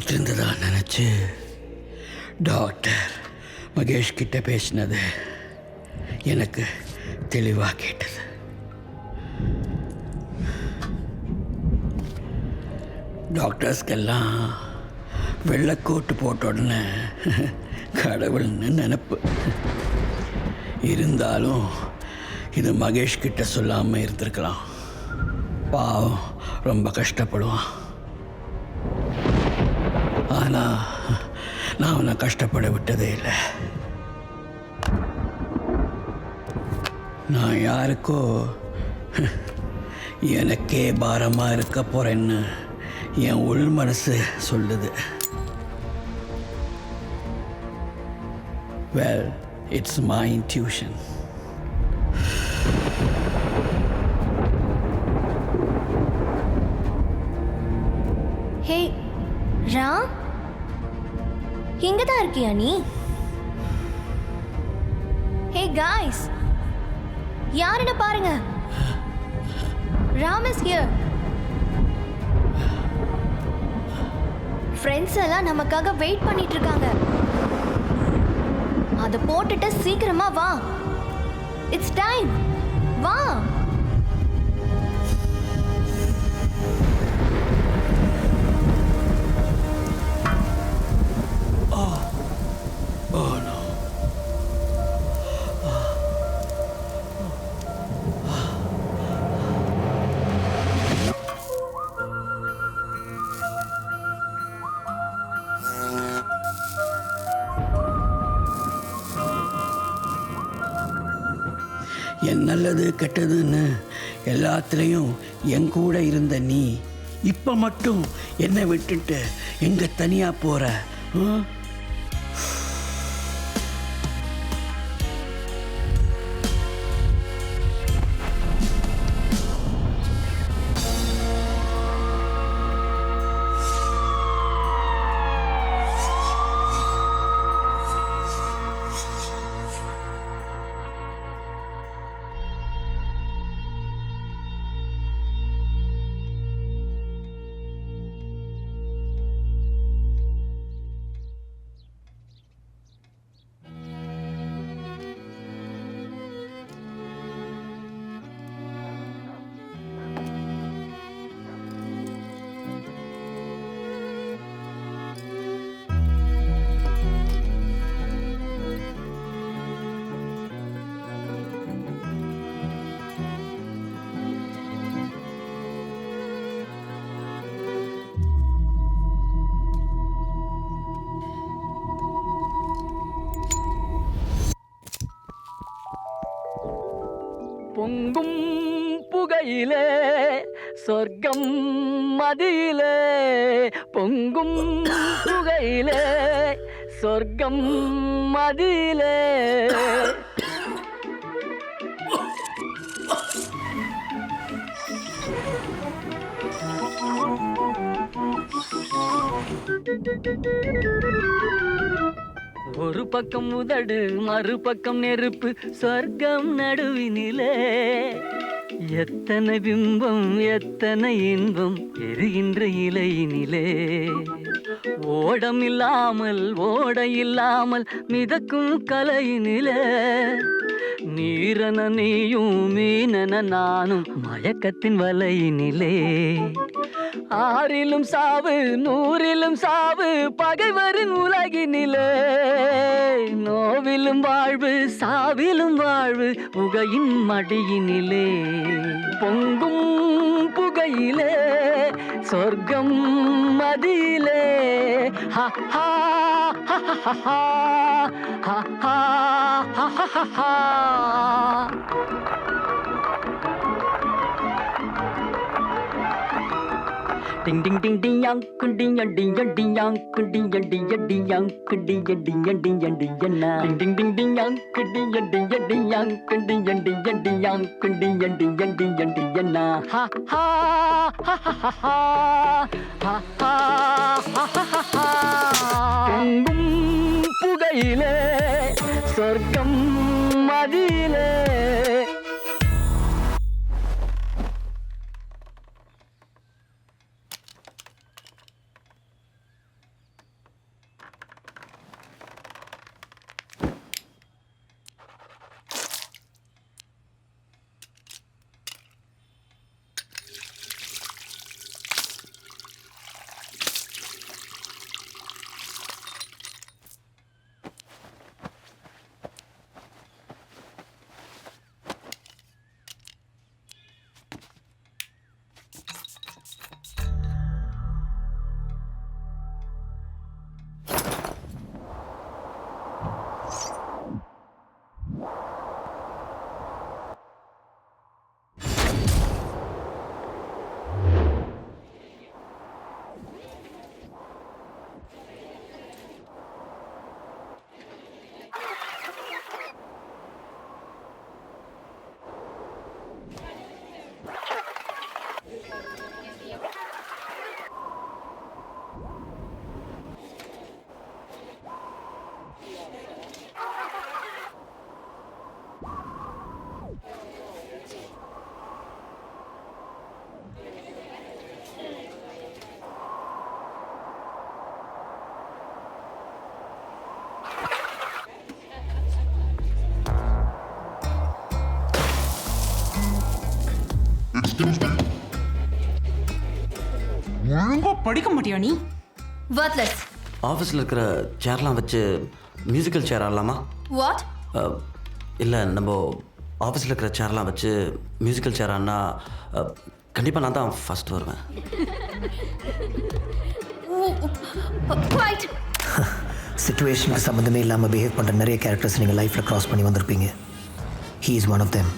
தூங்கிட்டு இருந்ததா நினச்சி டாக்டர் மகேஷ் கிட்ட பேசினது எனக்கு தெளிவாக கேட்டது. டாக்டர்ஸ்க்கெல்லாம் வெள்ளைக்கோட்டு போட்ட உடனே கடவுள்னு நினப்பு. இருந்தாலும் இது மகேஷ் கிட்ட சொல்லாமல் இருந்திருக்கலாம். பாவம், ரொம்ப கஷ்டப்படுவான். ஆனால் நான் அவனை கஷ்டப்பட விட்டதே இல்லை. நான் யாருக்கோ எனக்கே பாரமாக இருக்க போகிறேன்னு என் உள் மனசு சொல்லுது. Well, it's my intuition. Hey, Ram? இங்கதான் இருக்கியா நீ? Hey guys, யாருன்னு பாருங்க. Ram is here. ஃப்ரெண்ட்ஸ் எல்லாம் நமக்காக வெயிட் பண்ணிட்டு இருக்காங்க. அதை போட்டுட்டு சீக்கிரமா வா. It's time. வா. என் நல்லது கெட்டதுன்னு எல்லாத்துலேயும் என் கூட இருந்த நீ இப்போ மட்டும் என்னை விட்டுட்டு எங்கே தனியாக போகிற? பொங்கும் புகையிலே சொர்க்கம் மதியிலே, பொங்கும் புகையிலே சொர்க்கம் மதியிலே. ஒரு பக்கம் உதடு மறுபக்கம் நெருப்பு, சொர்க்கம் நடுவினிலே. எத்தனை பிம்பம் எத்தனை இன்பம் எரிகின்ற இலையினிலே. ஓடம் இல்லாமல் ஓட இல்லாமல் மிதக்கும் கலையினிலே. நீரன நீயும் மீனன நானும் மயக்கத்தின் வலையினிலே. ஆறிலும் சாவு நூறிலும் சாவு பகைவரின் உலகினிலே. நோவிலும் வாழ்வு சாவிலும் வாழ்வு புகையின் மடியினிலே. பொங்கும் புகையிலே சொர்க்கம் மதியிலே. ஹா ஹா ஹா ஹா ஹா ஹா ஹா ஹா. Ding ding ding ding yang ding ding ding ding yang ding ding ding yang ding ding ding ding na. Ding ding ding ding yang ding ding ding yang ding ding ding yang ding ding ding na. Ha ha ha ha ha ha ha ha ha ha. பொங்கும் புகையிலே சொர்க்கம் மதியிலே. ஒழுங்கா படிக்க மாட்டியா நீ? Worthless. ஆஃபீஸில் இருக்கிற சேர்லாம் வச்சு musical chair ஆடலாமா? What? இல்லை, நம்ம ஆஃபீஸில் இருக்கிற சேர்லாம் வச்சு மியூசிக்கல் சேர் ஆடினா கண்டிப்பாக நான் தான் ஃபஸ்ட் வருவேன். Quiet. சிச்சுவேஷனுக்கு சம்மந்தமே இல்லாமல் பிஹேவ் பண்ணுற நிறைய கேரக்டர்ஸ் நீங்கள் லைஃப்பில் க்ராஸ் பண்ணி வந்திருப்பீங்க. He is one of them.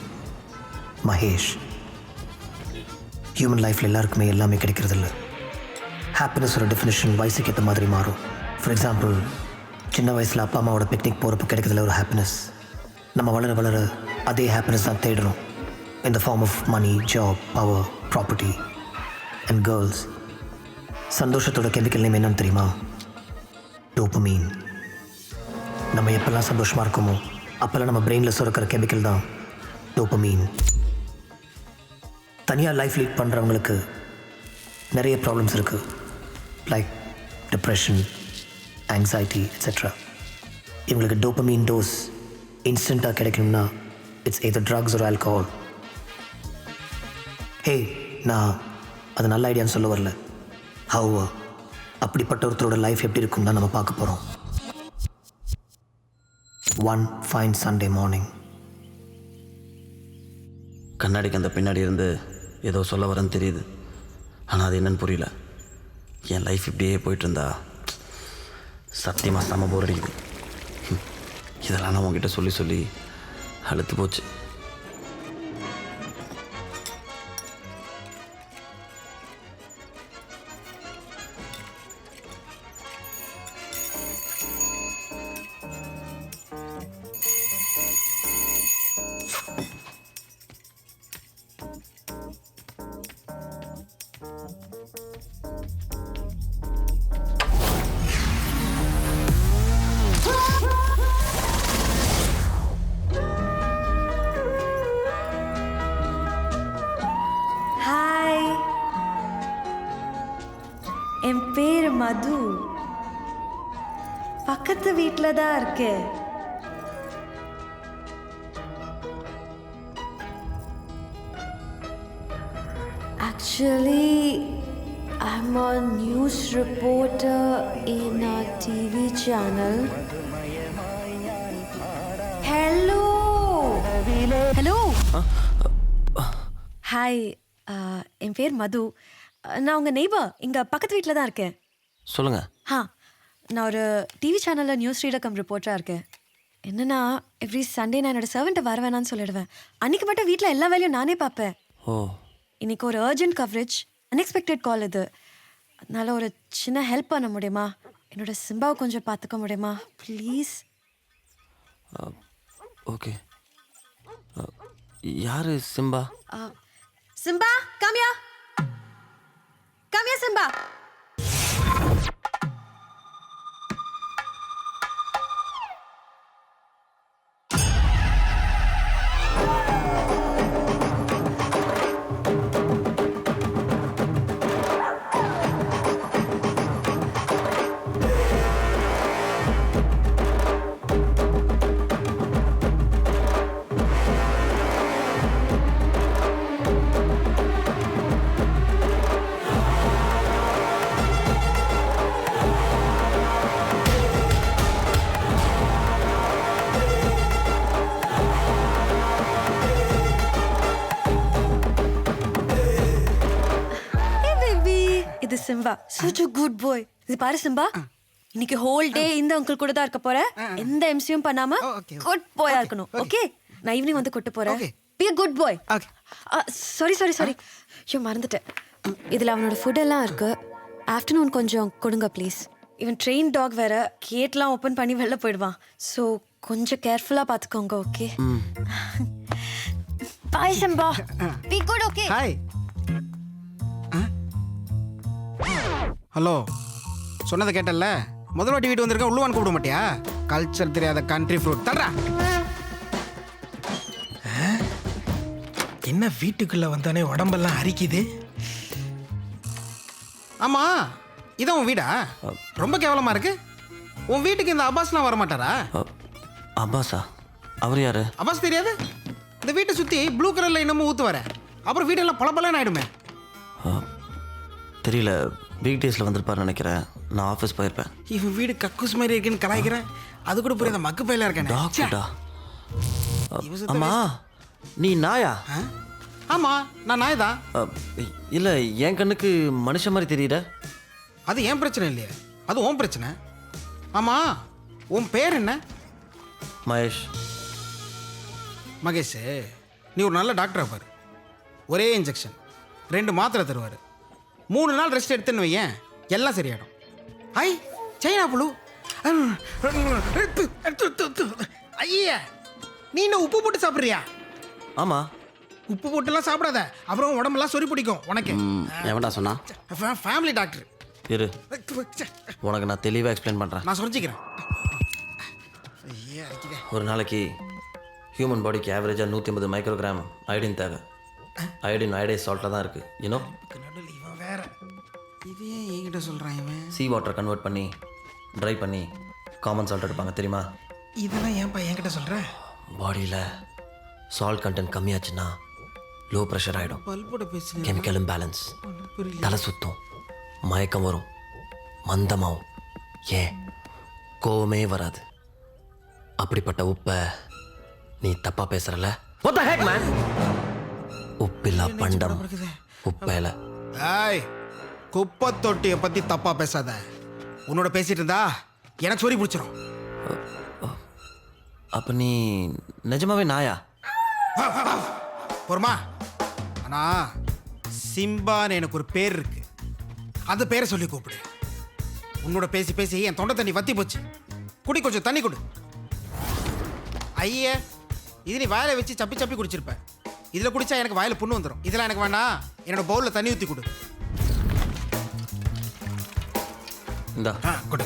Mahesh. Human லைஃப்பில் எல்லாருக்குமே எல்லாமே கிடைக்கிறதில்ல. ஹாப்பினஸோட டெஃபினேஷன் வயசுக்கு ஏற்ற மாதிரி மாறும். ஃபார் எக்ஸாம்பிள், சின்ன வயசில் அப்பா அம்மாவோட பிக்னிக் போகிறப்ப கிடைக்கிறதுல ஒரு ஹாப்பினஸ். நம்ம வளர வளர அதே ஹாப்பினஸ் தான் தேடுறோம். In the form of money, job, power, property and girls. சந்தோஷத்தோட கெமிக்கல் நேம் என்னன்னு தெரியுமா? டோபமைன். நம்ம எப்போல்லாம் சந்தோஷமாக இருக்கோமோ அப்போல்லாம் நம்ம பிரெயினில் சுரக்கிற கெமிக்கல் தான் டோபமைன். தனியாக லைஃப் லீட் பண்ணுறவங்களுக்கு நிறைய ப்ராப்ளம்ஸ் இருக்குது. Like depression, anxiety etcetera. இவங்களுக்கு டோபமைன் டோஸ் இன்ஸ்டண்ட்டாக கிடைக்கணும்னா இட்ஸ் எதர் ட்ரக்ஸ் ஒரு ஆல்கஹால். ஹே, நான் அது நல்ல ஐடியான்னு சொல்ல வரல. ஹவ் அப்படிப்பட்ட ஒருத்தரோட லைஃப் எப்படி இருக்கும் தான் நம்ம பார்க்க போகிறோம். One fine Sunday morning. கண்ணாடிக்கு அந்த பின்னாடி இருந்து ஏதோ சொல்ல வரேன்னு தெரியுது, ஆனால் அது என்னன்னு புரியல. என் லைஃப் இப்படியே போயிட்டு இருந்தா சத்தியமாக செம போர் அடிக்குது. இதெல்லாம் நான் உங்ககிட்ட சொல்லி சொல்லி அழுத்து போச்சு. ஹாய், என் பேர் மது. பக்கத்து வீட்டில் தான் இருக்கேன். Actually, I'm a news reporter in a TV channel. Hello. Hello. Hi, என் பேர் மது. நான் உங்கள் நெய்பர், இங்கே பக்கத்து வீட்டில் தான் இருக்கேன். சொல்லுங்கள். நான் ஒரு டிவி சேனலில் நியூஸ் ரீடர் கம் ரிப்போர்ட்டராக இருக்கேன். என்னன்னா, எவ்ரி சண்டே நான் என்னோட சர்வெண்ட்டை வர வேணான்னு சொல்லிடுவேன். அன்றைக்கி மட்டும் வீட்டில் எல்லா வேலையும் நானே பார்ப்பேன். ஓ, இன்னைக்கு ஒரு அர்ஜென்ட் கவரேஜ், அன்எக்ஸ்பெக்டட் கால் இது. அதனால ஒரு சின்ன ஹெல்ப் பண்ண முடியுமா? என்னோட சிம்பாவை கொஞ்சம் பார்த்துக்க முடியுமா ப்ளீஸ்? ஓகே. யார் சிம்பா? சிம்பா, காமியா காமியா சிம்பா. இது Simba, such a good boy. இது பாரு சிம்பா, இன்னைக்கு ஹோல் டே இந்த அங்கிள் கூட தான் இருக்க போற. எந்த எம்சியும் பண்ணாம குட் பாயா இருக்கணும். ஓகே, நான் ஈவினிங் வந்து கூட்டி போறேன். be a good boy. Sorry ஐயோ மறந்துட்டேன். இதுல அவனோட ஃபுட் எல்லாம் இருக்கு. ஆஃப்டர்நூன் கொஞ்சம் கொடுங்க ப்ளீஸ். இவன் ட்ரெயின் டாக் வேற, கேட்லாம் ஓப்பன் பண்ணி வெளில போயிடுவான். ஸோ கொஞ்சம் கேர்ஃபுல்லா பார்த்துக்கோங்க. Okay, bye Simba. be good. Okay. Hi. Hello, சொன்னதை கேட்டல்ல? முதல் வாட்டி வீட்டு வந்திருக்க, உள்ளுவான்னு கூப்பிட மாட்டியா? கல்ச்சர் தெரியாத கண்ட்ரி ஃப்ரூட் தர்றா. என்ன வீட்டுக்குள்ள வந்தானே உடம்பெல்லாம் அரிக்குது? ஆமா, இதான் உன் வீடா? ரொம்ப கேவலமா இருக்கு. உன் வீட்டுக்கு இந்த அப்பாஸ்லாம் வர மாட்டாரா? அப்பாஸா? அவர் யாரு? அப்பாஸ் தெரியாது? இந்த வீட்டை சுத்தி ப்ளூ கலர்ல என்னமோ ஊத்து வர. அப்புறம் வீடெல்லாம் பளபளன்னு ஆயிடுமே. தெரியல, வீக் டேஸில் வந்திருப்பாருன்னு நினைக்கிறேன். நான் ஆஃபீஸ் போயிருப்பேன். இவன் வீடு கக்கூஸ் மாதிரி இருக்குன்னு கலாய்க்கிறேன். அது கூட புரியாத மக்கு பையில இருக்கேன். டாக்டா அம்மா, நீ நாயா? ஆமா, நான் நாய் தான். இல்லை, என் கண்ணுக்கு மனுஷன் மாதிரி தெரியுற. அது ஏன் பிரச்சனை இல்லையே, அது உன் பிரச்சனை. ஆமா, உன் பேர் என்ன? மகேஷ். மகேஷ், நீ ஒரு நல்ல டாக்டராக பாரு. ஒரே இன்ஜெக்ஷன், 2 மாத்திரை தருவார். 3 நாள் ரெஸ்ட் எடுத்துன்னு வையேன், எல்லாம் சரியாயிடும். ஐ, சைனா புழு. ஐயா, நீ என்ன உப்பு போட்டு சாப்பிட்றியா? ஆமாம். உப்பு போட்டுலாம் சாப்பிடாத, அப்புறம் உடம்பெல்லாம் சொறி பிடிக்கும் உனக்கு. எவன்டா சொன்னா? Family doctor. இரு, உனக்கு நான் தெளிவாக எக்ஸ்பிளைன் பண்ணுறேன். நான் சொல்லிக்கிறேன். ஒரு நாளைக்கு ஹியூமன் பாடிக்கு ஆவரேஜாக 150 மைக்ரோகிராம் அயோடின் தேவை. அயோடின் அயோடைஸ் சால்ட்டில் தான் இருக்குது. யூனோ, இவன் வேற இதே என்கிட்ட சொல்கிறான். இவன் சீ வாட்டரை கன்வெர்ட் பண்ணி ட்ரை பண்ணி காமன் சால்ட் எடுப்பாங்க, தெரியுமா? இதெல்லாம் ஏன்ப்பா என்கிட்ட சொல்கிற? பாடியில் சால்ட் கண்டென்ட் கம்மியாச்சுன்னா லோ ப்ரெஷர் ஆகிடும், பல்போட பேசுகிறேன். கெமிக்கல் இம்பேலன்ஸ், தலை சுத்தும், மயக்கம் வரும், மந்தமாகும், ஏன் கோவமே வராது. அப்படிப்பட்ட உப்பை நீ தப்பாக பேசுகிறல? What the heck, man? உப்பில்லா பண்டம் உப்பேல. ஏய், குப்பை தொட்டியை பற்றி தப்பாக பேசாத. உன்னோட பேசிட்டு இருந்தா எனக்கு சொறி பிடிச்சிரும். அப்போ நீ நிஜமாவே நாயா? பொறுமா. ஆனா சிம்பான்னு எனக்கு ஒரு பேர் இருக்கு, அந்த பேரை சொல்லி கூப்பிடு. உன்னோட பேசி பேசி என் தொண்டை தண்ணி வத்தி போச்சு. குடி, கொஞ்சம் தண்ணி கொடு. ஐயே, இது நீ வாயில வச்சு சப்பி சப்பி குடிச்சிருப்ப. இதில் குடிச்சா எனக்கு வாயில புண்ணு வந்துடும். இதெல்லாம் எனக்கு வேணாம். என்னோட பவுலில் தண்ணி ஊற்றி கொடு. இந்தா கொடு.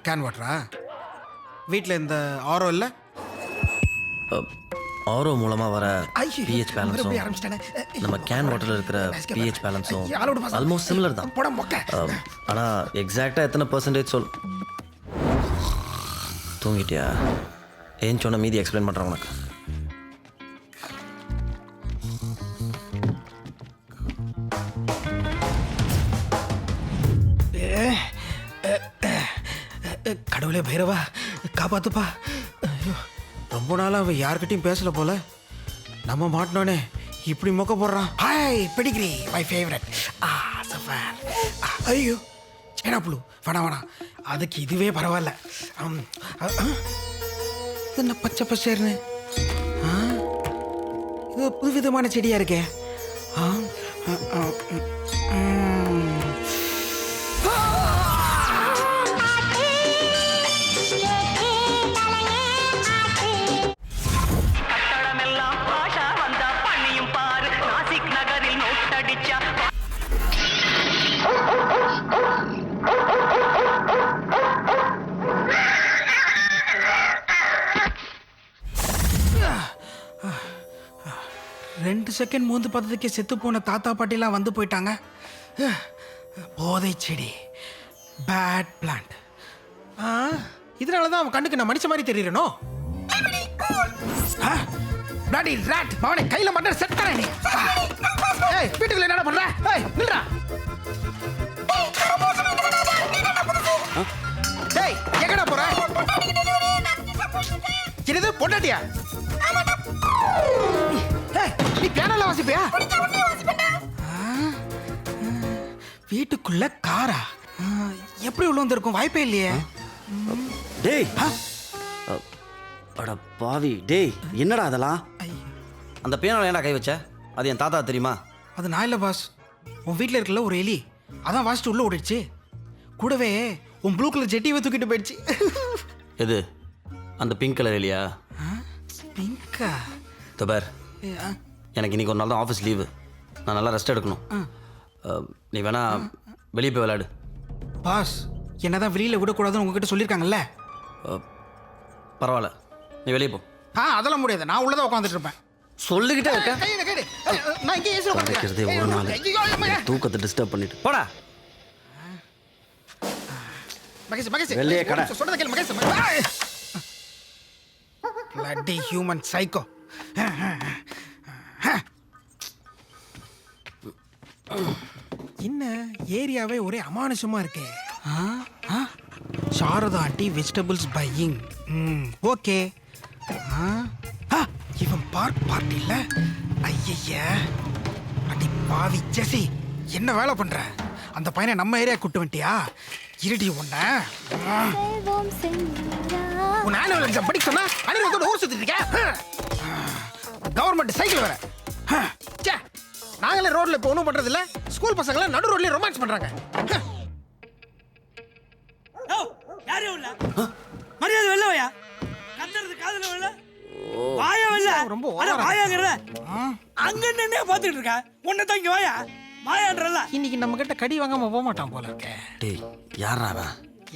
கேன் வாட்டரா? வீட்டில் இந்த ஆரோ இல்லை? ஆரோ மூலமாக வர பிஹெச் பேலன்ஸும் நம்ம கேன் வாட்டரில் இருக்கிற பிஹெச் பேலன்ஸும் ஆல்மோஸ்ட் சிமிலர் தான். ஆனால் எக்ஸாக்டாக எத்தனை பர்சன்டேஜ் சொல். தூங்கிட்டியா? ஏன் சொன்ன மீதி எக்ஸ்பிளைன் பண்ணுறேன் உனக்கு. கடவுளே பைரவா, காப்பாத்துப்பா. ரொம்ப நாளாக அவன் யார்கிட்டையும் பேசல போல. நம்ம மாட்டினோன்னே இப்படி மொக்க போடுறான். Hi Pedigree, my favourite. Suffer. ஐயோ, சேனா புழு. வேணாம் வேணாம், அதுக்கு இதுவே பரவாயில்ல. என்ன பச்சை பச்சைன்னு, இது புது விதமான செடியாக இருக்கே. ரெண்டு செகண்ட் மூந்து பார்த்ததுக்கே செத்து போன தாத்தா பாட்டிலாம் வந்து போயிட்டாங்க. போதை செடி, பேட் பிளான்ட். இதனால தான் அவன் கண்ணுக்கு நான் மனுஷ மாதிரி தெரியறனோ? பிளாடி ராட், அவனை கையில மட்டும் செட் பண்ண. நீ ஏய், வீட்டுக்குள்ள என்ன பண்ற? ஏய், நில்றா. டேய், எங்கடா போற? இது பொண்டாட்டியா? ஏய், நீ பியானோல வாசிப்பியா? வீட்டுக்குள்ள காரா? எப்படி உள்ள வந்திருக்கும்? வாய்ப்பே இல்லையே. டேய், அட பாவி. டேய், என்னடா அதெல்லாம்? அந்த பியானோல ஏன்டா கை வச்ச? அது என் தாத்தா தெரியுமா? அது நான் இல்லை பாஸ். உன் வீட்டில் இருக்கல ஒரு எலி, அதான் வாசிட்டு உள்ள ஓடிடுச்சு. கூடவே உன் ப்ளூ கலர் ஜெட்டியை தூக்கிட்டு போயிடுச்சு. எது? அந்த பிங்க் கலர் இல்லையா? பிங்கா? தபார், எனக்கு இன்னைக்கு ஒரு நாள் தான் ஆஃபீஸ் லீவு. நான் நல்லா ரெஸ்ட் எடுக்கணும். நீ வேணா வெளியே போய் விளையாடு. பாஸ், என்னதான் வெளியில் விடக்கூடாதுன்னு உங்ககிட்ட சொல்லியிருக்காங்கல்ல. பரவாயில்ல, நீ வெளியே போ. அதெல்லாம் முடியாது, நான் உள்ளதான் உட்காந்துட்டு இருப்பேன். சொல்லிக்கிட்டே இருக்கேன். நான் இங்கே ஏசி உட்காந்துக்கிறதே ஒரு நாள் தூக்கத்தை டிஸ்டர்ப் பண்ணிட்டு போடா. மகேஷ், மகேஷ், வெளியே கடை. சொல்றத கேளு மகேஷ். bloody human psycho. என்ன ஏரியாவே ஒரே அமானுஷமா இருக்கே. Sharada aunty vegetables buying. Okay. இவன் பார்ட்டி இல்ல. ஐயா அடி பாவி ஜெசி, என்ன வேலை பண்ற? அந்த பையனை நம்ம ஏரியா கூட்டு வந்துட்டியா? இருடி உன்ன உன் ஆனுவல் எக்ஸாம் படிக்க சொன்னா அனிருத்தோட ஊர் சுத்திட்டு இருக்க. கவர்மெண்ட் சைக்கிள் வேற. நாங்களே ரோட்ல இப்போ ஒன்றும் பண்றது இல்ல. ஸ்கூல் பசங்க நடு ரோட்லயே ரொமான்ஸ் பண்றாங்க. மரியாதை வெள்ளவையா கத்துறது காதுல வெள்ள வாயா வெள்ள ரொம்ப வாயாங்கற அங்க நின்னே பாத்துட்டு இருக்க. உன்னை தான் இங்க வாயா வாயான்றல. இன்னைக்கு நம்ம கிட்ட கடி வாங்காம போக மாட்டான் போல இருக்கே. டேய் யாரா அவன்?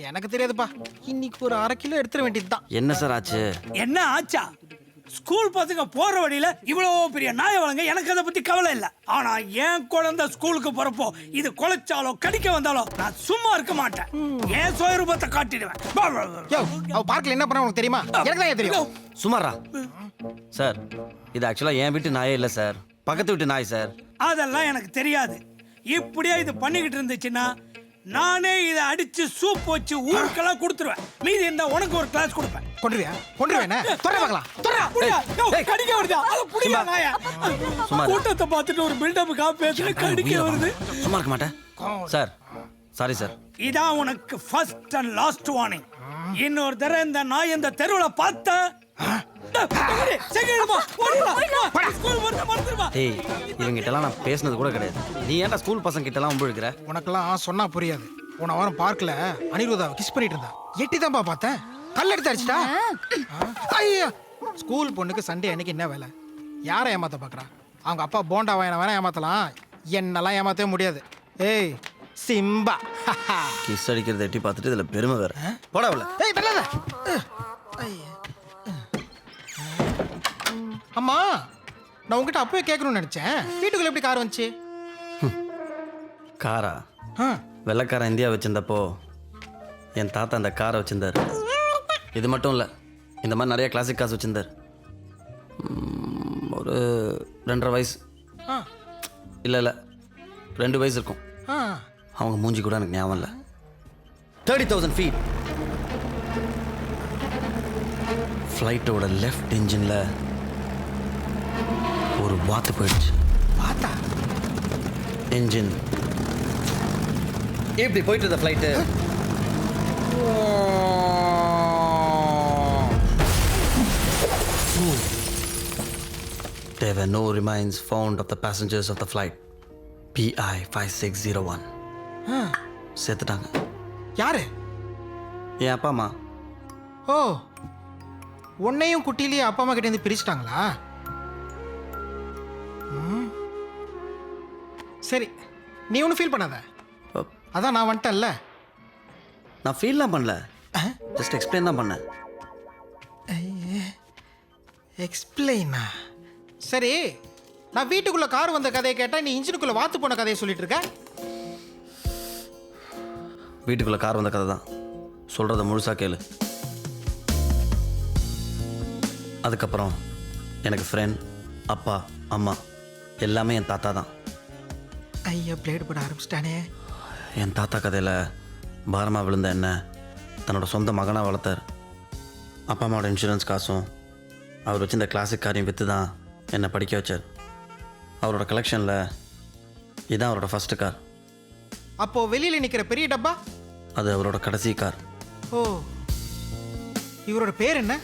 எனக்கு தெரியாதுப்பா. இன்னைக்கு ஒரு 1/2 கிலோ எடுத்துட வேண்டியதுதான். என்ன சார் ஆச்சு? என்ன ஆச்சா? ஸ்கூல் பசங்க போற வழியில இவ்வளவு பெரிய நாய வளங்க எனக்கு அதை பத்தி கவலை இல்ல. ஆனா என் குழந்தை ஸ்கூலுக்கு போறப்போ இது கொலைச்சாலோ கடிக்க வந்தாலோ நான் சும்மா இருக்க மாட்டேன். என் சுயரூபத்தை காட்டிடுவேன். அவ பார்க்கல என்ன பண்ண உனக்கு தெரியுமா? எனக்கு தான் தெரியும். சுமாரா சார், இது ஆக்சுவலா என் வீட்டு நாயே இல்லை சார், பக்கத்து வீட்டு நாய் சார். அதெல்லாம் எனக்கு தெரியாது. இப்படியே இது பண்ணிக்கிட்டு இருந்துச்சுன்னா நானே இதை அடிச்சு சூப் வச்சு ஊருக்கெல்லாம் கொடுத்துருவேன். மீதி இருந்தா உனக்கு ஒரு கிளாஸ் கொடுப்பேன். கொண்டுறியா? கொண்டுருவேன். தொட பார்க்கலாம். கடிக்க வருதா? அது புடியா நாயா? கூட்டத்தை பார்த்துட்டு ஒரு பில்டப்புக்கா பேசுற கடிக்க வருது. சும்மா இருக்க மாட்டேன் சார். Sorry sir. இதான் உனக்கு ஃபர்ஸ்ட் அண்ட் லாஸ்ட் வார்னிங். இன்னொரு தடவை இந்த நாய் இந்த தெருவுல பார்த்த இவங்கிட்டலாம் நான் பேசினது கூட கிடையாது. நீ ஏன்டா ஸ்கூல் பசங்க கிட்ட எல்லாம் உழுகிற? உனக்கெல்லாம் சொன்னா புரியாது. போன வாரம் பார்க்ல அனிருத்தாவை கிஸ் பண்ணிட்டு இருந்தா. எட்டி தான்ப்பா பார்த்தேன். கல் எடுத்து அடிச்சிட்டா. ஐயா, ஸ்கூல் பொண்ணுக்கு சண்டே அன்னைக்கு என்ன வேலை? யாரை ஏமாத்த பாக்குறா? அவங்க அப்பா போண்டா வாங்கின வேணா ஏமாத்தலாம், என்னெல்லாம் ஏமாத்தவே முடியாது. ஏய் சிம்பா, கிஸ் அடிக்கிறத எட்டி பார்த்துட்டு இதுல பெருமை வேற. போடா உள்ள. ஏய் தள்ளாத. அம்மா, நான் உங்ககிட்ட அப்பவே கேட்கணும்னு நினைச்சேன். வீட்டுக்குள்ள எப்படி கார் வந்துச்சு? காரா? வெள்ளைக்காரன் இந்தியா வச்சிருந்தப்போ என் தாத்தா அந்த காரை வச்சிருந்தார். இது மட்டும் இல்லை, இந்த மாதிரி நிறைய கிளாசிக் காசு வச்சிருந்தார். ஒரு 2.5 வயசு, இல்லை 2 வயசு இருக்கும். அவங்க மூஞ்சி கூட எனக்கு ஞாபகம் இல்லை. 30,000 feet ஃப்ளைட்டோட லெஃப்ட் இன்ஜினில் ஒரு வாத்து போயிடுச்சு. வாத்தா? இன்ஜின் இப்படி போயிட்டு இருந்த flight There were no remains found of the passengers of the flight PI 5601. செத்துட்டாங்க. யாரு? என் அப்பா அம்மா. ஓ, உன்னையும் குட்டிலேயே அப்பா அம்மா கிட்ட இருந்து பிரிச்சுட்டாங்களா? சரி, நீ ஒன்றும் ஃபீல் பண்ணாத. அதான் நான் வந்துட்டேன்ல. நான் ஃபீல்லாம் பண்ணல, ஜஸ்ட் எக்ஸ்பிளைன் தான் பண்ணேன். எக்ஸ்பிளைனா? சரி, நான் வீட்டுக்குள்ள கார் வந்த கதையை கேட்டா நீ இன்ஜினுக்குள்ள வாத்து போன கதையை சொல்லிட்டு இருக்க. வீட்டுக்குள்ள கார் வந்த கதை தான், சொல்றத முழுசா கேளு. அதுக்கப்புறம் எனக்கு ஃப்ரெண்ட், அப்பா, அம்மா எல்லாமே என் தாத்தா தான். ஐயா, பிளேடு போட ஆரம்பிச்சிட்டானே. என் தாத்தா கதையில் பாரமாக விழுந்த என்ன தன்னோட சொந்த மகனாக வளர்த்தார். அப்பா அம்மாவோட இன்சூரன்ஸ் காசும் அவர் வச்சு இந்த கிளாசிக் காரையும் விற்று தான் என்னை படிக்க வச்சார். அவரோட கலெக்ஷனில் இதுதான் அவரோட ஃபஸ்ட்டு கார். அப்போ வெளியில நிற்கிற பெரிய டப்பா அது அவரோட கடைசி கார். ஓ, இவரோட பேர் என்ன?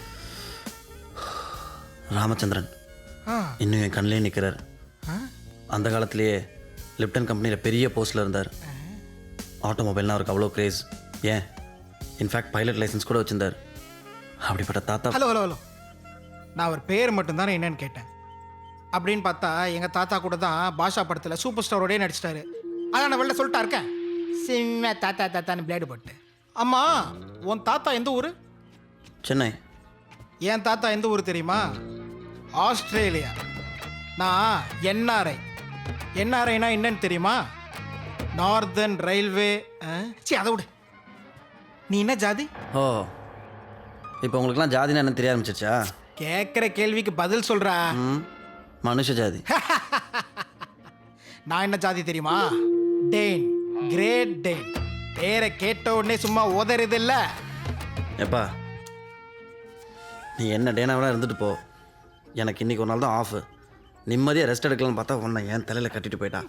ராமச்சந்திரன். இன்னும் என் கண்ணிலே நிற்கிறார். அந்த காலத்திலேயே லிப்டன் கம்பெனியில் பெரிய போஸ்டில் இருந்தார். ஆட்டோமொபைல்னால் அவருக்கு அவ்வளோ கிரேஸ். ஏன், இன்ஃபேக்ட் பைலட் லைசன்ஸ் கூட வச்சுருந்தார். அப்படிப்பட்ட தாத்தா. ஹலோ ஹலோ ஹலோ, நான் அவர் பேர் மட்டும்தானே என்னன்னு கேட்டேன். அப்படின்னு பார்த்தா எங்கள் தாத்தா கூட தான் பாஷா படத்தில் சூப்பர் ஸ்டாரோடய நடிச்சிட்டாரு. அதான் நான் வெளில சொல்லிட்டா இருக்கேன். சிம்ம தாத்தா தாத்தான்னு பிளேடு போட்டு. அம்மா, உன் தாத்தா எந்த ஊர்? சென்னை. என் தாத்தா எந்த ஊர் தெரியுமா? ஆஸ்திரேலியா. நான் என்ஆர்ஐ. என்ஆர்ஐனா என்னன்னு தெரியுமா? Northern railway. அதை விடு. நீ என்ன ஜாதி? ஓ, இப்போ உங்களுக்குலாம் ஜாதினா என்னன்னு தெரிய ஆரம்பிச்சிருச்சா? கேட்குற கேள்விக்கு பதில் சொல்றா. மனுஷ ஜாதி. நான் என்ன ஜாதி தெரியுமா? Dane, great Dane. பேரை கேட்ட உடனே சும்மா உதறது இல்ல. எப்பா நீ என்ன டேனாவெலாம் இருந்துட்டு போ. எனக்கு இன்றைக்கி ஒரு நாள் தான் ஆஃபு. நிம்மதியாக ரெஸ்ட் எடுக்கலாம்னு பார்த்தா உன்னை என் தலையில் கட்டிட்டு போயிட்டா.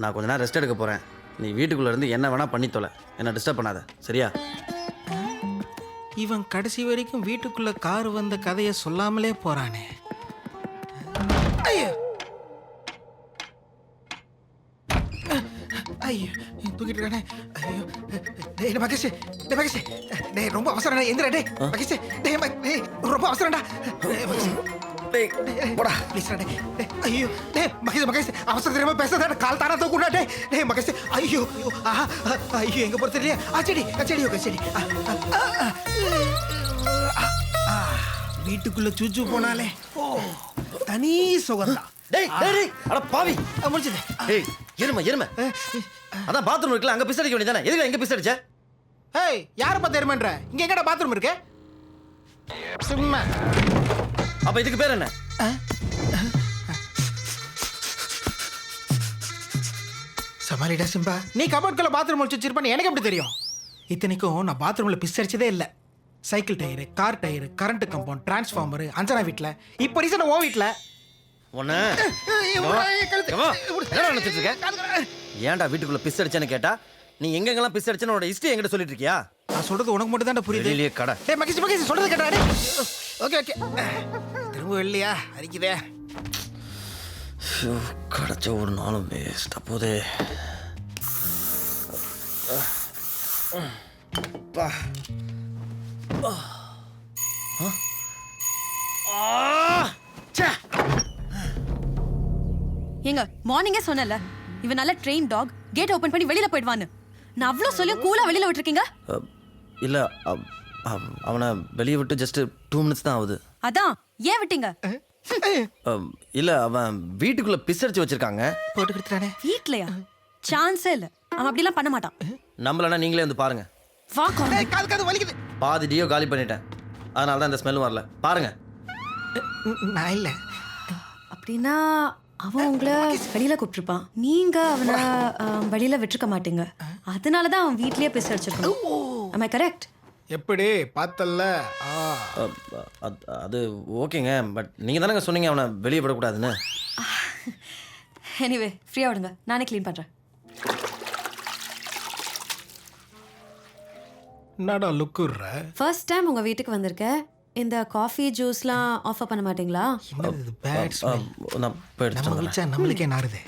நான் கொஞ்ச நேரம் ரெஸ்ட் எடுக்க போகிறேன். நீ வீட்டுக்குள்ளே இருந்து என்ன வேணால் பண்ணி தொலை. என்ன டிஸ்டர்ப் பண்ணாத, சரியா? இவன் கடைசி வரைக்கும் வீட்டுக்குள்ள கார் வந்த கதையை சொல்லாமலே போறானே. ஐயோ ஐயோ தூக்கிட்டு இருக்கானே. ஐயோ டேய் மகேஷ், டேய் மகேஷ், டேய் ரொம்ப அவசரம்டா. எந்திரா டேய் மகேஷ், டேய் ரொம்ப அவசரம்டா. டேய் மகேஷ், டேய் போடா ப்ளீஸ் டேய். ஐயோ டேய் மகேஷ், மகேஷ் அவசரம் தெரியாம பேசாத. கால் தானா தூக்குடா. டேய் மகேஷ், ஐயோ ஐயோ எங்க போறது தெரியல. அச்சடி அச்சடி ஓகே சரி. வீட்டுக்குள்ள சூச்சு போனாலே தனி சுகம்தான். டேய் டேய் அட பாவி முடிச்சது. டேய் எருமை அதான் பாத்ரூம் இருக்குல்ல, அங்கே பிஸ் அடிக்க வேண்டியதானே? எதுக்கு எங்கே பிஸ் அடிச்ச? ஏய் யாரை பார்த்து எருமைன்ற? இங்க எங்கடா பாத்ரூம் இருக்கு? சும்மா. அப்போ இதுக்கு பேர் என்ன? சமாளிடா சிம்பா. நீ கபோர்ட்குள்ள பாத்ரூம் வச்சு வச்சிருப்பான்னு எனக்கு எப்படி தெரியும்? இத்தனைக்கும் நான் பாத்ரூம்ல பிஸ் அடிச்சதே இல்லை. Cycle tyre, car tyre, current compound, transformer, Anjana வீட்டில், இப்போ ரீசன் ஓ வீட்டில். ஒன்று ஏன்டா வீட்டுக்குள்ள பிஸ் அடிச்சேன்னு கேட்டா நீ எங்கெங்கெல்லாம் பிஸ் அடிச்சேன்னு உன்னோட ஹிஸ்ட்ரி என்கிட்ட சொல்லிட்டு இருக்கியா? நான் சொல்றது உனக்கு மட்டும் தான் புரியுது. வெளியே கடை. ஏய் மகேஷ் சொல்றது கேட்டா. ஓகே ஓகே திரும்ப இல்லையா அரிக்குதே. கிடைச்ச ஒரு நாளும் வேஸ்ட். அப்போதே ஏங்க மார்னிங்கே சொன்னல இவன் நல்ல ட்ரெயின் டாக், கேட் ஓபன் பண்ணி வெளியில போயிடுவான்னு. நான் அவ்வளோ சொல்லி கூலா வெளியில விட்டுருக்கீங்க. இல்லை அவனை வெளியே விட்டு ஜஸ்ட் 2 minutes தான் ஆகுது. அதான் ஏன் விட்டீங்க? இல்லை அவன் வீட்டுக்குள்ள பிஸ் அடிச்சு வச்சிருக்காங்க. போட்டு கொடுத்துறானே. வீட்லயா? சான்ஸே இல்லை. அவன் அப்படிலாம் பண்ண மாட்டான். நம்மளனா நீங்களே வந்து பாருங்க. வா காது வலிக்குது. பாதி டியோ காலி பண்ணிட்டேன். அதனால தான் இந்த ஸ்மெல் வரல. பாருங்க. நான் இல்லை. அப்படின்னா அவன் உங்களை வெளியில கூப்பிட்டுருப்பான். நீங்க அவனை வெளியில விட்டுருக்க மாட்டீங்க. அதனால தான் அவன் வீட்லயே பிஸ் அடிச்சிருக்கான். am I correct? எப்படி பார்த்தல்ல? அது ஓகேங்க. பட் நீங்கள் தானங்க சொன்னீங்க அவனை வெளியே விடக்கூடாதுன்னு. எனிவே ஃப்ரீயா விடுங்க, நானே க்ளீன் பண்றேன். என்னடா லுக்குற? ஃபர்ஸ்ட் டைம் உங்க வீட்டுக்கு வந்திருக்கேன். இந்த காஃபி ஜூஸ்லாம் ஆஃபர் பண்ண மாட்டீங்களா? இது பேட் ஸ்மெல். நான் போய் எடுத்துட்டு நம்ம வந்துடுறேன். வச்சா நம்மளுக்கே நாறுது.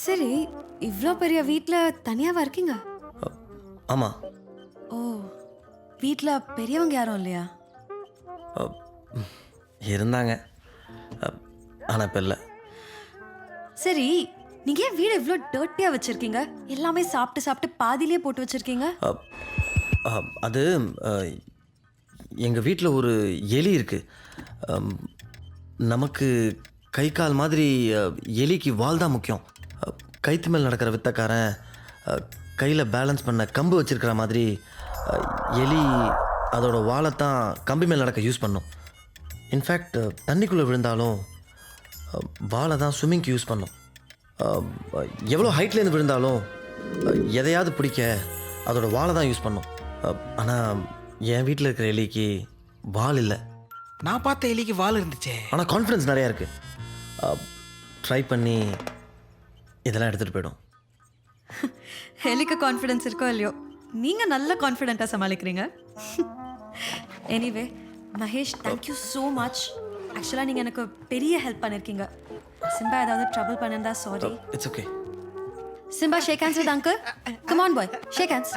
சரி, இவ்வளோ பெரிய வீட்டில் தனியாவா இருக்கீங்க? ஆமாம். ஓ, வீட்டில் பெரியவங்க யாரும் இல்லையா? இருந்தாங்க, ஆனால் இப்போ இல்லை. சரி, நீங்க ஏன் வீடு இவ்வளோ டர்ட்டியாக வச்சிருக்கீங்க? எல்லாமே சாப்பிட்டு சாப்பிட்டு பாதியிலே போட்டு வச்சிருக்கீங்க. அது எங்கள் வீட்டில் ஒரு எலி இருக்குது. நமக்கு கை கால் மாதிரி எலிக்கு வால் தான் முக்கியம். கைத்து மேல் நடக்கிற வித்தக்காரன் கையில் பேலன்ஸ் பண்ண கம்பு வச்சுருக்கிற மாதிரி எலி அதோட வாழைத்தான் கம்பி மேல் நடக்க யூஸ் பண்ணும். இன்ஃபேக்ட் தண்ணிக்குள்ளே விழுந்தாலும் வாழை தான் ஸ்விம்மிங்க்கு யூஸ் பண்ணும். எவ்வளோ ஹைட்லேருந்து விழுந்தாலும் எதையாவது பிடிக்க அதோட வாழை தான் யூஸ் பண்ணும். ஆனால் என் வீட்டில் இருக்கிற எலிக்கு வால் இல்லை. நான் பார்த்த எலிக்கு வால் இருந்துச்சே. ஆனால் கான்ஃபிடன்ஸ் நிறையா இருக்குது. ட்ரை பண்ணி இதெல்லாம் எடுத்துகிட்டு போய்டும். எலிக்கு கான்ஃபிடன்ஸ் இருக்கோ இல்லையோ, நீங்கள் நல்ல கான்ஃபிடென்ட்டாக சமாளிக்கிறீங்க. Anyway Mahesh, thank you so much. ஆக்சுவலாக நீங்கள் எனக்கு பெரிய ஹெல்ப் பண்ணியிருக்கீங்க. சிம்பா ஏதாவது ட்ரபிள் பண்ணிருந்தா sorry. It's okay. Simba, shake hands with uncle. Come on boy, shake hands.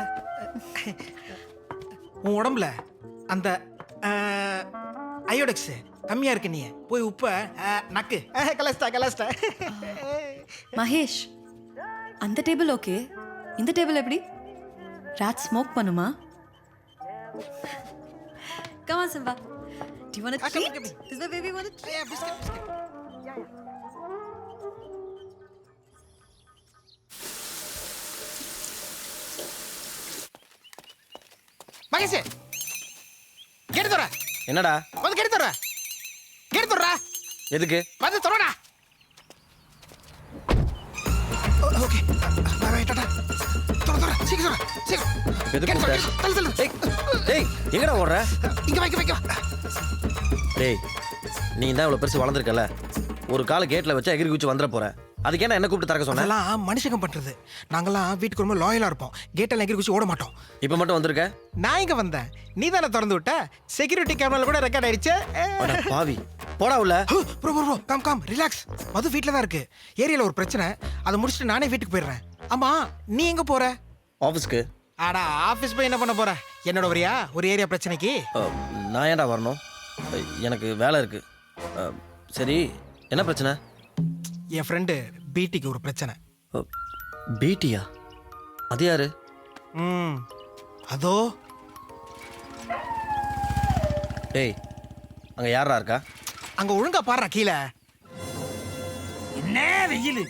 உன் உடம்புல அந்த அயோடெக்ஸ் கம்மியா இருக்கு. நீ போய் உப்ப நக்கு கலஸ்டா. மகேஷ், அந்த டேபிள் ஓகே, இந்த டேபிள் எப்படி? ராட் ஸ்மோக் பண்ணுமா? Come on Simba. Do you want a treat? Does my baby want a treat? Yeah, biscuit. Mahesh கேட்டு தர என்னடா வந்து கேட்டு தர கேட்டு தர்றா எதுக்கு? வந்து தரடா. Okay bye bye tata. தர சீக்கிரம் சீக்கிரம். எதுக்கு கூப்பிட்ட? தள்ளு தள்ளு. டேய் எங்கடா ஓடுற? இங்க வைக்க. டேய் நீ தான் இவ்வளோ பெருசு வளர்ந்துருக்கல, ஒரு கால கேட்டில் வச்சு எகிரி குச்சி வந்துட போற. அதுக்கு என்ன கூப்பிட்டு திறக்க சொன்ன? அதெல்லாம் மனுஷங்க பண்றது. நாங்கெல்லாம் வீட்டுக்கு ரொம்ப லாயலா இருப்போம். கேட்டெல்லாம் எகிரி குச்சி ஓட மாட்டோம். இப்போ மட்டும் வந்திருக்க? நான் இங்க வந்தேன், நீ தானே திறந்து விட்ட. செக்யூரிட்டி கேமரால கூட ரெக்கார்ட் ஆயிடுச்சு. அட பாவி, போடா உள்ள. Bro come relax. மது வீட்டில் தான் இருக்கு. ஏரியால ஒரு பிரச்சனை, அதை முடிச்சுட்டு நானே வீட்டுக்கு போயிடுறேன். ஆமா நீ எங்க போற? ஆஃபீஸ்க்கு. ஆடா ஆஃபீஸ் போய் என்ன பண்ண போற? என்னோட வரியா ஒரு ஏரியா பிரச்சனைக்கு? நான் ஏன்டா வரணும்? எனக்கு வேலை இருக்கு. சரி என்ன பிரச்சனை? என் ஃப்ரெண்டு பிடிக்கு ஒரு பிரச்சனை. பிடியா? அது யாரு? அதோ. டேய் அங்க யாரா இருக்கா? அங்க ஒழுங்கா பாடுறா கீழே. என்ன வெயில்?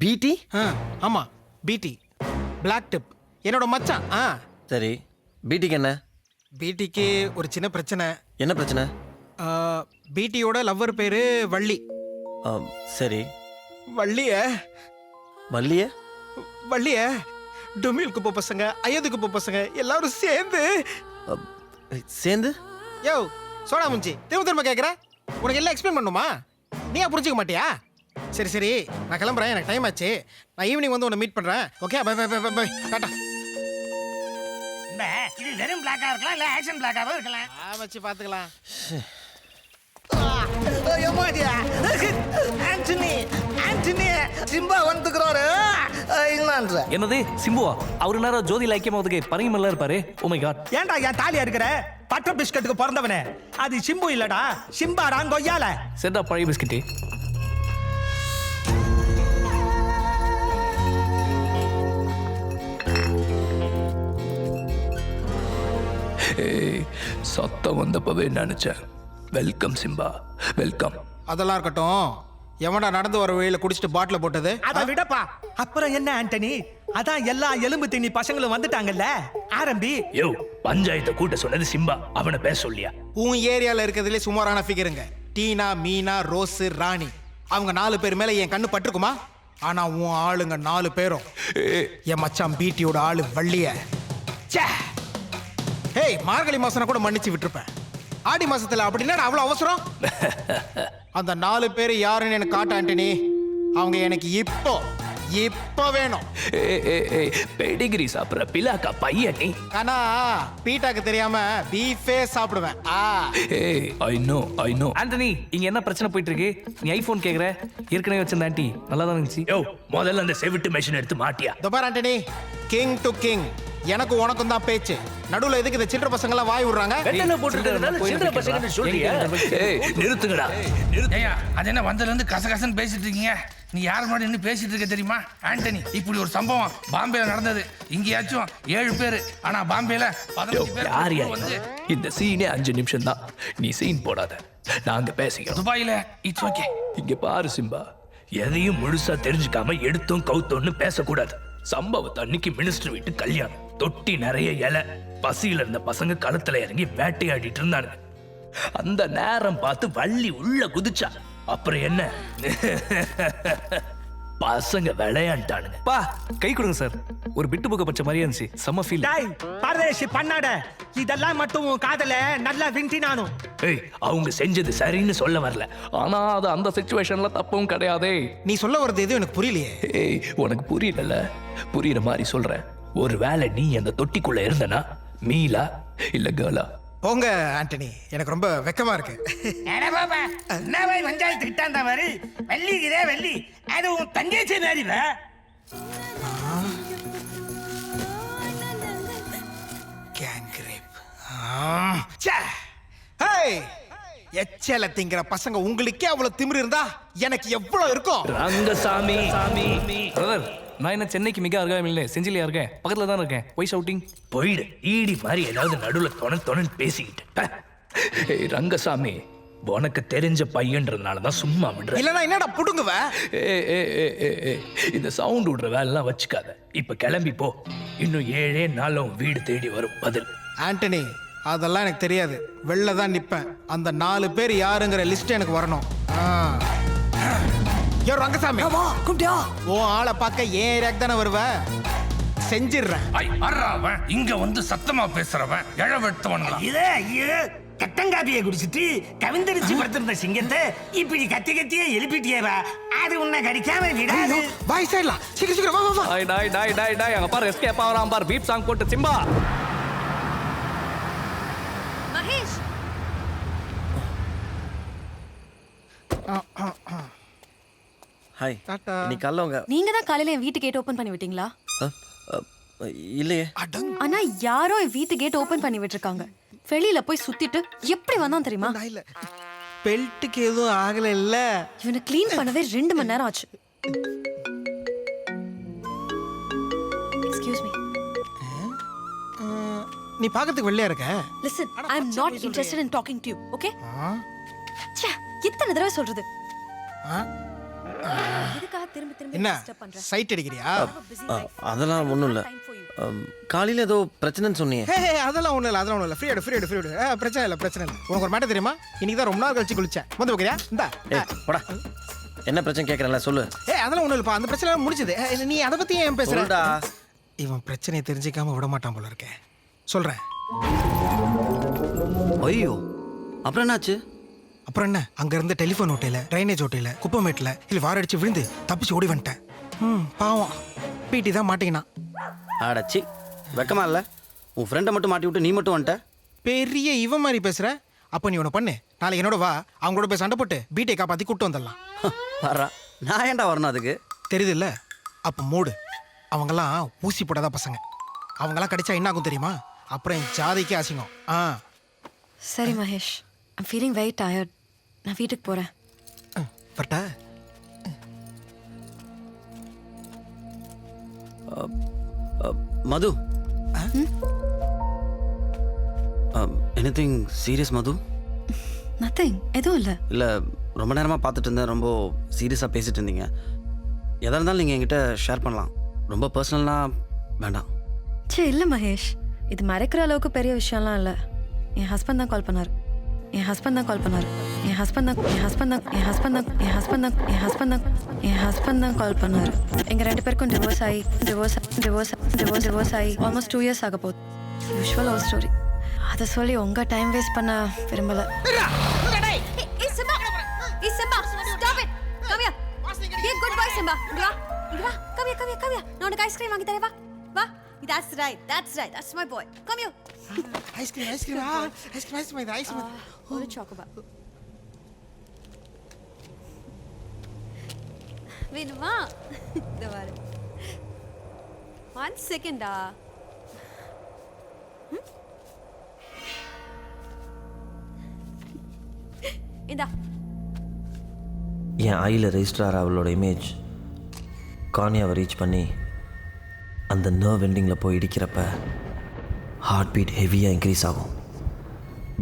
பிடி? ஆமா பிடி, பிளாக் டிப், என்னோட மச்சான். சரி பிடிக்கு என்ன? பிடிக்கு ஒரு சின்ன பிரச்சனை. என்ன பிரச்சனை? பிடியோட லவ்வர் பேரு வள்ளி. சரி வள்ளிய வள்ளிய டொமில் குப்பை பசங்க, அயோத்தி குப்பை பசங்க எல்லாரும் சேர்ந்து யோ சோடா முஞ்சி திரும்ப கேட்குற. உனக்கு எல்லாம் எக்ஸ்பிளைன் பண்ணுமா? நீயா புரிஞ்சுக்க மாட்டியா? சரி நான் கிளம்புறேன், எனக்கு டைம் ஆச்சு. நான் ஈவினிங் வந்து உன்னை மீட் பண்ணுறேன். Okay bye bye bye bye tata. இது வெறும் பிளாக்கா இருக்கலாம், இல்ல ஆக்ஷன் பிளாக்காவும் இருக்கலாம். வச்சு பார்த்துக்கலாம். சிம்பா வந்துக்கிறாரு. என்னது சிம்புவா? அவரு நேரம் ஜோதி லைக்கியமாவதுக்கு பரங்கிமல்ல இருப்பாரு. Oh my god. ஏன்டா என் தாலியா இருக்கிற? பட்டர் பிஸ்கட்டுக்கு பிறந்தவனே அது சிம்பு இல்லடா, சிம்பாடா கொய்யால. சரிடா பழைய பிஸ்கட்டு. சத்தம் வந்தப்பவே நினைச்சேன், வெல்கம் சிம்பா வெல்கம். அதெல்லாம் இருக்கட்டும், எவன்டா நடந்து வர வழியில குடிச்சிட்டு பாட்டில போட்டது? அத விடப்பா. அப்புறம் என்ன ஆண்டனி, அதான் எல்லா எலும்பு திண்ணி பசங்களும் வந்துட்டாங்கல்ல, ஆரம்பி. யோ பஞ்சாயத்தை கூட்ட சொன்னது சிம்பா, அவனை பேச சொல்லியா? உன் ஏரியால இருக்கிறதுல சுமாரான ஃபிகருங்க. டீனா, மீனா, ரோஸ், ராணி, அவங்க 4 பேர் மேல என் கண்ணு பட்டிருக்குமா? ஆனா உன் ஆளுங்க 4 பேரும் என் மச்சான் பிடியோட ஆளு வள்ளிய. ஹேய், மார்கழி மாசம் கூட மன்னிச்சு விட்டுருப்பேன். ஆடி மாசத்துல அப்படின்னா அவ்வளவு அவசரம்? அந்த 4 பேர் யாருன்னு எனக்கு காட்ட ஆண்டனி. அவங்க எனக்கு இப்போ வேணும். பெடிகிரி சாப்பிடுற பிலாக்கா பையன் நீ. ஆனா பீட்டாக்கு தெரியாம பீஃபே சாப்பிடுவேன். ஐ நோ ஆண்டனி, இங்க என்ன பிரச்சனை போயிட்டு இருக்கு? நீ ஐபோன் கேக்குற? ஏற்கனவே வச்சிருந்த ஆண்டி நல்லா தான் இருந்துச்சு. யோ முதல்ல அந்த செவிட்டு மெஷின் எடுத்து மாட்டியா? தபார் ஆண்டனி, கிங் டு கிங், எனக்கு உனக்கும் தான் பேச்சு. நடுவுல எதுக்கு இந்த சில்லற பசங்க எல்லாம் வாய் விடுறாங்க? வெட்டல போட்டுறதுனால சில்லற பசங்க சொல்றியா? நிறுத்துங்கடா. ஏயா அது என்ன வந்ததுல இருந்து கசகசன்னு பேசிட்டு இருக்கீங்க? நீ யார் முன்னாடி நின்று பேசிட்டு இருக்க தெரியுமா? ஆண்டனி, இப்படி ஒரு சம்பவம் பாம்பேல நடந்தது. இங்கேயாச்சும் 7 பேர், ஆனா பாம்பேல 15 பேர். யாரியா இந்த சீனே 5 நிமிஷம் தான். நீ சீன் போடாத, நாங்க பேசிக்கிறோம். துபாயில இட்ஸ் ஓகே. இங்க பாரு சிம்பா, எதையும் முழுசா தெரிஞ்சுக்காம எடுத்தோம் கவுத்தோன்னு பேசக்கூடாது. சம்பவத்தை அன்னைக்கு மினிஸ்டர் வீட்டு கல்யாணம், தொட்டி நிறைய இலை, பசியில இருந்த பசங்க களத்துல இறங்கி வேட்டையாடிட்டு இருந்தானுங்க. அந்த நேரம் பார்த்து வள்ளி உள்ள குதிச்சா. அப்புறம் என்ன, பசங்க விளையாண்டானுங்க. பா கை கொடுங்க சார். ஒரு பிட்டு புக்க பச்ச மாதிரியா இருந்துச்சு. செம்ம ஃபீல். டேய் பரதேசி பண்ணாட, இதெல்லாம் மட்டும் காதல நல்லா விண்டினானு. ஏய், அவங்க செஞ்சது சரின்னு சொல்ல வரல, ஆனா அது அந்த சிச்சுவேஷன்ல தப்பும் கிடையாதே. நீ சொல்ல வர்றது எதுவும் எனக்கு புரியலையே. ஏய், உனக்கு புரியல, புரியுற மாதிரி சொல்றேன். ஒருவேளை நீ அந்த தொட்டிக்குள்ள இருந்தனா மீலா இல்ல கேர்ளா? போங்க ஆண்டனி, எனக்கு ரொம்ப வெக்கமா இருக்கு. என்ன போய் பஞ்சாயத்து கிட்டாந்த மாதிரி வெள்ளிக்குதே வெள்ளி, அது உன் தங்கச்சி நேரில. எச்சல திங்கிற பசங்க உங்களுக்கே அவ்வளவு திமிரு இருந்தா எனக்கு எவ்வளவு இருக்கும்? ரங்கசாமி பிரதர், நான் என்ன சென்னைக்கு மிக அருகாமையில் செஞ்சிலியா இருக்கேன், பக்கத்துல தான் இருக்கேன். Y shouting? போயிடு, ஈடி மாதிரி ஏதாவது நடுவுல தொணன்னு பேசிக்கிட்டு. ஏய் ரங்கசாமி, உனக்கு தெரிஞ்ச பையன்றதுனால தான் சும்மா விடுறேன். இல்லைன்னா என்னடா புடுங்குவ? இந்த சவுண்ட் விடுற வேலைலாம் வச்சுக்காத. இப்ப கிளம்பி போ. இன்னும் 7 நாள்ல உன் வீடு தேடி வரும் பதில். ஆண்டனி, அதெல்லாம் எனக்கு தெரியாது. வெளில தான் நிற்பேன். அந்த 4 பேர் யாருங்கிற லிஸ்ட் எனக்கு வரணும். யோ ரங்கசாமி, கூப்பிட்டியா? உன் ஆளை பார்க்க ஏன் ஏரியாக்கு தானே வருவ? செஞ்சிடுறேன். இங்க வந்து சத்தமா பேசுறவன் இழவெடுத்தவன்களா? இதே கட்டங்காப்பியை குடிச்சிட்டு கவிந்தடிச்சு படுத்திருந்த சிங்கத்தை இப்படி கத்தி கத்தியே எழுப்பிட்டியவா? அது உன்னை கடிக்காம விடாது. பாய் சைடுலாம் சீக்கிரம் சீக்கிரம் வா வா வா. டாய் அங்க பாரு எஸ்கேப் ஆவறான் பாரு. பீப் சாங் போட்டு சிம்பா. மகேஷ், ஹாய். இன்னைக்கு காலைல உங்க நீங்க தான் காலையில என் வீட்டு கேட் ஓபன் பண்ணி விட்டீங்களா? இல்லையே. ஆனா யாரோ என் வீட்டு கேட் ஓபன் பண்ணி விட்டுருக்காங்க. வெளியில போய் சுத்திட்டு எப்படி வந்தான் தெரியுமா? பெல்ட்டுக்கு எதுவும் ஆகல இல்ல? இவனை க்ளீன் பண்ணவே 2 மணி நேரம் ஆச்சு. Excuse me. நீ பார்க்கிறதுக்கு வெள்ளையா இருக்க. Listen, I am not interested in talking to you, okay? ச்சே, எத்தனை தடவை சொல்றது? எதுக்காக திரும்ப திரும்ப என்ன டிஸ்டர்ப் பண்ற? சைட் அடிக்கிறியா? அதெல்லாம் ஒன்றும் இல்லை. காலையில் ஏதோ பிரச்சனைன்னு சொன்னீங்க. அதெல்லாம் ஒன்றும் இல்லை, அதெல்லாம் ஒன்றும் இல்லை. ஃப்ரீ பிரச்சனை இல்லை. உனக்கு ஒரு மேட்டர் தெரியுமா? இன்னைக்கு தான் ரொம்ப நாள் கழிச்சு குளிச்சேன். வந்து வைக்கிறியா? இந்தா. போடா. என்ன பிரச்சனை கேட்குறேன்ல சொல்லு. அதெல்லாம் ஒன்றும் இல்லைப்பா. அந்த பிரச்சனை முடிச்சது. நீ அதை பற்றி ஏன் பேசுறடா? இவன் பிரச்சனையை தெரிஞ்சிக்காம விட மாட்டான் போல இருக்கேன். சொல்கிறேன். ஐயோ, அப்புறம் என்னாச்சு? அப்புறம் என்ன, அங்கேருந்து டெலிஃபோன் ஓட்டையில், ட்ரைனேஜ் ஓட்டையில், குப்பமேட்டில் இல்லை வாரடிச்சு விழுந்து தப்பிச்சு ஓடி வந்துட்டேன். பாவம் பிடி தான் மாட்டிக்கினான். ஆடச்சி, வெக்கமா இல்லை? உன் ஃப்ரெண்டை மட்டும் மாட்டி விட்டு நீ மட்டும் வந்துட்ட. பெரிய இவன் மாதிரி பேசுகிற. அப்போ நீ ஒன்று பண்ணு, நாளைக்கு என்னோட வா, அவங்களோட போய் சண்டை போட்டு பீட்டை காப்பாற்றி கூப்பிட்டு வந்துடலாம். வரா, நான் ஏன்டா வரணும் அதுக்கு? தெரியுது இல்லை? அப்போ மூடு. அவங்கெல்லாம் ஊசி போடாத பசங்க. அவங்கெல்லாம் கடிச்சா என்ன ஆகும் தெரியுமா? அப்புறம் என் ஜாதிக்கே அசிங்கம். சரி Mahesh, I'm feeling very tired. நான் வீட்டுக்கு போறேன். பட்டா மது, எனிதிங் சீரியஸ் மது? நத்திங், எதுவும் இல்லை. இல்லை, ரொம்ப நேரமாக பார்த்துட்டு இருந்தேன். ரொம்ப சீரியஸாக பேசிட்டு இருந்தீங்க. எதாக இருந்தாலும் நீங்கள் என்கிட்ட ஷேர் பண்ணலாம். ரொம்ப பர்சனலாக வேண்டாம். சே இல்லை மகேஷ், இது மறைக்கிற அளவுக்கு பெரிய விஷயம்லாம் இல்லை. என் ஹஸ்பண்ட் தான் கால் பண்ணார். கால் பண்ணார். எங்கள் 2 பேருக்கும் டிவோர்ஸ் ஆகி ஆல்மோஸ்ட் 2 years ஆக போகுது. Usual love story. அதை சொல்லி உங்கள் டைம் வேஸ்ட் பண்ண விரும்பலை. நான் உனக்கு ஐஸ்கிரீம் வாங்கி தரேன். வா. That's right. That's my boy. Come here. Ice cream. ஒரு சாக்கோபா. வேணுமா? இந்த பாரு. 1 செகண்டா. இந்தா. என் ஐயில் ரெஜிஸ்டர் அவளோட இமேஜ் கானியாவை ரீச் பண்ணி அந்த நர்வ் எண்டிங்கில் போய் இடிக்கிறப்ப ஹார்ட் பீட் ஹெவியாக இன்க்ரீஸ் ஆகும்.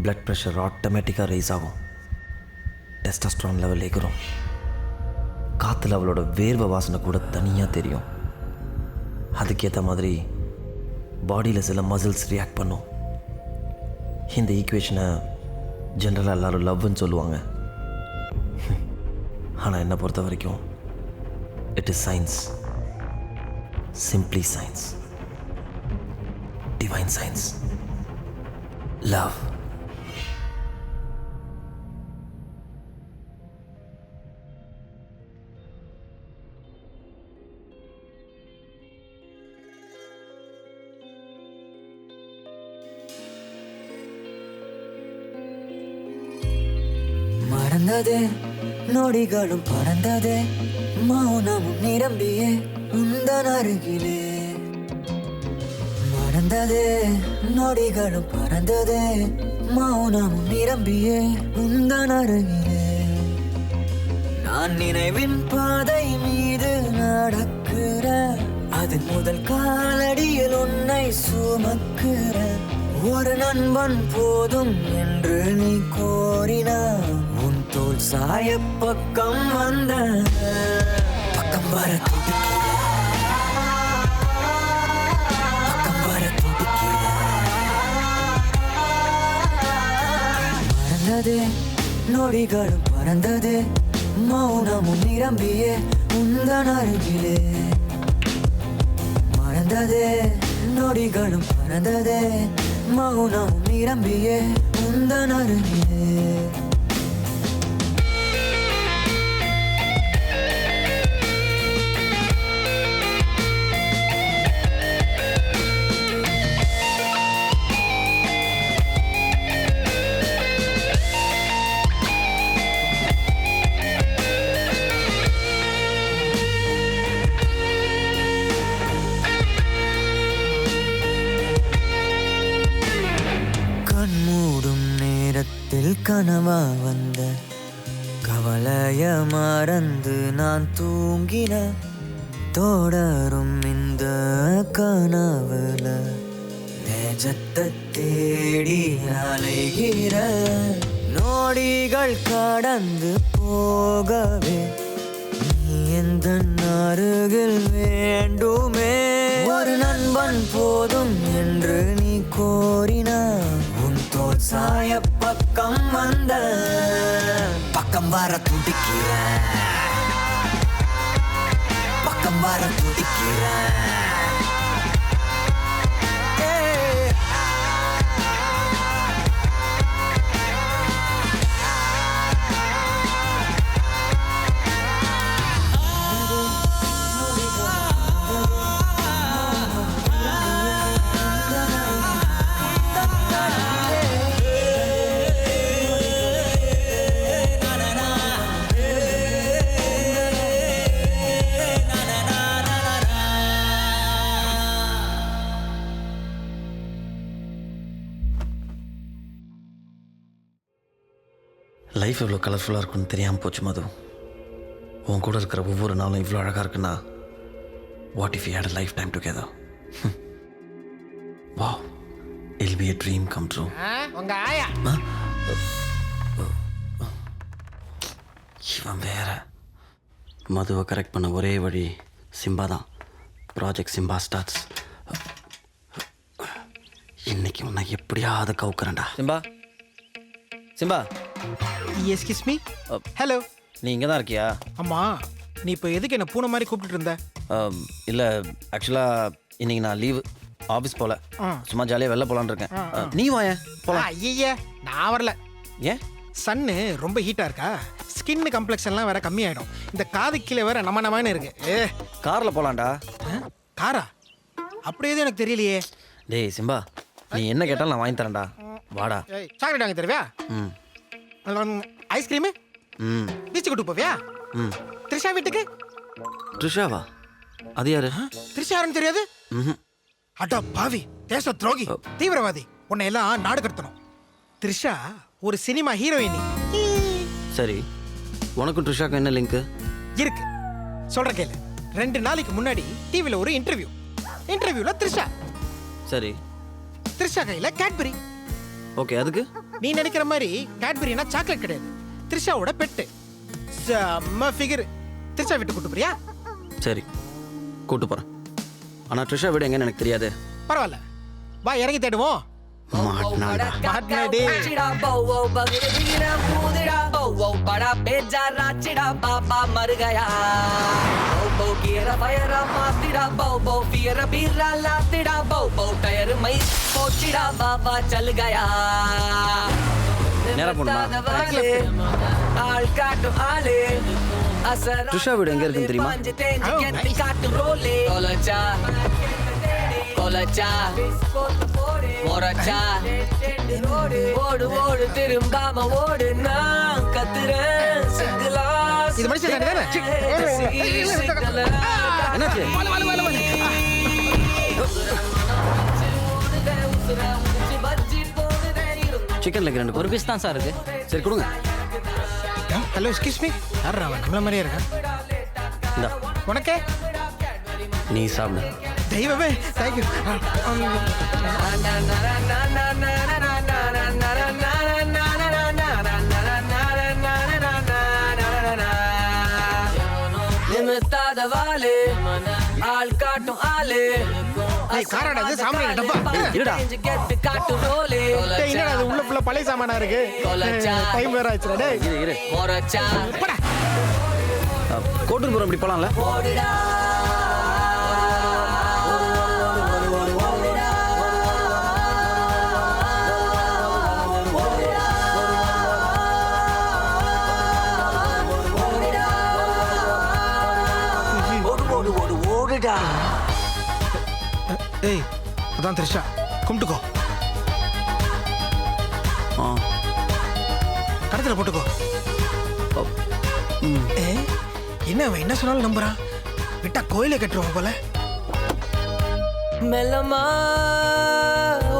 பிளட் ப்ரெஷர் ஆட்டோமேட்டிக்காக ரைஸ் ஆகும். டெஸ்டஸ்ட்ரான் லெவல் ஏறும். காற்றுல அவளோட வேர்வை வாசனை கூட தனியாக தெரியும். அதுக்கேற்ற மாதிரி பாடியில் சில மசில்ஸ் ரியாக்ட் பண்ணும். இந்த ஈக்குவேஷனை ஜென்ரலாக எல்லோரும் லவ்னு சொல்லுவாங்க. ஆனால் என்னை பொறுத்த வரைக்கும் it is science. Simply science. Divine science. Love. மறந்ததே நொடிகளும் பறந்ததே மௌனமும் நிரம்பியே உந்தன் அருகிலே. மறந்ததே நொடிகளும் பறந்ததே மௌனமும் நிரம்பியே உந்தன் அருகிலே. நான் நினைவின் பாதை மீது நடக்கிற அதன் முதல் காலடியில் உன்னை சுமக்கிற ஒரு நண்பன் போதும் என்று நீ கோரினாய். தோல் சாய பக்கம் வந்த பக்கம் வர துடிக்கிற பக்கம் வர துடிக்கிற மறந்ததே நொடிகளும் பறந்ததே மௌனமும் நிரம்பியே உந்தன் அருகிலே மறந்ததே நொடிகளும் பறந்ததே மௌனமும் நிரம்பியே உந்தன் அருகிலே கண்மூடும் நேரத்தில் கனவா வந்த கவலைய மறந்து நான் தூங்கின தொடரும் இந்த கனவுல நேஜத்தை தேடி அலைகிற நோடிகள் கடந்து போகவே நீ எந்த அருகில் வேண்டுமே ஒரு நண்பன் போதும் என்று நீ கோரினாய் உன் தோல் சாய பக்கம் வந்த பக்கம் வர துடிக்கிற பக்கம் வர துடிக்கிற லைஃப் இவ்வளோ கலர்ஃபுல்லாக இருக்குன்னு தெரியாமல் போச்சு மது. உன் கூட இருக்கிற ஒவ்வொரு நாளும் இவ்வளோ அழகாக இருக்குன்னா what if you had a lifetime together. Wow, I'll be a dream come true. உங்க ஆயா இவன் வேற. மதுவை கரெக்ட் பண்ண ஒரே வழி சிம்பா தான். Project Simba starts. இன்னைக்கு உன்னை எப்படியாவது கவுக்குறேன்டா. Simba Simba, excuse me. Hello, நீ இங்கே தான் இருக்கியா? ஆமாம். நீ இப்போ எதுக்கு என்ன பூனை மாதிரி கூப்பிட்டுட்டு இருந்த? இல்லை, ஆக்சுவலாக இன்னைக்கு நான் லீவு, ஆஃபீஸ் போகல, சும்மா ஜாலியாக வெளில போகலான்னு இருக்கேன். நீ வாயேன் போகலாம். ஐயா, நான் வரல. ஏன்? சன்னு ரொம்ப ஹீட்டாக இருக்கா, ஸ்கின் கம்ப்ளெக்ஷன்லாம் வேற கம்மியாயிடும். இந்த காது கீழே வேற நமன்னு இருக்கு. காரில் போகலான்டா. காரா? அப்படி எதுவும் எனக்கு தெரியலையே. டேய் சிம்பா, நீ என்ன கேட்டாலும் நான் வாங்கி தரேன்டா, வாடா. சாக்லேட் வாங்கி தருவியா? ஐஸ்கிரீமு? பீச்சு கூட்டு போவியா? த்ரிஷா வீட்டுக்கு? த்ரிஷாவா? அது யாரு? த்ரிஷா யாருன்னு தெரியாது? அடா பாவி, தேச துரோகி, தீவிரவாதி, உன்னை எல்லாம் நாடு கடத்தணும். த்ரிஷா ஒரு சினிமா ஹீரோயினி. சரி, உனக்கும் த்ரிஷாக்கும் என்ன லிங்க் இருக்கு? சொல்ற கேளு. 2 நாளைக்கு முன்னாடி டிவில ஒரு இன்டர்வியூல த்ரிஷா. சரி. த்ரிஷா கையில கேட்பரி. ஓகே, அதுக்கு? நீ நினைக்கிற மாதிரி கேட்பரினா சாக்லேட் கிடையாது, த்ரிஷாவோட பெட்டு. செம்ம ஃபிகர். த்ரிஷா வீட்டு கூட்டு போறியா? சரி, கூட்டு போறேன். ஆனா த்ரிஷா வீடு எங்கன்னு எனக்கு தெரியாது. பரவாயில்ல, வா இறங்கி தேடுவோம். த்ரிஷா வீடு எங்க இருக்குன்னு தெரியுமா? ஓடு ஓடு திரும்பாம ஓடு, நான் கத்துறேன் சிங்களா. இது மனுஷன் தானே? என்னாச்சு? சிக்கன் லெக் 2 ஒரு பீஸ் தான் சார் இருக்கு. சரி கொடுங்க. Hello, excuse me. யாரா அவன்? நம்மள மாதிரியே இருக்கான். இந்தா, உனக்கே. நீ சாப்பிடு. தெய்வமே, தேங்க்யூ. இல்லாத வாலு ஆள் காட்டும் ஆளு காராடா இது சாமான் டப்பா இருடா கெட்டு காட்டு ரோலு என்னடா அது உள்ள ஃபுல்லா பழைய சாமானா இருக்கு டைம் வேற ஆச்சுடா டேய் இரு மொரச்சா கோட்டூர்புரம் இப்படி போலாம்ல ஓடுடா ஓடுடா ஏய் அதான் த்ரிஷா கும்பிட்டுக்கோ கடத்துல போட்டுக்கோ என்ன அவன் என்ன சொன்னாலும் நம்புறான் விட்டா கோயிலை கட்டுருவான் போல மெல்லமா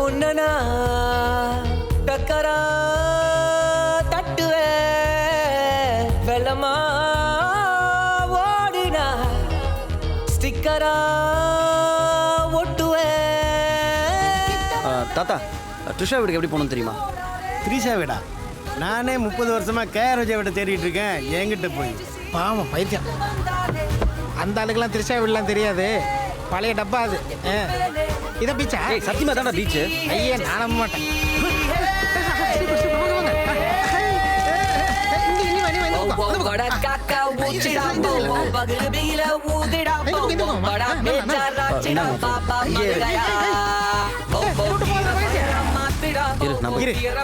உன்னனா டக்கரா தட்டுவே வெள்ளமா ஓடினா ஸ்டிக்கரா ஒட்டுவே தாத்தா ட்ரிஷா வீட்டுக்கு எப்படி போகணும் தெரியுமா? த்ரீஷா வீடா? நானே 30 வருஷமா கேரோஜா வீட்டை தேடிட்டு இருக்கேன். என்கிட்ட போய் பாவம் பைத்தியம். அந்த ஆளுக்கெல்லாம் த்ரிஷா வீடெல்லாம் தெரியாது. பழைய டப்பா அது. இதை பீச்சா? சத்தியமா தானே பீச்சு? ஐயே நான் நம்ப மாட்டேன்.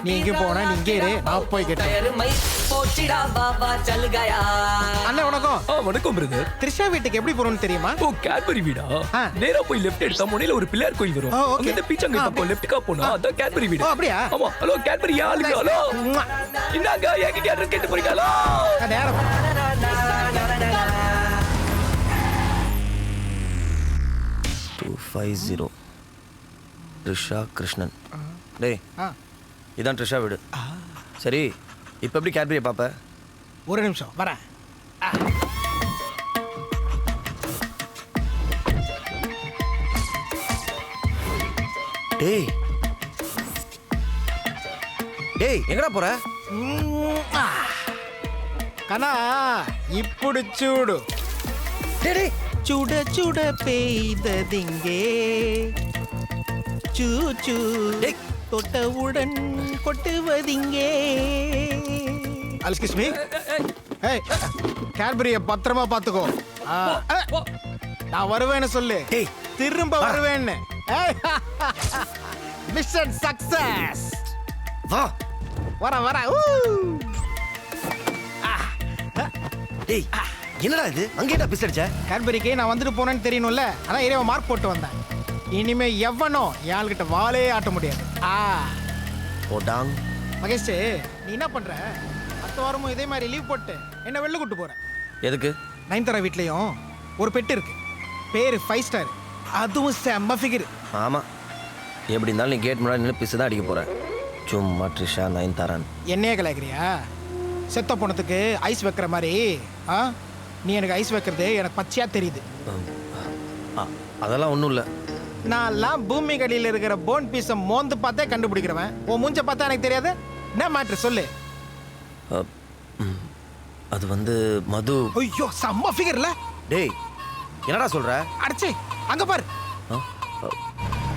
நீ இங்க போனா நீ இங்கே இரு, நான் போய் கேட்டேன். அண்ணா வணக்கம். வணக்கம் பிரதர். த்ரிஷா வீட்டுக்கு எப்படி போறோம்னு தெரியுமா? ஓ கேட்பரி வீடா? நேரா போய் லெஃப்ட் எடுத்தா முனையில ஒரு பிள்ளையார் கோயில் வரும். அங்க இந்த பீச்சங்க பக்கம் லெஃப்ட்கா போனா அதான் கேட்பரி வீடு. அப்படியா? ஆமா. ஹலோ கேட்பரி ஆளுங்க. ஹலோ. இன்னாங்க என்கிட்ட அட்ரஸ் கேட்டு போறீங்களா? நேரம் 250 ட்ரிஷா கிருஷ்ணன். டேய் இதான் ட்ரிஷா வீடு. சரி இப்போ எப்படி கேட்பரியை பார்ப்ப? ஒரு நிமிஷம் வரேன். டேய் டேய் எங்கடா போற? கண்ணா இப்படி சூடு. டேய் சுட சுட பெய்ததிங்கே சூச்சு தொட்டவுடன் கொட்டுவதிங்கே. Excuse me. ஏய் கேட்பரியை பத்திரமா பார்த்துக்கோ. நான் வருவேன்னு சொல்லு. திரும்ப வருவேன்னு. Mission success. வா வர டேய் என்னடா இது அங்கேடா பிஸ் அடிச்ச? கேட்பரிக்கு நான் வந்துட்டு போனேன்னு தெரியணும்ல, அதான் ஏரியாவை மார்க் போட்டு வந்தேன். இனிமே எவனோ என் ஆள்கிட்ட வாலே ஆட்ட முடியாது. ஓடாங் மகேஷ் நீ என்ன பண்ற? அடுத்த வாரமும் இதே மாதிரி லீவ் போட்டு என்ன வெளில கூட்டு போற. எதுக்கு? நயன்தாரா வீட்லயும் ஒரு பெட் இருக்கு, பேரு 5 ஸ்டார். அதுவும் செம்ம ஃபிகர். ஆமா எப்படி இருந்தாலும் நீ கேட் முன்னாடி நின்று பிசு தான் அடிக்க போற. சும்மா ட்ரிஷா நயன்தாரான் என்னையே கலாய்க்கிறியா? செத்த போனதுக்கு ஐஸ் வைக்கிற மாதிரி நீ எனக்கு ஐஸ் வைக்கிறது எனக்கு பச்சையா தெரியுது. அதெல்லாம் ஒன்றும் இல்லை. நான்லாம் பூமி கடியில் இருக்கிற போன் பீஸை மோந்து பார்த்தே கண்டுபிடிக்கிறவன். உன் மூஞ்ச பார்த்தா எனக்கு தெரியாது. என்ன மேட்ரு சொல்லு. அது வந்து மது. ஐயோ செம்ம ஃபிகர்ல. டேய் என்னடா சொல்ற? அடச்சி அங்க பாரு.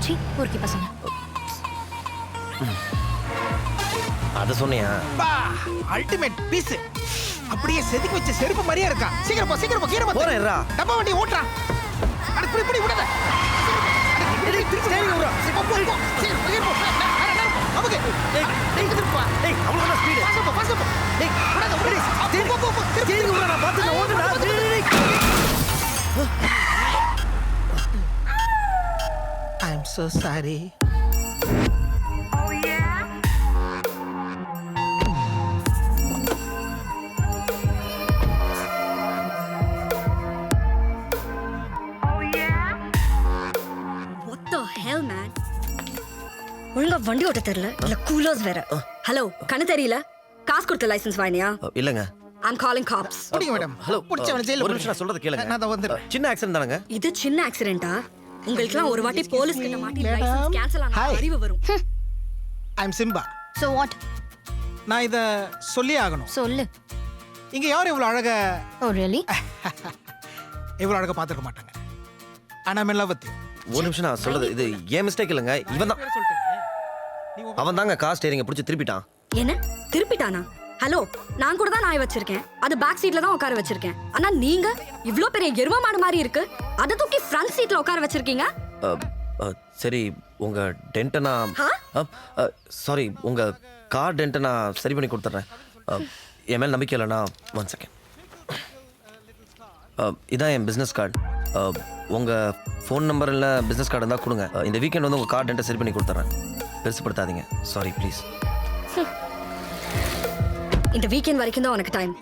சீ பொறுக்கி பசங்க. அத சொன்னியா? Ultimate piece. அப்படியே செதுக்கி வச்ச செருப்பு மாதிரியே இருக்கா. சீக்கிரம் போ கீர போ. போறேன்டா. டப்பா வண்டி ஓட்றா. அட இப்படி விடாத. திருப்பி நேரா ஓடுறா. போ. சீக்கிரம் போ. நமக்கு. டேய் திருப்பா. டேய் அவ்வளவு ஸ்பீடு. பாஸ் போ. டேய் விடாத. போ. திருப்பி ஓடுறா. நான் பாத்து ஓடுடா. டேய். I am so sorry. ஒழுங்கா வண்டி ஓட்ட தெரியல இல்ல கூலர்ஸ் வேற. ஹலோ கண்ணு தெரியல? காசு கொடுத்த லைசென்ஸ் வாங்கினியா? இல்லங்க. I'm calling cops. புடிங்க மேடம். ஹலோ புடிச்சவன ஜெயில ஒரு நிமிஷம் சொல்றத கேளுங்க. நான் தான் வந்துறேன். சின்ன ஆக்சிடென்ட் தானங்க? இது சின்ன ஆக்சிடென்ட்டா? உங்களுக்குலாம் ஒரு வாட்டி போலீஸ் கிட்ட மாட்டி லைசென்ஸ் கேன்சல் ஆன அறிவு வரும். I am Simba. So what? நான் இத சொல்லி ஆகணும். சொல்லு. இங்க யார் இவ்வளவு அழகா? Oh really? இவ்வளோ அழகாக பார்த்துருக்க மாட்டாங்க. ஆனால் மெல்ல பற்றி ஒரு நிமிஷம் நான் சொல்றது இது ஏன் மிஸ்டேக் இல்லைங்க. இவன் தான் அவன் தாங்க கார் ஸ்டேரிங்கை பிடிச்சி திருப்பிட்டான். என்ன திருப்பிட்டானா? ஹலோ, நான் கூட தான் நாய் வச்சிருக்கேன். அது பேக் சீட்ல தான் உட்கார வச்சிருக்கேன். ஆனா நீங்க இவ்ளோ பெரிய எரும மாடு மாதிரி இருக்கு, அதை தூக்கி ஃப்ரண்ட் சீட்ல உட்கார வச்சிருக்கீங்க. சரி உங்க டென்ட்டை நான் சாரி உங்க கார் டென்ட்டை நான் சரி பண்ணி கொடுத்துட்றேன். என் மேல் நம்பிக்கை இல்லைண்ணா 1 செகண்ட். இதான் என் பிஸ்னஸ் கார்டு. உங்கள் ஃபோன் நம்பர் இல்லை பிஸ்னஸ் கார்டு இருந்தால் கொடுங்க. இந்த வீக்கெண்ட் வந்து உங்கள் கார் டென்ட்டை சரி பண்ணி கொடுத்துட்றேன். பெருசுப்படுத்தாதீங்க. Sorry please. இந்த வீக்கெண்ட் வரைக்கும் தான் உனக்கு time.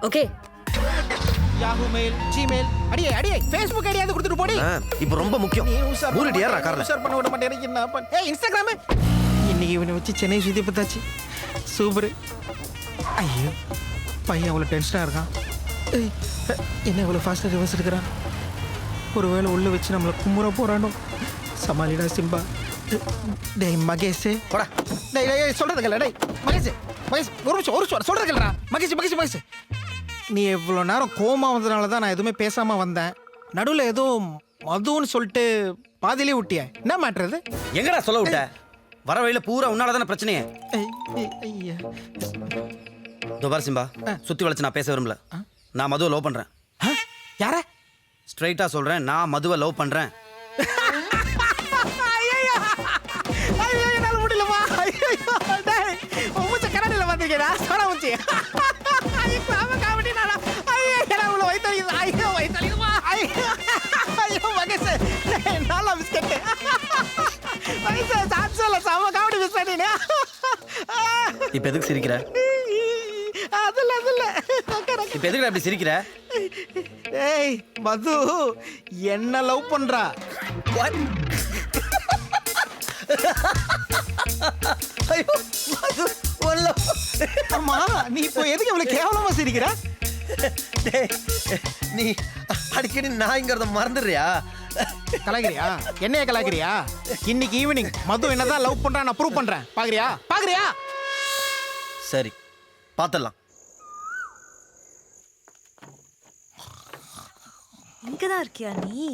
Okay. Yahoo mail, Gmail, அடியே ஃபேஸ்புக் ஐடியாவது கொடுத்துட்டு போடி. இப்போ ரொம்ப முக்கியம். மூடிட்டு ஏறா கார்ல. ஷேர் பண்ண விட மாட்டேன். என்ன பண்ண? ஏய் இன்ஸ்டாகிராம். இன்னைக்கு இவனை வச்சு சென்னை சுத்தி பார்த்தாச்சு. சூப்பர். ஐயோ பையன் அவ்வளோ டென்ஷனாக இருக்கான். ஏய் என்ன இவ்வளோ ஃபாஸ்ட்டாக ரிவர்ஸ் எடுக்கிறான்? ஒருவேளை உள்ள வச்சு நம்மளை கும்புற போறானோ? சமாளிடா சிம்பா. டேய் மகேஷ் போடா. டேய் சொல்கிறதுக்கல்ல. டேய் மகேஷ் ஒரு நிமிஷம் சொல்கிறதுக்கல்லடா. மகேஷ் நீ எவ்வளோ நேரம் கோமா வந்ததுனால தான் நான் எதுவுமே பேசாமல் வந்தேன். நடுவில் ஏதோ மதுன்னு சொல்லிட்டு பாதியிலே விட்டியா? என்ன மேட்ரு? எங்கடா சொல்ல விட்ட? வர வழியில் பூரா உன்னால தானே பிரச்சனையே. ஐயா துபார் சிம்பா, சுற்றி வளைச்சு நான் பேச விரும்பல. நான் மதுவை லவ் பண்ணுறேன். யார? ஸ்ட்ரைட்டாக சொல்கிறேன், நான் மதுவை லவ் பண்ணுறேன். என்னால் முடியலமா. மூச்சை கரண்டில் பார்த்துருக்கேடா. சோடா மூச்சி காமெடி நாடா. இவ்வளோ வயிற்றுமா. ஐயோ மகேஷ் நல்லா பிஸ்கெட்டு. மகேஷ் சான்ஸில் செம்ம காமெடி மிஸ் பண்ணினே. இப்போ எதுக்கு சிரிக்கிற? அதில் இப்போ எதுக்கு அப்படி சிரிக்கிற? ஏய் மது என்ன லவ் பண்றா? ஐயோ மது ஒல்ல. அம்மா நீ இப்போ எதுக்கு இவ்வளவு கேவலமா சிரிக்கிற? நீ அடிக்கடி நாய்ங்கிறத மறந்துடுறியா? கலாய்கிறியா? என்னைய கலாய்கிறியா? இன்னைக்கு ஈவினிங் மது என்னதான் லவ் பண்றா நான் ப்ரூவ் பண்றேன். பாக்குறியா? சரி பார்த்துடலாம். இங்கதான் இருக்கியா நீ?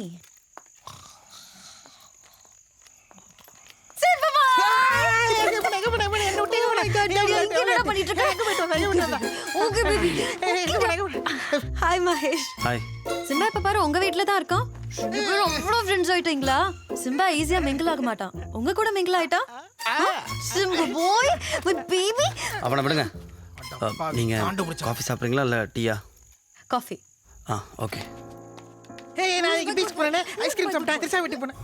ஹாய் மகேஷ். ஹாய். சிம்பா இப்ப பாரு உங்க வீட்ல தான் இருக்கான். அவ்வளோ ஃப்ரெண்ட்ஸ் ஆயிட்டீங்களா? சிம்பா ஈஸியா மிங்கிள் ஆக மாட்டான். உங்க கூட மிங்கிள் ஆயிட்டா? Simbu boy with baby. அவனை விடுங்க. நீங்க காஃபி சாப்பிட்றீங்களா இல்லை டீயா? காஃபி. ஓகே. ஏய் நான் இங்க பீச் போறேனே. ஐஸ்கிரீம் சாப்பிட்டா திருசா வீட்டுக்கு போறேன்.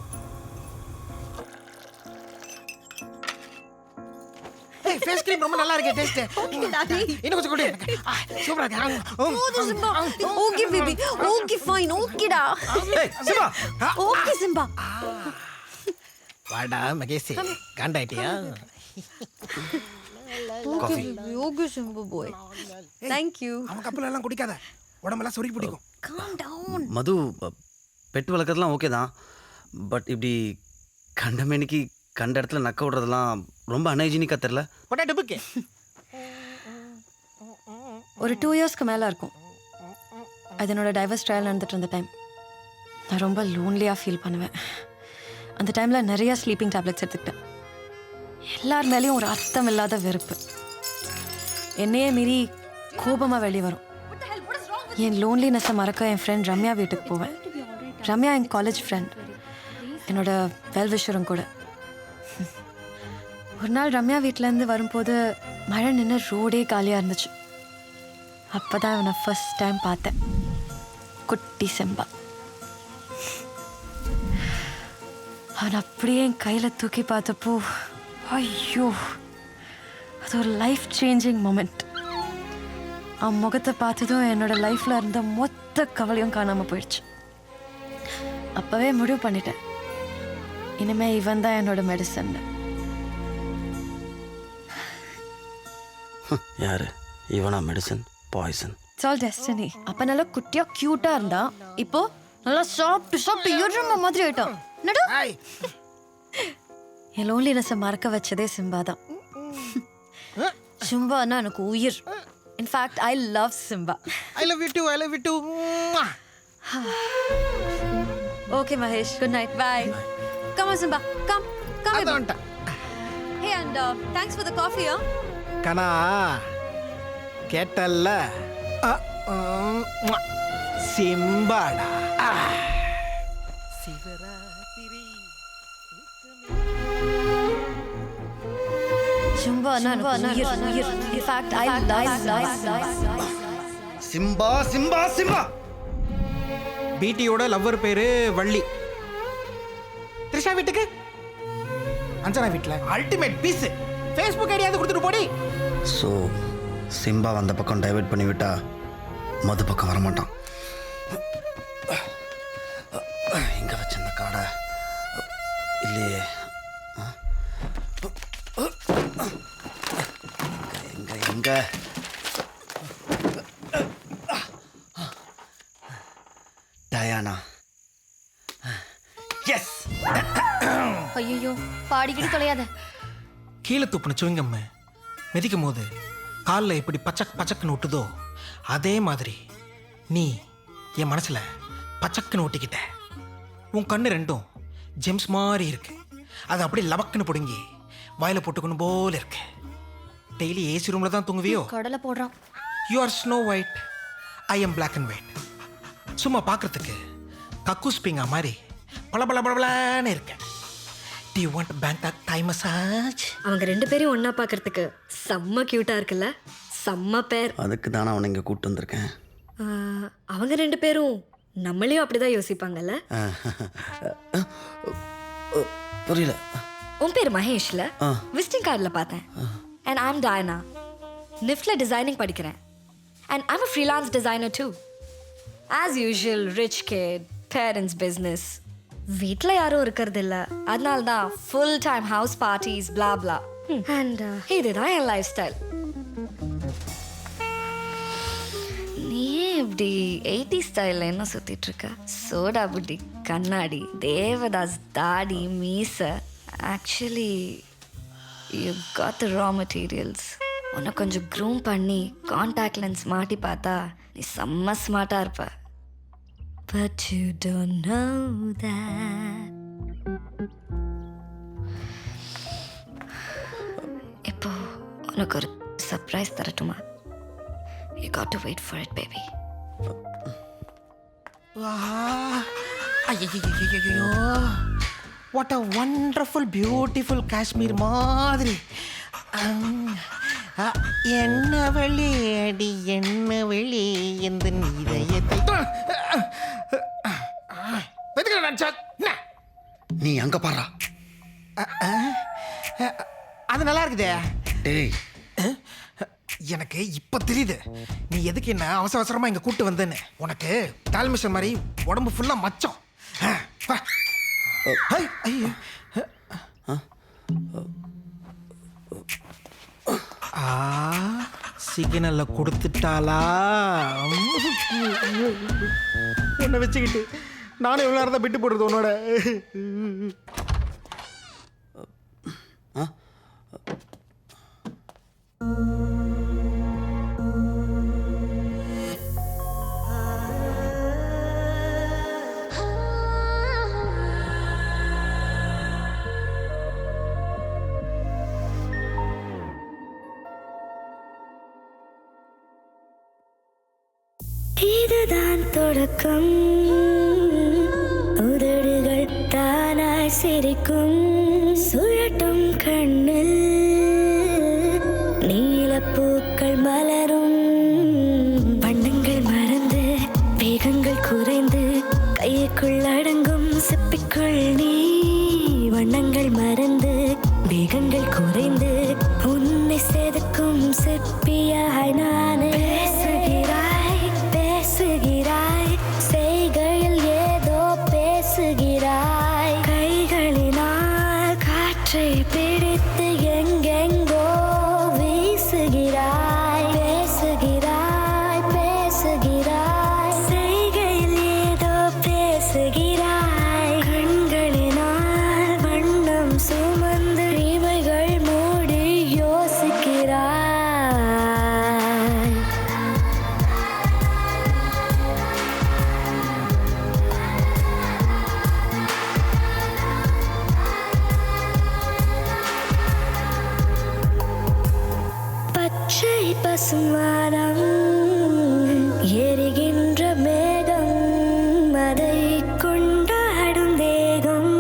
ஏய் ஃபேஸ் கிரீம் ரொம்ப நல்லா இருக்கு டேஸ்ட். இன்னும் கொஞ்சம் கொடு எனக்கு. சூப்பரா இருக்கு. Oh Simba. Okay baby. Okay fine. ஓகேடா. ஏய் சிம்பா. Okay Simba. வாடா மகேஷ் காண்டாயிட்டியா? Okay okay Simbu bye. Thank you. அவன் கப்பல் எல்லாம் குடிக்காத. உடம்பெல்லாம் சொறி பிடிக்கும். Calm down. மது பெட் வளர்க்குறதுலாம் ஓகே தான். பட் இப்படி கண்டமேனிக்கு கண்ட இடத்துல நக்க விடுறதெல்லாம் ரொம்ப அன்ஹைஜீனிக்காக தெரில. ஒரு 2 இயர்ஸ்க்கு மேலே இருக்கும். அது என்னோட டைவர்ஸ் ட்ரையல் நடந்துட்டு இருந்த டைம். நான் ரொம்ப லோன்லியாக ஃபீல் பண்ணுவேன். அந்த டைமில் நிறைய ஸ்லீப்பிங் டேப்லெட்ஸ் எடுத்துக்கிட்டேன். எல்லார் மேலேயும் ஒரு அர்த்தம் இல்லாத வெறுப்பு. என்னையே மீறி கோபமாக வெளியே வரும். என் லோன்லினஸை மறக்க என் ஃப்ரெண்ட் ரம்யா வீட்டுக்கு போவேன். ரம்யா என் காலேஜ் ஃப்ரெண்ட், என்னோட வெல்விஷரும் கூட. ஒரு நாள் ரம்யா வீட்டிலேருந்து வரும்போது மழை நின்று ரோடே காலியாக இருந்துச்சு. அப்போ தான் அவனை ஃபர்ஸ்ட் டைம் பார்த்தேன். குட்டி செம்பா. அவன் அப்படியே என் கையில் தூக்கி பார்த்தப்போ ஐயோ, அது ஒரு லைஃப் சேஞ்சிங் மொமெண்ட். அவன் முகத்தை பார்த்ததும் என்னோட லைஃப்பில் இருந்த மொத்த கவலையும் காணாமல் போயிடுச்சு. அப்போவே முடிவு பண்ணிட்டேன், இனிமே இவன் தான் என்னோட மெடிசன். யாரு இவனா? Medicine poison. It's all destiny. அப்போ நல்லா குட்டியாக க்யூட்டாக இருந்தான். இப்போ நல்லா சாப்பிட்டு எருமை மாதிரி ஆயிட்டான். நடு என் லோன்லினஸை மறக்க வச்சதே சிம்பா தான். சிம்பானா எனக்கு உயிர். In fact I love Simba. I love you too. Okay, Mahesh. Good night. Bye. Come on, Simba. Come. Come here. Hey, and thanks for the coffee, huh? கனா கேட்டல்ல சிம்பாடா Simba, in fact, I love Simba Simba Simba. பிடியோட lover பேரு வள்ளி. த்ரிஷா வீட்டுக்கு அஞ்சனா வீட்டில் ultimate piece. Facebook ஐடியாவது கொடுத்துட்டு போடி. So Simba அந்த பக்கம் டைவர்ட் பண்ணி விட்டா மது பக்கம் வரமாட்டான். எங்கே வச்சிருந்த காடை இல்லையே. எங்க எங்க டயானா. எஸ். ஐயோ பாடிக்கிட்டு தொலையாத. கீழே துப்புன சுவிங்கம்ம மிதிக்கும் போது காலில் எப்படி பச்சக் பச்சக்குன்னு ஒட்டுதோ அதே மாதிரி நீ என் மனசில் பச்சக்குன்னு ஒட்டிக்கிட்ட. உன் கண்ணு ரெண்டும் ஜெம்ஸ் மாதிரி இருக்கு. அது அப்படியே லபக்குன்னு பிடுங்கி வாயில் போட்டுக்கணும் போல இருக்கு. டெய்லி ஏசி ரூமில் தான் தூங்குவியோ? கடலை போடுறான். You are snow white, I am black and white. சும்மா பார்க்கறதுக்கு கக்கூஸ் பிங்கா மாதிரி பளபளபளன்னு இருக்கேன். Do you want Bangkok Thai massage? அவங்க ரெண்டு பேரையும் ஒண்ணா பார்க்கறதுக்கு செம்ம கியூட்டா இருக்குல்ல. செம்ம பேர். அதுக்கு தானே அவனை இங்கே கூப்பிட்டு வந்திருக்கேன். அவங்க ரெண்டு பேரும் நம்மளையும் அப்படிதான் யோசிப்பாங்கல்ல. புரியல. உன் பேர் மகேஷ்ல விசிட்டிங் கார்டில் பார்த்தேன். And I'm Diana. நிஃப்ட்ல டிசைனிங் படிக்கிறேன். And I'm a freelance designer too. As usual, rich kid, parents business. வீட்டில் யாரும் இருக்கிறது இல்லை. அதனால தான் full time house parties blah blah. And இதுதான் என் லைஃப் ஸ்டைல். நீ இப்படி 80 ஸ்டைலில் என்ன சுற்றிட்டு இருக்க? சோடா புட்டி, கண்ணாடி, தேவதாஸ் தாடி, மீசை. Actually you got the raw materials. உன்னை கொஞ்சம் க்ரூம் பண்ணி கான்டாக்ட் லென்ஸ் மாட்டி பார்த்தா நீ செம்ம ஸ்மார்ட்டாக இருப்ப. But you don't know that. இப்போ உனக்கு ஒரு சர்ப்ரைஸ் தரட்டுமா? You got to wait for it, baby. ஐயோ, what a wonderful beautiful Kashmir மாதிரி. என்ன வெளி அடி என்ன வெளி எந்த இதயத்தை நீ அங்க பாரா. அது நல்லா இருக்குதே. டேய், எனக்கு இப்ப தெரியுது நீ எதுக்கு என்ன அவசர அவசரமா இங்க கூட்டு வந்தேன்னு. உனக்கு தால்மிஷன் மாதிரி உடம்பு ஃபுல்லா மச்சம். சிக்னல்ல கொடுத்துட்டாளா? உன்னை வச்சுக்கிட்டு நானும் எவ்வளோ நேரம் தான் விட்டு போடுறது உன்னோட. இதுதான் தொடக்கம், உதடுகள் தானாய் சிரிக்கும், சுழட்டும் கண்ணில் நீலப்பூக்கள் மலரும், வண்ணங்கள் மறந்து வேகங்கள் குறைந்து கைக்குள் அடங்கும் சிப்பிக்குள் நீ, வண்ணங்கள் மறந்து வேகங்கள் குறைந்து உன்னை செதுக்கும் சிற்பியாய் நானே. பேசுகிறாய் செய்கையில் ஏதோ பேசுகிறாய், கைகளினால் காற்றை பிடித்து எங்கெங்கோ வீசுகிறாய். பேசுகிறாய் பேசுகிறாய் செய்கையில் ஏதோ பேசுகிறாய், கண்களினால் வண்ணம் சுமந்து இமைகள் மூடி யோசிக்கிறாய். பச்சை பசுமானம் எரிகின்ற மேகம் அதை கொண்டாடும் தேகம்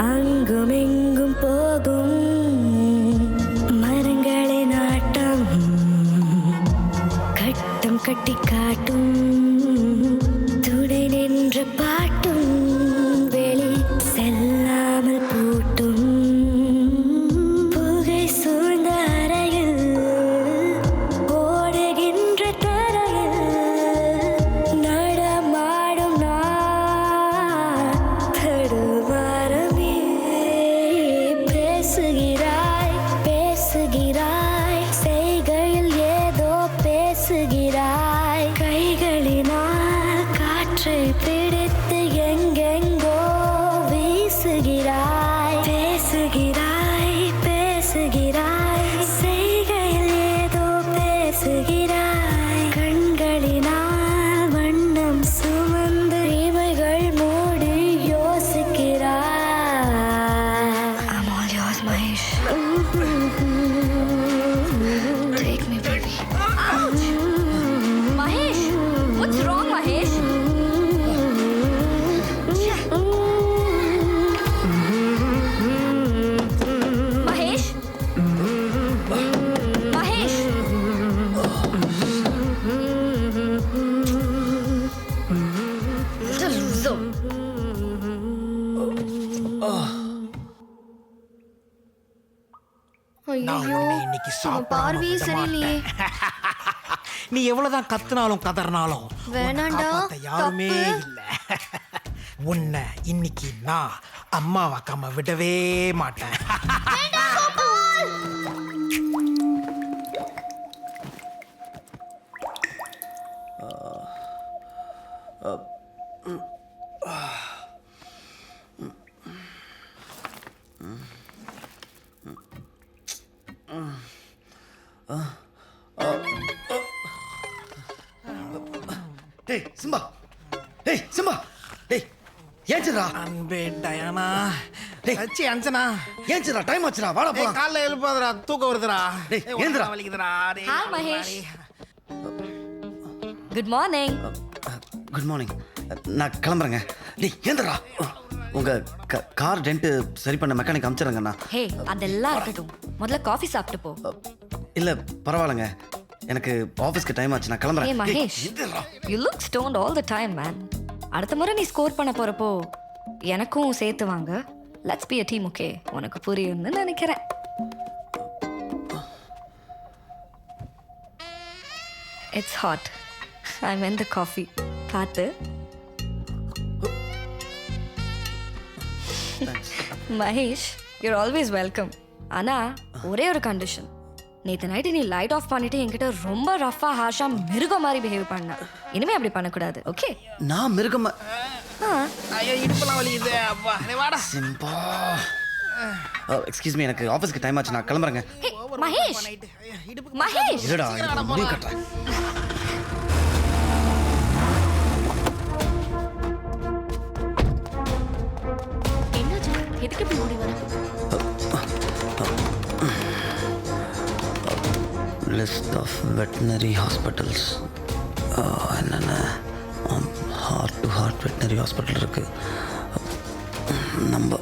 அங்கும் எங்கும் போகும் மரங்களின் ஆட்டம் கட்டம் கட்டி காட்டும் துணை நின்ற பாட்டும் வெளி செல்லாமல் பூட்டும் புகை சூழ்ந்த அறையில் ஓடுகின்ற தரையில் நடமாடும் நான் தடுமாறமே பேசுகிறாய் பேசுகிறாய் செய்கையில் ஏதோ பேசுகிறாய் கைகளினால் காற்றை பிடித்து எங்கெங்கோ வீசுகிறாய் பேசுகிறாய் பேசுகிறாய் செய்கையில் ஏதோ பேசுகிறாய் கண்களினால் வண்ணம் சுமந்து இமைகள் மூடி யோசிக்கிறாய் I'm all yours, Mahesh. Take me, baby. Mahesh, what's wrong, Mahesh? Mahesh? Mahesh? Little loser. நான் உன்னை இன்னைக்கு சாப்பிடாம பார்வையே விட சரியில்லையே. மாட்டேன். நீ எவ்வளவுதான் கத்துனாலும் கதறினாலும் உன்னை வேணாண்டா, காப்பாத்த யாருமே தப்பு. இல்ல. உன்னை இன்னைக்கு நான் அம்மாவாக்காம விடவே மாட்டேன். டேய் சிம்பா டேய் சிம்பா டேய் ஏஞ்சிரா அன்பே டயானா டேய் அச்சி அஞ்சனா ஏஞ்சிரா டைம் ஆச்சுடா வாடா போலாம் காலைல எழுப்பாதடா தூக்கம் வருதுடா டேய், உடம்பு ஏந்திரா. வலிக்குதுடா டேய் Hi, Mahesh. Good morning. Good morning நான் கிளம்புறேங்க டேய் ஏந்திரா உங்க கார் டென்ட் சரி பண்ண மெக்கானிக் அனுப்பிச்சிடுறேங்கண்ணா ஹே அதெல்லாம் இருக்கட்டும் முதல்ல காஃபி சாப்பிட்டு போ. இல்லை பரவாயில்லைங்க எனக்கு ஆஃபீஸ்க்கு டைம் ஆச்சு நான் ஹே கிளம்புறேன் Mahesh, you look stoned all the time, man. அடுத்த முறை நீ ஸ்கோர் பண்ண போறப்போ எனக்கும் சேர்த்து வாங்க. Let's be a team, okay? உனக்கு புரியும்னு நினைக்கிறேன். It's hot. I'm in the coffee. காத்து. Mahesh, you're always welcome. ஆனா ஒரே ஒரு கண்டிஷன். நேற்று நைட்டு நீ லைட் ஆஃப் பண்ணிட்டு என்கிட்ட ரொம்ப ரஃபா ஹாஷா மிருகம் மாதிரி பிஹேவ் பண்ண. இனிமே அப்படி பண்ணக்கூடாது, ஓகே? நான் மிருகமா ஐயோ இடுப்புலாம் வலிக்குது அப்பா டேய் வாடா சிம்பா எக்ஸ்கியூஸ் மீ எனக்கு ஆஃபீஸ்க்கு டைம் ஆச்சு நான் கிளம்புறேங்க ஹே மகேஷ், மகேஷ், இல்லடா இது முடிவு கட்டுறேன் என்னாச்சு? எதுக்கு இப்படி ஓடி வர? லிஸ்ட் ஆஃப் வெட்டினரி ஹாஸ்பிட்டல்ஸ் என்னென்ன heart to heart veterinary hospital இருக்கு நம்ம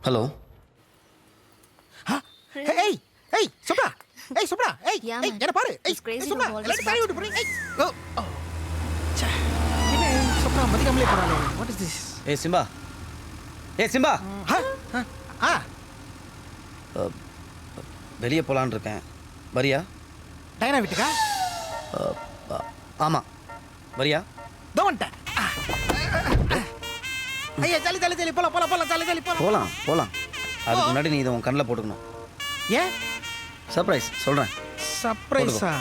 ஹலோ ஏய் ஏய் சுப்ரா ஏய் சுப்ரா ஏய் Yeah, ஏய் man. என்ன பாரு ஏய் He's crazy Subhra to hold எல்லாரும் his தள்ளி விட்டு போறீங்க ஏய் ஓ ஓ ச்சே என்ன சுப்ரா மதிக்காமலே போறானே வாட் இஸ் திஸ் ஏய் சிம்பா ஏய் சிம்பா ஆ வெளியே போகலான்னு இருக்கேன் வரியா டயனா வீட்டுக்கா ஆமாம் வரியா தோன்ட்டேன் ஐயா ஜல்லி ஜல்லி ஜல்லி போலாம் போலாம் போலாம் ஜல்லி ஜல்லி போலாம் போகலாம் அதுக்கு முன்னாடி நீ இதை உன் கண்ணில் போட்டுக்கணும் ஏன் சர்ப்ரைஸ் சொல்கிறேன் சர்ப்ரைஸா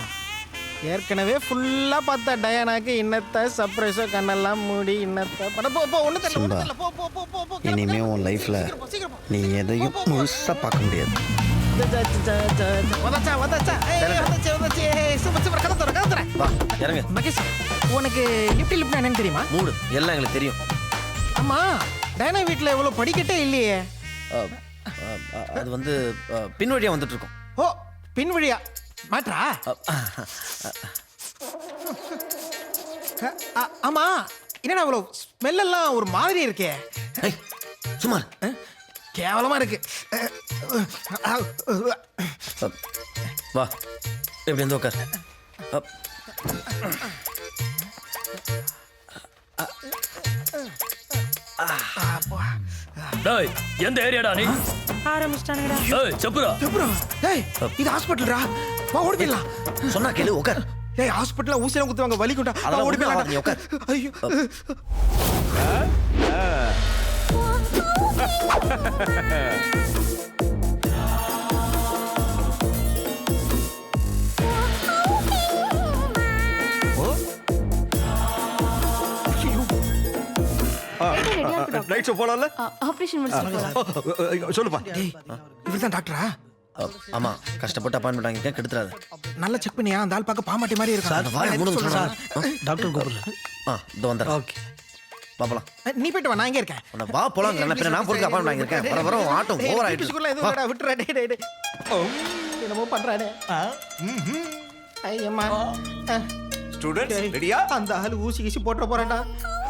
ஏற்கனவே ஃபுல்லா பார்த்த டயானாக்கு இன்னத்த சர்ப்ரைஸோ கண்ணெல்லாம் மூடி இன்னத்த பட போ போ ஒண்ணு தெரியல ஒண்ணு தெரியல போ போ போ போ போ இனிமே உன் லைஃப்பில் நீ எதையும் முழுசாக பார்க்க முடியாது வந்தாச்சா வந்தாச்சா ஏய் வந்தாச்சு வந்தாச்சு சூப்பர் சூப்பர் கதை தர கதை தர வா இறங்க மகேஷ் உனக்கு லிஃப்ட் லிஃப்ட் என்னன்னு தெரியுமா மூடு எல்லாம் எங்களுக்கு தெரியும் ஆமா டயானா வீட்டில் இவ்வளோ படிக்கட்டே இல்லையே அது வந்து பின் வழியாக வந்துட்டு இருக்கோம். ஓ பின் வழியா மாற்றா? ஆமா என்னடா அவ்வளோ ஸ்மெல்லாம் ஒரு மாதிரி இருக்கே. சும்மா கேவலமா இருக்கு. வா எப்படி வந்து உட்கார். டேய் எந்த ஏரியாடா நீ? ஆரம்பிச்சிட்டானுங்கடா. ஏய் செப்புரா டேய் இது ஹாஸ்பிட்டல்டா. வா ஓடி போயிடலாம். சொன்னா கேளு உட்கார். ஏய் ஹாஸ்பிட்டல்ல ஊசிலாம் குத்துவாங்க வலிக்கும்டா. அதெல்லாம் ஓடி போயிடலாம். நீ உட்கார். ஐயோ நைட் ஷோ போலாம்ல? ஆபரேஷன் முடிச்சு சொல்லுப்பா. இவர்தான் டாக்டரா? ஆமா கஷ்டப்பட்டு அப்பாயின்மெண்ட் வாங்கிட்டேன், கெடுத்துறாது. நல்லா செக் பண்ணியா? அந்த ஆள் பார்க்க பாமாட்டி மாதிரி இருக்கான். டாக்டர் கூப்பிடுறேன். இதோ வந்துடுறேன். ஓகே பாப்பலாம். நீ போயிட்டு வா, நான் இங்கே இருக்கேன். வா போலாம். நான் பொறுக்க அப்பாயின்மெண்ட் வாங்கியிருக்கேன். வர வர ஆட்டம் ஓவர் ஆயிட்டு விட்டுறா. டே டே என்னமோ பண்றானே. ஐயம்மா ஸ்டூடண்ட்ஸ் ரெடியா? அந்த ஆளு ஊசி கீசி போட்டுற போறான்டா.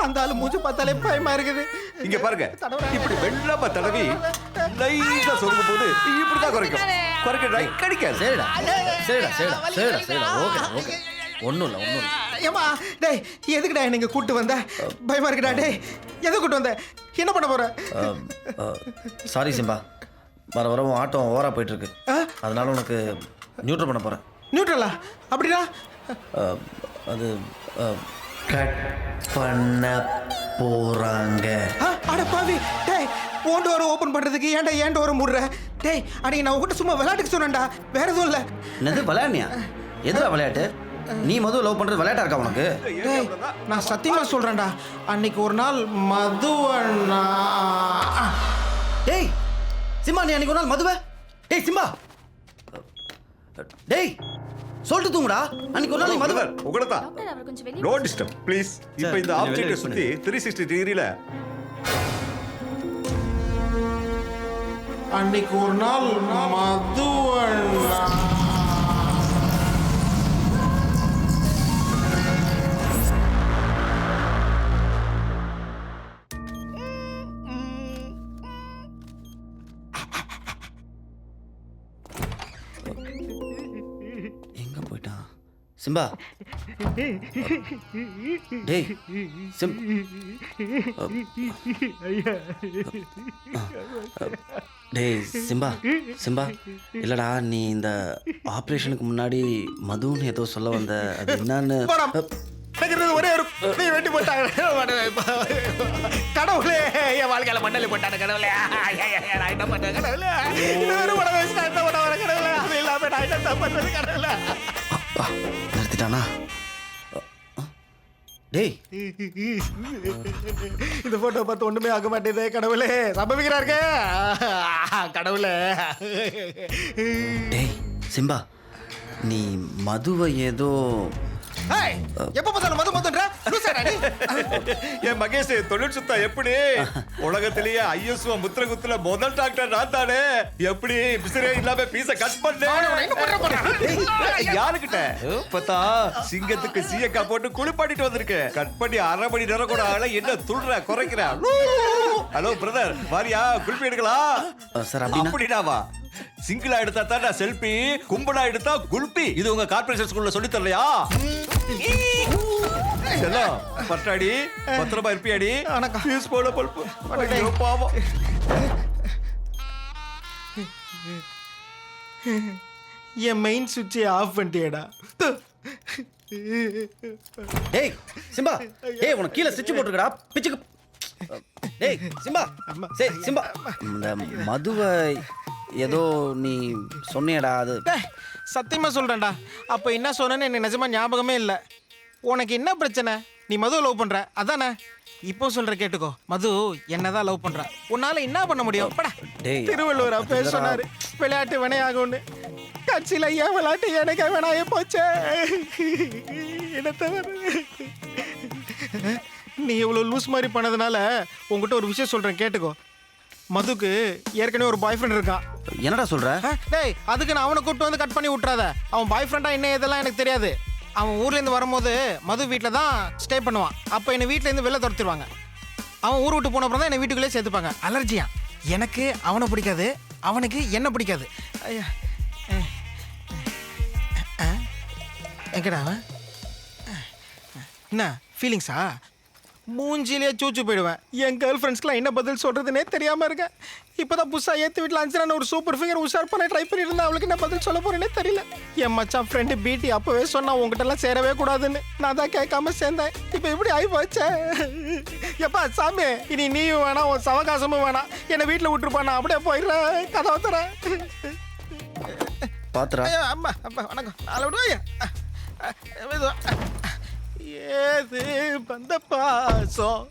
அந்த ஆளு மூச்சு பார்த்தாலே பயமா இருக்குது. இங்க பாருங்க, இப்படி வெள்ளமா தடவி லைட்டா சொருகும் போது இப்படிதான் குறைக்க ரைட் கடிக்காது. சரிடா சரிடா சரிடா சரிடா சரிடா ஓகே ஓகே ஒன்றும் இல்லை ஒன்றும் இல்லை. ஏமா டேய் எதுக்குடா நீங்க கூட்டு வந்த? பயமா இருக்குடா. டேய் எதை கூட்டு வந்த? என்ன பண்ண போற? சாரி சிம்பா, வர வர ஆட்டம் ஓவரா போயிட்டு இருக்கு. அதனால உனக்கு நியூட்ரல் பண்ண போறேன். நியூட்ரலா? அப்படின்னா அது கட் பண்ண போறாங்க. அட பாவி டேய், ஓன் டோர் ஓபன் பண்றதுக்கு ஏன் டோர் மூடுற? டேய் அன்னைக்கு நான் உன்கிட்ட சும்மா விளையாட்டுக்கு சொன்னேன்டா, வேற எதுவும் இல்ல. என்னது விளையாடுனியா? எதுல விளையாட்டு? நீ மது லவ் பண்றது விளையாட்டா இருக்கா உனக்கு? டேய் நான் சத்தியமா சொல்றேன்டா, அன்னைக்கு ஒரு நாள் மதுவண்ணா. டேய் சிம்பா, நீ அன்னைக்கு ஒரு நாள் மதுவை? டேய் சிம்பா, டேய் சொல்லிட்டு தூங்குடா. அன்னைக்கு ஒரு நாள் நீ மதுவை உங்களதா? No disturb please. இப்போ இந்த ஆப்ஜெக்ட்டை சுத்தி 360 டிகிரில அன்னைக்கு ஒரு நாள் மதுவண்ணா. எங்க போயிட்டான் சிம்பா? டேய் சிம் டேய் சிம்பா சிம்பா, இல்லடா நீ இந்த ஆப்ரேஷனுக்கு முன்னாடி மதுன்னு ஏதோ சொல்ல வந்த, அது என்னன்னு? ஒரே ஒரு வெட்டி போட்டாங்க. கடவுளே என் வாழ்க்கையில மண்ணலி போட்டான. கடவுளே நான் என்ன பண்ண? கடவுளே இன்னொரு படம் வச்சு என்ன பண்ண வர? கடவுளே அது இல்லாம நான் என்ன தப்பு பண்ணது? கடவுளே நிறுத்திட்டானா? டேய் இந்த போட்டோ பார்த்து ஒண்ணுமே ஆக மாட்டேதே. கடவுளே சம்பவிக்கிறாருக்க. கடவுளே டேய் சிம்பா, நீ மதுவை ஏதோ எப்ப பார்த்தாலும் மது மதுன்ற என் மகேஷ் தொழில் சுத்தா எப்படி உலகத்திலேயே ஐஎஸ்ஓ முத்திர குத்துல முதல் டாக்டர் நான் தானே. எப்படி பிசிறே இல்லாம பீஸ கட் பண்ணேன். யாருக்கிட்ட பத்தா சிங்கத்துக்கு சீயக்கா போட்டு குளிப்பாட்டிட்டு வந்திருக்கேன். கட் பண்ணி 1/2 மணி நேரம் கூட ஆகல. என்ன துள்ற குறைக்கிற? ஹலோ பிரதர், வாரியா குளிப்பி எடுக்கலாம்? சார் அப்படின்னாவா? சிங்கிளா எடுத்தா தான் செல்ஃபி, கும்பலா எடுத்தா குல்பி. இது உங்க கார்ப்பரேஷன் ஸ்கூல்ல சொல்லி தரலையா? செல்லம் பட்டாடி பத்திரமா இருப்பியாடி? ஃபீஸ் போட பல்பு. ஐயோ பாவம். என் மெயின் சுவிட்சை ஆஃப் பண்ணிட்டியடா. டேய் சிம்பா, டேய் உனக்கு கீழே சுவிட்ச் போட்டுருக்கடா பிச்சுக்கு. டேய் சிம்பா, சரி சிம்பா, இந்த மதுவை ஏதோ நீ சொன்னியடா, அது சத்தியமா சொல்றேன்டா. அப்ப என்ன சொன்னேன்னு எனக்கு நிஜமா ஞாபகமே இல்லை. உனக்கு என்ன பிரச்சனை? நீ மது லவ் பண்ற அதானே? இப்போ சொல்ற கேட்டுக்கோ, மது என்னதான் லவ் பண்ற. உன்னால என்ன பண்ண முடியும்? திருவள்ளுவர் அப்ப சொன்னாரு, விளையாட்டு வினையாகும்னு. கட்சியில ஏன் விளையாட்டு எனக்கு வினாய போச்சே. என்ன தவிர நீ இவ்வளவு லூஸ் மாதிரி பண்ணதுனால உங்ககிட்ட ஒரு விஷயம் சொல்றேன் கேட்டுக்கோ. மதுக்கு ஏற்கனவே ஒரு பாய் ஃப்ரெண்ட் இருக்கான். என்னடா சொல்ற? டேய் அதுக்கு நான் அவனை கூப்பிட்டு வந்து கட் பண்ணி விட்றாத. அவன் பாய் ஃப்ரெண்டா என்ன இதெல்லாம் எனக்கு தெரியாது. அவன் ஊர்லேருந்து வரும்போது மது வீட்டில் தான் ஸ்டே பண்ணுவான். அப்போ என்னை வீட்டிலேருந்து வெளில துரத்திடுவாங்க. அவன் ஊர் விட்டு போன அப்புறம் தான் என்னை வீட்டுக்குள்ளே சேர்த்துப்பாங்க. அலர்ஜியா. எனக்கு அவனை பிடிக்காது, அவனுக்கு என்ன பிடிக்காது. ஐயா எங்கடா அவன்? என்ன ஃபீலிங்ஸா? மூஞ்சிலே சூச்சு போயிடுவேன். என் கேர்ள் ஃப்ரெண்ட்ஸ்க்குலாம் என்ன பதில் சொல்கிறதுனே தெரியாமல் இருக்கேன். இப்போ தான் புதுசாக ஏற்று வீட்டில் அஞ்சு ஒரு சூப்பர் ஃபிங்கர் உஷார் பண்ண ட்ரை பண்ணியிருந்தேன். அவளுக்கு என்ன பதில் சொல்ல போகிறேனே தெரியல. என் மச்சான் ஃப்ரெண்டு பிடி அப்போவே சொன்னா உங்ககிட்டலாம் சேரவே கூடாதுன்னு. நான் தான் கேட்காம சேர்ந்தேன். இப்போ எப்படி ஆகி போச்சேன்? எப்பா சாமி, இனி நீயும் வேணாம், உன் சவகாசமும் வேணாம், என்னை வீட்டில் விட்டுருப்பா. நான் அப்படியே போயிடுறேன். கதை வந்துடுறேன். பாத்துறா. அம்மா அப்பா வணக்கம். நாளை விடுவாயா? ஏது வந்த பாசம்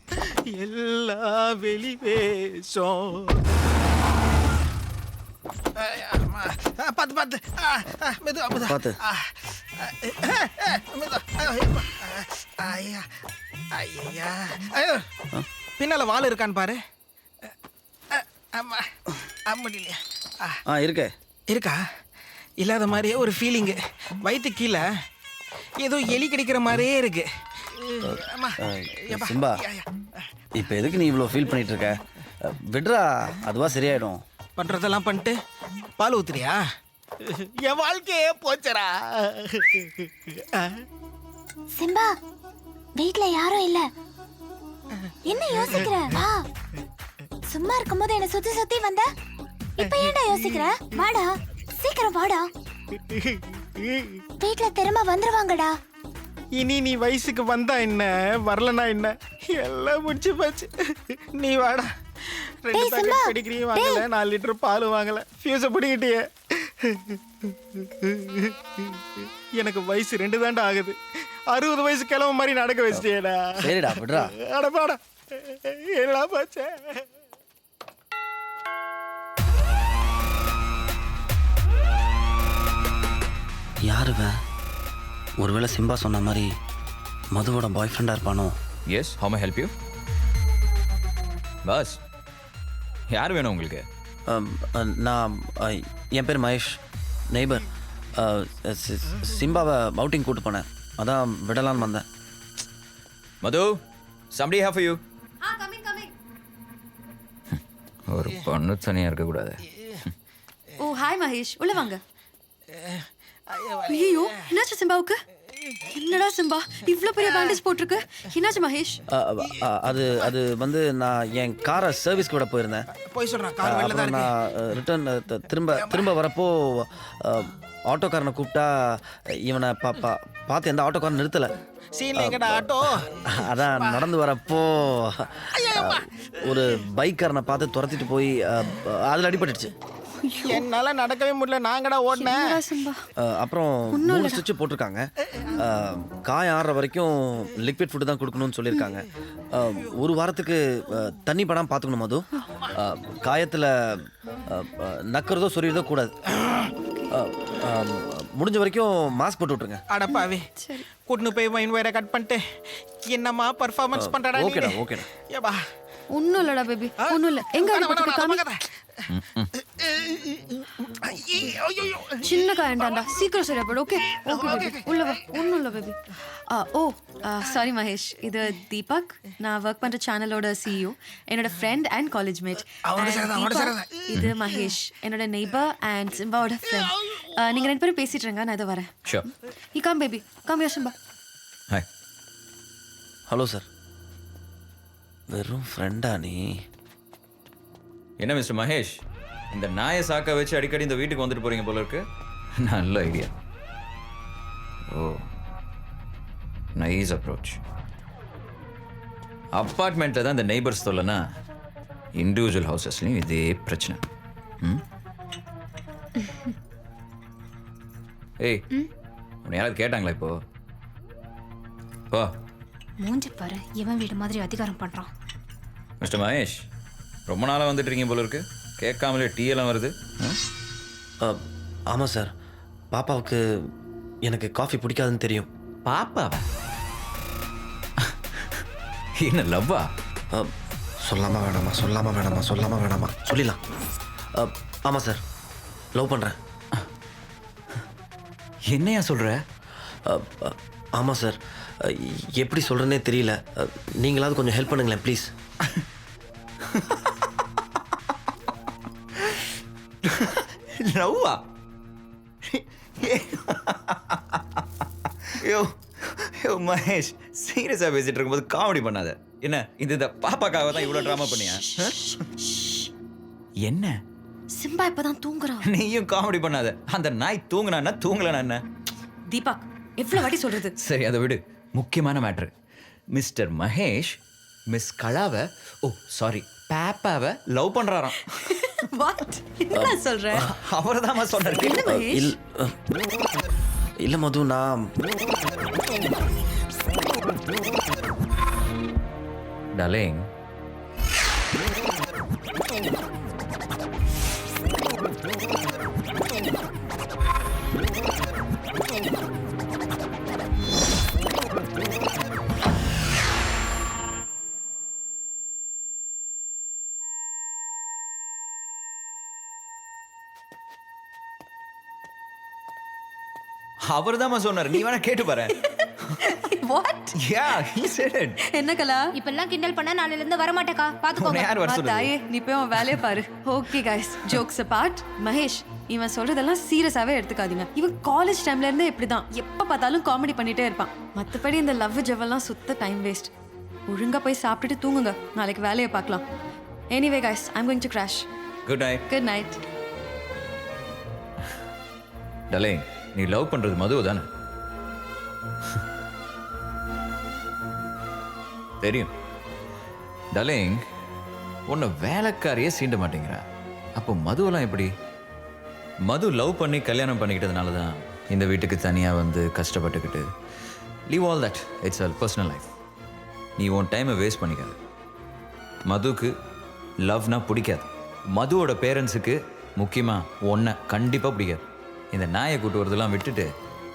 எல்லா வெளி வேஷம். பார்த்து பார்த்து மெதுவா மெதுவா பார்த்து. ஐயா ஐயா ஐயோ பின்னால வால் இருக்கான்னு பாரு. அம்மா அம்மா இருக்கே. இருக்கா? இல்லாத மாதிரியே ஒரு ஃபீலிங்கு. வயிற்று கீழே ஏதோ எலி கிடைக்கிற மாதிரியே இருக்கு. சிம்பா, இப்போ எதுக்கு நீ இவ்வளோ ஃபீல் பண்ணிட்டு இருக்க? விட்றா, அதுவா சரியாயிடும். பண்றதெல்லாம் பண்ணிட்டு பால் ஊத்துறியா? என் வாழ்க்கையே போச்சரா. சிம்பா, வீட்ல யாரும் இல்ல. என்ன யோசிக்கிற? வா. சும்மா இருக்கும்போது என்ன சுத்தி சுத்தி வந்த. இப்ப ஏன்டா யோசிக்கிற? வாடா, சீக்கிரம் வாடா. வீட்ல திரும்ப வந்துருவாங்கடா. இனி நீ வயசுக்கு வந்தா என்ன, வரலனா என்ன, எல்லாம் முடிச்சு போச்சு. நீ வாடா. 2 பேக்கெட் பெடிகிரி வாங்கல, 4 லிட்டர் பால் வாங்கல, ஃபியூஸை பிடிக்கிட்டியே. எனக்கு வயசு 2 தாண்டா ஆகுது. 60 வயசு கிளம்ப மாதிரி நடக்க வச்சிட்டியேடா. சரிடா விட்றா. அடப்பாடா எல்லாம் போச்சே. யாருவன்? ஒருவேளை சிம்பா சொன்ன மாதிரி மதுவோட பாய் ஃப்ரெண்டாக இருப்பானோ? Yes, how may help you? Boss, யார் வேணும் உங்களுக்கு? நான் என் பேர் மகேஷ், நெய்பர். சிம்பாவை அவுட்டிங் கூட்டு போனேன், அதான் விடலான்னு வந்தேன். மது, somebody have for you. ஒரு பொண்ணு தனியாக இருக்கக்கூடாது. ஓ ஹாய் மகேஷ், உள்ள வாங்க. ஐயோ என்னாச்சு சிம்பாவுக்கு? என்னடா சிம்பா இவ்வளோ பெரிய பேண்டேஜ் போட்டிருக்கு? என்னாச்சு மகேஷ்? அது அது வந்து நான் என் காரை சர்வீஸ்க்கு விட போயிருந்தேன். போய் சொல்கிறேன், கார் வெளில தான் இருக்கு. நான் ரிட்டர்ன் திரும்ப வரப்போ ஆட்டோக்காரனை கூப்பிட்டா இவனை பார்த்து எந்த ஆட்டோக்காரன் நிறுத்தலை. அதான் நடந்து வரப்போ ஒரு பைக்காரனை பார்த்து துரத்திட்டு போய் அதில் அடிபட்டுடுச்சு. என்னால நடக்கவே முடியல, நாங்கடா ஓடினேன். அப்புறம் 3 ஸ்டிச் போட்டிருக்காங்க. காயம் ஆடுற வரைக்கும் லிக்விட் ஃபுட்டு தான் கொடுக்கணும்னு சொல்லியிருக்காங்க. 1 வாரத்துக்கு தண்ணி படாமல் பார்த்துக்கணும். மது, காயத்தில் நக்கிறதோ சொரியதோ கூடாது. முடிஞ்ச வரைக்கும் மாஸ்க் போட்டு விட்டுருங்க. அடப்பாவே, கூட்டுன்னு போய் வைன் வயரை கட் பண்ணிட்டு என்னம்மா பர்ஃபார்மன்ஸ் பண்ணுறடா? ஓகேடா ஓகேடா. ஏபா ஒன்றும் இல்லைடா பேபி, ஒன்றும் இல்லை. எங்க சின்ன காயண்டாண்டா, சீக்கிரம் சரியா போடு. ஓகே ஓகே பேபி, உள்ள வா. ஒன்றும் இல்லை பேபி. ஓ சாரி மகேஷ், இது தீபக், நான் ஒர்க் பண்ணுற சேனலோட CEO, என்னோட ஃப்ரெண்ட் அண்ட் காலேஜ் மேட். இது மகேஷ், என்னோட நெய்பர் அண்ட் சிம்பாவோட ஃப்ரெண்ட். நீங்கள் 2 பேரும் பேசிட்டு இருங்க, நான் இதை வரேன். You come baby, come yeah Simba. Hi. Hello sir. வெறும் ஃப்ரெண்டா நீ? என்ன மிஸ்டர் மகேஷ், இந்த நாயை சாக்க வச்சு அடிக்கடி இந்த வீட்டுக்கு வந்துட்டு போறீங்க போல இருக்கு. நல்ல ஐடியா. ஓ, நைஸ் அப்ரோச். அப்பார்ட்மெண்ட்டில் தான் இந்த நெய்பர்ஸ் தொல்லைனா, இண்டிவிஜுவல் ஹவுசஸ்லையும் இதே பிரச்சனை. ஏய், உன்னை யாராவது கேட்டாங்களா இப்போ? வா. மூஞ்சி பாரு, இவன் வீடு மாதிரி அதிகாரம் பண்றான். மிஸ்டர் மகேஷ், ரொம்ப நாளாக வந்துட்டு இருக்கீங்க போல இருக்கு. கேட்காமலே டீ எல்லாம் வருது. ஆமாம் சார், பாப்பாவுக்கு எனக்கு காஃபி பிடிக்காதுன்னு தெரியும். பாப்பாவா? என்ன லவ்வா? சொல்லாமல் வேணாமா சொல்லிடலாம். ஆமாம் சார், லவ் பண்ணுறேன். என்னையா சொல்கிற? ஆமாம் சார், எப்படி சொல்கிறேன்னே தெரியல. நீங்களாவது கொஞ்சம் ஹெல்ப் பண்ணுங்களேன் ப்ளீஸ். லவ்வா? யோ யோ மகேஷ், சீரியஸாக பேசிட்டு இருக்கும்போது காமெடி பண்ணாத. என்ன இந்த பாப்பாக்காக தான் இவ்வளோ ட்ராமா பண்ணியா? என்ன சிம்பா இப்பதான் தூங்குறான். நீயும் காமெடி பண்ணாத. அந்த நாய் தூங்குனா தூங்கலனா என்ன? தீபா எவ்வளவு வாட்டி சொல்றது? சரி, அதை விடு. முக்கியமான மேட்ரு, மிஸ்டர் மகேஷ் மிஸ் கலாவை, ஓ சாரி பாப்பாவை லவ் பண்றாராம். வாட்? என்ன சொல்ற? அவர்தாம்மா சொன்னாரு. என்ன மகேஷ்? இல்லை மது, நான் டார்லிங், அவர்தாம்மா சொன்னாரு. நீ வேணா கேட்டு பாரு. What? Yeah, he said it. என்ன கலா? இப்பெல்லாம் கிண்டல் பண்ணா நாளைல இருந்து வர மாட்டேக்கா. உன்னை யார் வர பாத்துக்கோங்க. சொல்லுது? தாயே, நீ போய் உன் வேலையை பாரு. Okay guys, jokes abort. Mahesh, இவன் சொல்றதெல்லாம் சீரியஸாவே எடுத்துக்காதீங்க. இவன் காலேஜ் டைம்ல இருந்தே இப்படிதான், எப்ப பார்த்தாலும் காமெடி பண்ணிட்டே இருப்பான். மத்தபடி இந்த லவ் ஜவ்வெல்லாம் சுத்த டைம் வேஸ்ட். ஒழுங்கா போய் சாப்பிட்டுட்டு தூங்குங்க, நாளைக்கு வேலையை பார்க்கலாம். Anyway guys, I am going to crash. Good night. Good night. Darling, நீ லவ் பண்றது மது தானே? தெரியும். டார்லிங், உன்னை வேலைக்காரியே சீண்ட மாட்டேங்கிறா. அப்போ மதுவெல்லாம் எப்படி? மது லவ் பண்ணி கல்யாணம் பண்ணிக்கிட்டதுனால தான் இந்த வீட்டுக்கு தனியாக வந்து கஷ்டப்பட்டுக்கிட்டு. Leave all that, it's a personal life. நீ உன் டைமை வேஸ்ட் பண்ணிக்காது. மதுக்கு லவ்னா பிடிக்காது. மதுவோட பேரண்ட்ஸுக்கு முக்கியமாக ஒன்றை கண்டிப்பாக பிடிக்காது. இந்த நாயை கூட்டு வரதெல்லாம் விட்டுட்டு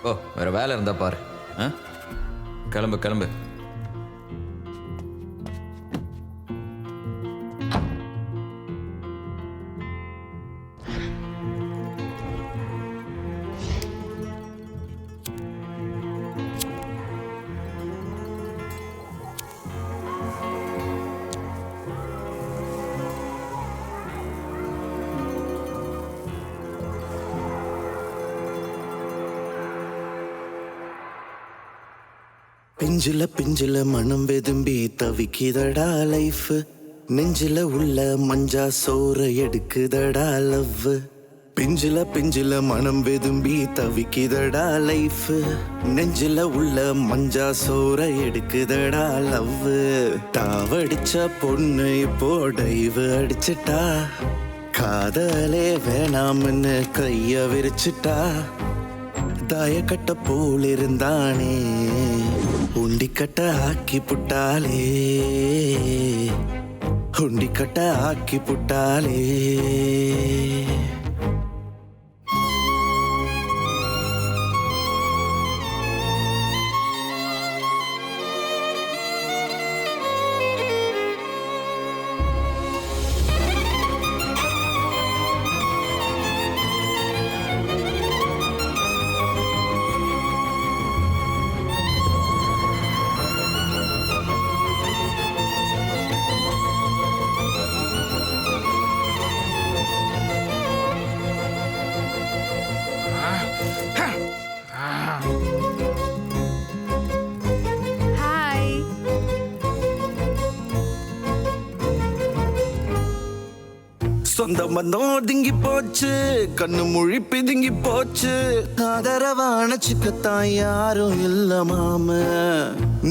ஓ, வேற வேலை இருந்தா பாரு. கிளம்பு கிளம்பு. பிஞ்சில மனம் வெதும்பி தவிக்குதடா லைஃப். நெஞ்சில உள்ள மஞ்சா சோற எடுக்குதடா லவ். பிஞ்சில மனம் வெதும்பி தவிக்குதடா லைஃப். நெஞ்சில உள்ள மஞ்சா சோற எடுக்குதடா லவ். தாவடிச்ச பொண்ணு இப்போ டைவ் அடிச்சிட்டா. காதலே வேணாம்னு கைய விரிச்சிட்டா. தாயக்கட்ட போல் இருந்தானே உண்டிக்கட்ட ஆக்கி புட்டாலே. உண்டிக்கட்ட ஆக்கி புட்டாலே. சொந்த பந்தம் திங்கி போச்சு, கண்ணு மொழி பிதுங்கி போச்சு. ஆதரவான சிக்கத்தான் யாரும் இல்ல மாம.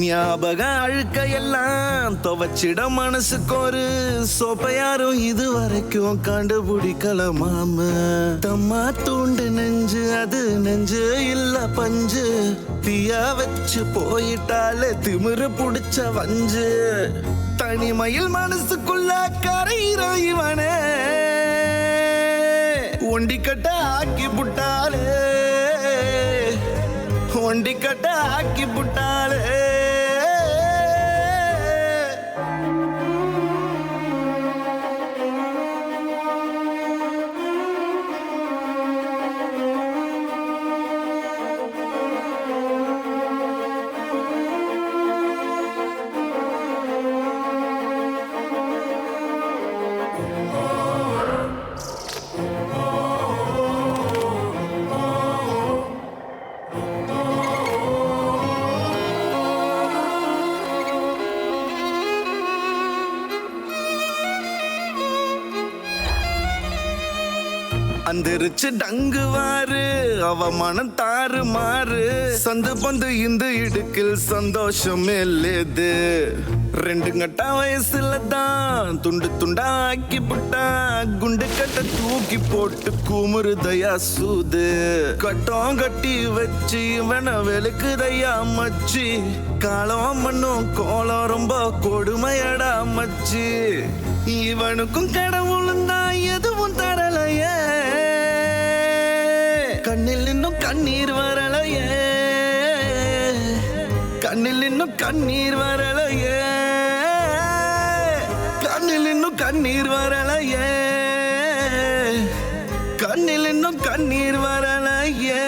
ஞாபகம் அழுக்க எல்லாம் துவச்சிட மனசுக்கு ஒரு சோப்ப யாரும் இது வரைக்கும் கண்டுபிடிக்கல மாம. தம்மா தூண்டு நெஞ்சு, அது நெஞ்சு இல்ல பஞ்சு. தீயா வச்சு போயிட்டாலே திமிரு புடிச்ச வஞ்சு. தனிமையில் மனசுக்குள்ள கரையிற இவனே ஒண்டிக்கட்ட ஆக்கி புட்டாலே. ஒண்டிக்கட்ட ஆக்கி புட்டாலே. அந்திருச்சு டங்குவாரு அவ மனம் தாறு மாறு சந்து பந்து இந்த இடுக்கில் சந்தோஷம் இல்லது 2 கட்டா வயசுல தான் துண்டு துண்டா ஆக்கி புட்டா குண்டு கட்ட தூக்கி போட்டு குமுறுதையா சூது கட்டம் கட்டி வச்சு இவன வெளுக்குதையா மச்சி காலம் மண்ணும் கோலம் ரொம்ப கொடுமையடா மச்சி இவனுக்கும் கடவுளும் தான் எதுவும் தரலையே கண்ணில் இன்னும் கண்ணீர் வரலையே கண்ணில் இன்னும் கண்ணீர் வரலையே கண்ணில் இன்னும் கண்ணீர் வரலையே கண்ணில் இன்னும் கண்ணீர் வரலையே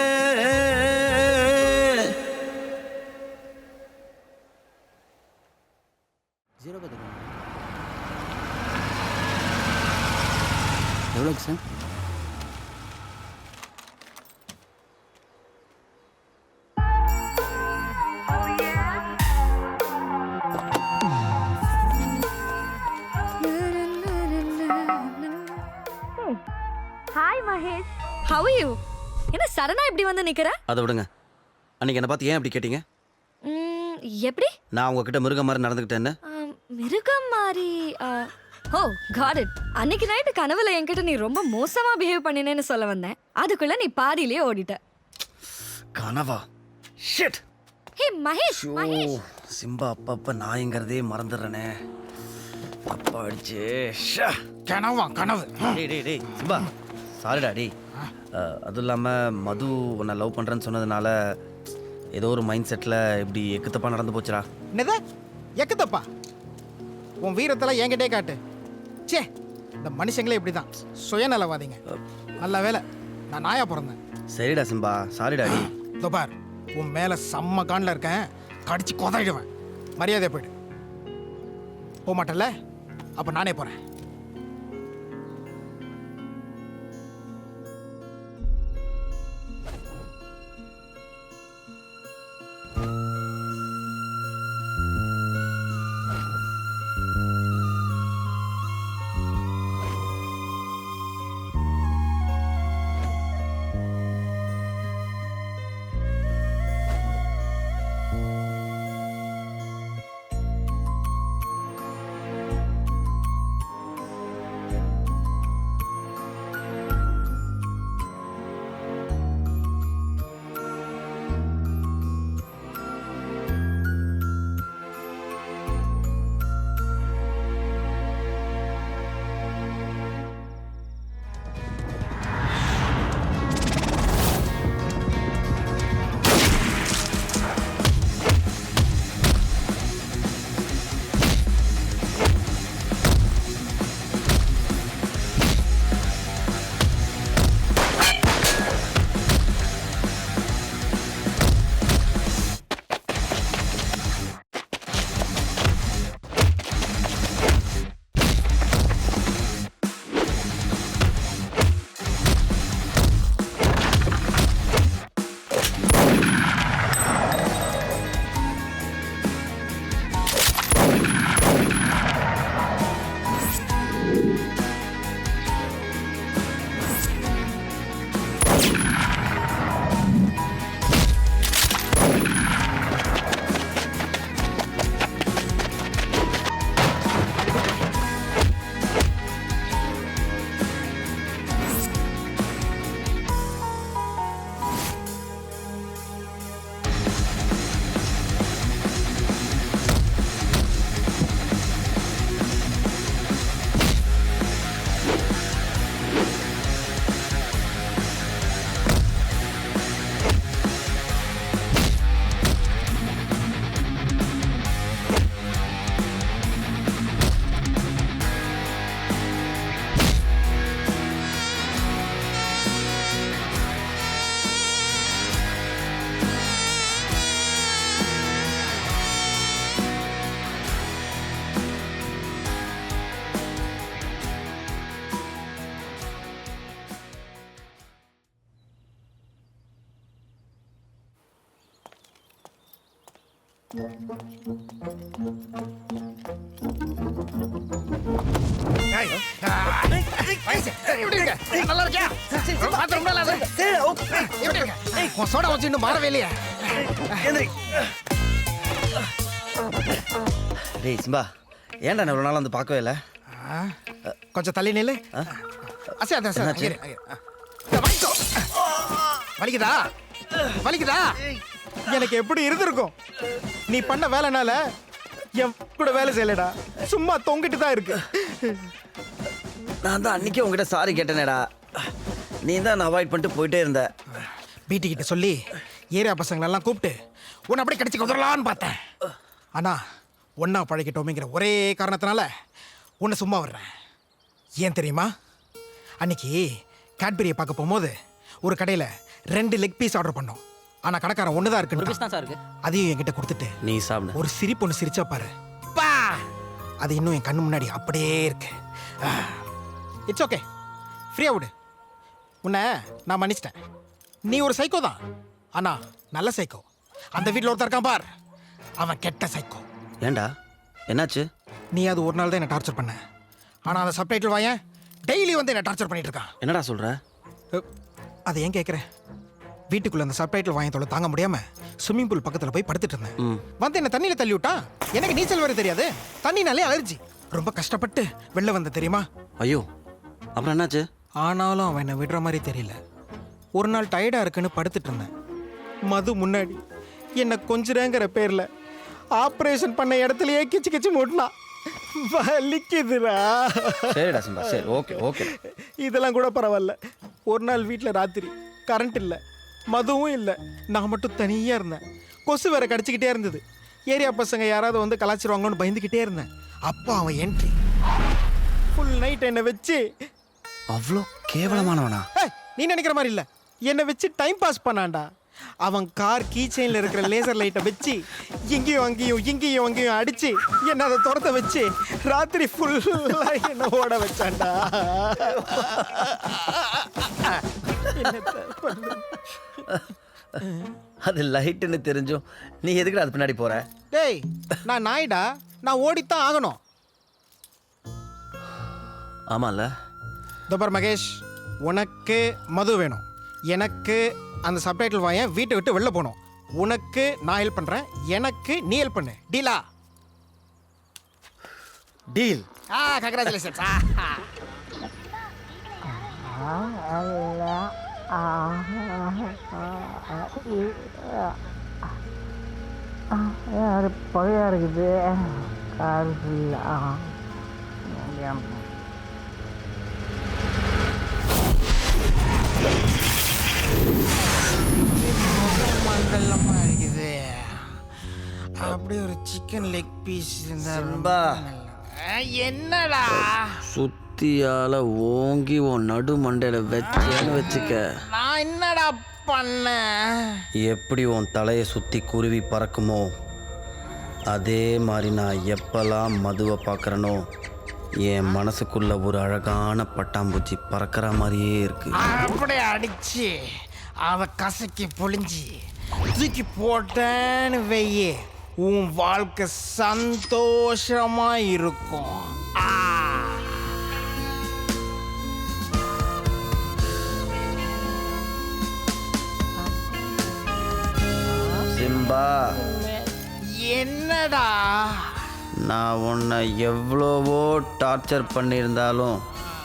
எவ்வளோக்கு sir? Hi Mahesh, how are you? என்ன சடனா இப்படி வந்து நிக்கிற? அதை விடுங்க. அன்னைக்கு என்ன பார்த்து ஏன் அப்படி கேட்டீங்க? எப்படி? நான் உங்ககிட்ட மிருகம் மாதிரி நடந்துக்கிட்டேன்னு. மிருகம் மாதிரி ஓ காட் இட். அன்னைக்கு நைட்டு கனவுல என்கிட்ட நீ ரொம்ப மோசமா பிஹேவ் பண்ணினேன்னு சொல்ல வந்தேன். அதுக்குள்ள நீ பாதியிலே ஓடிட்ட. கனவா? ஷிட். ஹே மகேஷ், மகேஷ். சிம்பா அப்பப்ப நாய்ங்கிறதே மறந்துடுறேனே. அப்பா அடிச்சு கனவா கனவு. டேய் சிம்பா சாரிடா டேய். அதுவும் இல்லாமல் மது உன்னை லவ் பண்ணுறேன்னு சொன்னதுனால ஏதோ ஒரு மைண்ட் செட்டில் இப்படி எக்குத்தப்பா நடந்து போச்சுடா. என்னது எக்குத்தப்பா? உன் வீரத்தெல்லாம் என்கிட்டே காட்டு. சே, இந்த மனுஷங்களே இப்படி தான் சுயநலவாதிங்க. நல்ல வேலை நான் நாயா பிறந்தேன். சரிடா சிம்பா சாரிடா டி. இதோ பார், உன் மேலே செம்ம காண்டில் இருக்கேன். கடிச்சு கொதாயிடுவேன். மரியாதை போயிடு. போக மாட்டேன்ல? அப்போ நானே போகிறேன். நல்லா இருக்கியா? உன் சோடா வச்சு இன்னும் மாறவே இல்லையா? டேய் சிம்பா, ஏன்டா நான் இவ்வளோ நாள் வந்து பார்க்கவே இல்லை? கொஞ்சம் தள்ளி நில்லு. வலிக்குதா? வலிக்குதா? எனக்கு எப்படி இருந்திருக்கும்? நீ பண்ண வேலைனால என் கூட வேலை செய்யலடா, சும்மா தொங்கிட்டு தான் இருக்கு. நான் தான் அன்னைக்கே உங்ககிட்ட சாரி கேட்டேனேடா, நீ தான் நான் அவாய்ட் பண்ணிட்டு போயிட்டே இருந்த. பிடி கிட்ட சொல்லி ஏரியா பசங்களெல்லாம் கூப்பிட்டு உன்னை அப்படியே கடிச்சு குதிரலான்னு பார்த்தேன். ஆனா ஒன்னா பழகிட்டோமேங்கிற ஒரே காரணத்தினால உன்னை சும்மா வர்றேன். ஏன் தெரியுமா? அன்னைக்கு கேட்பரியை பார்க்க போகும்போது ஒரு கடையில் 2 லெக் பீஸ் ஆர்டர் பண்ணோம். ஆனால் கடைக்காரன் ஒன்று தான் இருக்கு, அதையும் என்கிட்ட கொடுத்துட்டு நீ சாப்பிடு. ஒரு சிரிப்பு ஒன்று சிரிச்சா பாரு, பா, அது இன்னும் என் கண்ணு முன்னாடி அப்படியே இருக்கு. இட்ஸ் ஓகே, ஃப்ரீயா விடு. உன்னை நான் மன்னிச்சிட்டேன். நீ ஒரு சைக்கோ தான், ஆனா நல்ல சைக்கோ. அந்த வீட்டில் ஒருத்தர் இருக்கான் பார், அவன் கெட்ட சைக்கோ. ஏண்டா என்னாச்சு? நீ அது ஒரு நாள் தான் என்ன டார்ச்சர் பண்ண, ஆனால் அந்த சப்டைட்டில் வாயன் டெய்லி வந்து என்ன டார்ச்சர் பண்ணிட்டு இருக்கான். என்னடா சொல்ற? அதை ஏன் கேட்குறேன்? வீட்டுக்குள்ள அந்த சப்டைட்டில் வாயன் தொலை தாங்க முடியாம ஸ்விம்மிங் பூல் பக்கத்தில் போய் படுத்துட்டு இருந்தேன். வந்து என்ன தண்ணியில் தள்ளி விட்டான். எனக்கு நீச்சல் வர தெரியாது, தண்ணினாலே அலர்ஜி. ரொம்ப கஷ்டப்பட்டு வெளில வந்த தெரியுமா? ஐயோ, அப்புறம் என்னாச்சு? ஆனாலும் அவன் என்னை விடுற மாதிரி தெரியல. ஒரு நாள் டயர்டாக இருக்குன்னு படுத்துட்டு இருந்தேன். மது முன்னாடி என்னை கொஞ்சிறேங்கிற பேரில் ஆப்ரேஷன் பண்ண இடத்துலயே கிச்சு கிச்சு மூட்டினான். வலிக்குதுடா. சரிடா சிம்பா, சரி, ஓகே ஓகே. இதெல்லாம் கூட பரவாயில்ல. ஒரு நாள் வீட்டில் ராத்திரி கரண்ட் இல்லை, மதுவும் இல்லை, நான் மட்டும் தனியாக இருந்தேன். கொசு வேற கடிச்சிக்கிட்டே இருந்தது. ஏரியா பசங்க யாராவது வந்து கலாச்சிருவாங்களோன்னு பயந்துக்கிட்டே இருந்தேன். அப்போ அவன் என்ட்ரி. ஃபுல் நைட் என்னை வச்சு. அவ்வளோ கேவலமானவனா? நீ நினைக்கிற மாதிரி இல்லை, என்னை வச்சு டைம் பாஸ் பண்ணான்டா. அவன் கார் கீ செயின்ல இருக்கிற லேசர் லைட்டை வச்சு இங்கேயும் அங்கேயும் இங்கேயும் அங்கேயும் அடிச்சு என்ன அதை துரத்த வச்சு ராத்திரி ஃபுல்லா என்ன ஓட வச்சான்டா. அது லைட்டுன்னு தெரிஞ்சும் நீ எதுக்குடா அது பின்னாடி போற? டேய், நான் நாய்டா, நான் ஓடித்தான் ஆகணும். ஆமால. தோபர் மகேஷ், உனக்கு மது வேணும், எனக்கு அந்த சப்டைட்டில் வாயன் வீட்டை விட்டு வெளில போகணும். உனக்கு நான் ஹெல்ப் பண்றேன், எனக்கு நீ ஹெல்ப் பண்ணு. டீலா? டீல். கங்க்ராச்சுலேஷன்ஸ். பழையா இருக்குது கார் மண்டலமா இருக்குது. அப்படியே ஒரு சிக்கன் லெக் பீஸ் இருந்தா. என்னடா? சுத்தியால ஓங்கி உன் நடு மண்டையில வச்சேன்னு வச்சுக்க. நான் என்னடா பண்ண? எப்படி உன் தலையை சுத்தி குருவி பறக்குமோ அதே மாதிரி நான் எப்பெல்லாம் மதுவை பார்க்கறனோ என் மனசுக்குள்ள ஒரு அழகான பட்டாம்பூச்சி பறக்கிற மாதிரியே இருக்கு. அப்படியே அடிச்சு அவ கசக்கி பொழிஞ்சி தூக்கி போட்டேன்னு வெய்யே, உன் வாழ்க்கை சந்தோஷமா இருக்கும். சிம்பா, என்னடா? நான் உன்னை எவ்வளவோ டார்ச்சர் பண்ணியிருந்தாலும்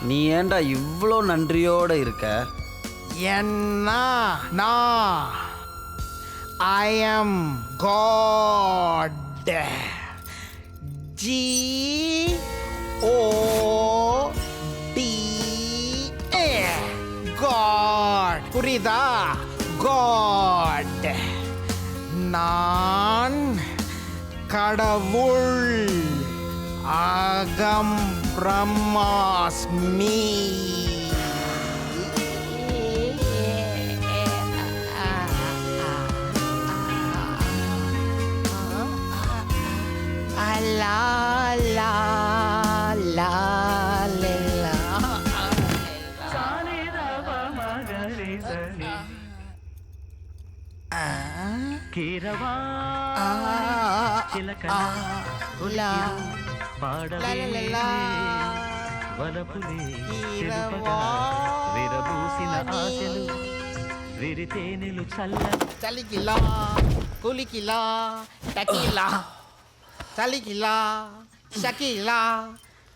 நீ ஏன்டா இவ்வளோ நன்றியோட இருக்க? என்ன? நான் I am God. GOD. God. புரியுதா? காட். நான் கடவுள். அகம் பிரம்மாஸ்மி. லா லா லா லா. వలపులే విరబూసిన విరితేనెలు చల్ల చలికిలా కులికిలా టకిలా చలికిలా షకిలా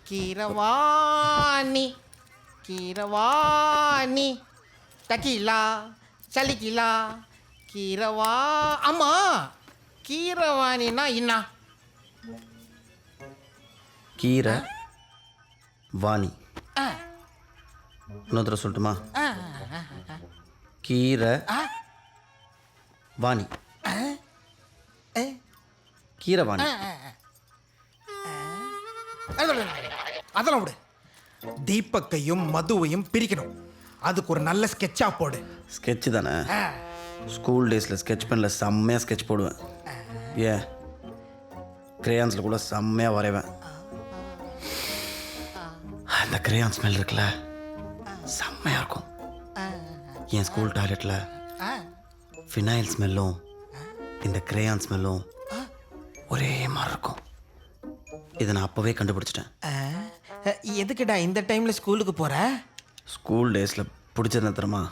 కీరవాణి కీరవాణి டக்கிலா சலிக்கிலா கீரவா அம்மா கீரவாணினா என்ன? கீரை வாணி. இன்னொரு தடவை சொல்லட்டுமா? கீரை வாணி. கீரை வாணி. அதெல்லாம் விடு. தீபக்கையும் மதுவையும் பிரிக்கணும். அதுக்கு ஒரு நல்ல ஸ்கெட்சா போடு. ஸ்கெட்சு தானே? ஸ்கூல் டேஸில் ஸ்கெட்ச் பெனில் செம்மையாக ஸ்கெட்ச் போடுவேன். ஏன் கிரேயான்ஸில் கூட செம்மையாக வரைவேன். அந்த கிரேயான் ஸ்மெல் இருக்குல்ல, செம்மையாக இருக்கும். என் ஸ்கூல் டாய்லெட்டில் ஃபினைல் ஸ்மெல்லும் இந்த கிரேயான் ஸ்மெல்லும் ஒரே மாதிரி இருக்கும். இதை நான் அப்போவே கண்டுபிடிச்சிட்டேன். எதுக்குடா இந்த டைமில் ஸ்கூலுக்கு போகிற? ஸ்கூல் டேஸில் பிடிச்சது தெரியுமா?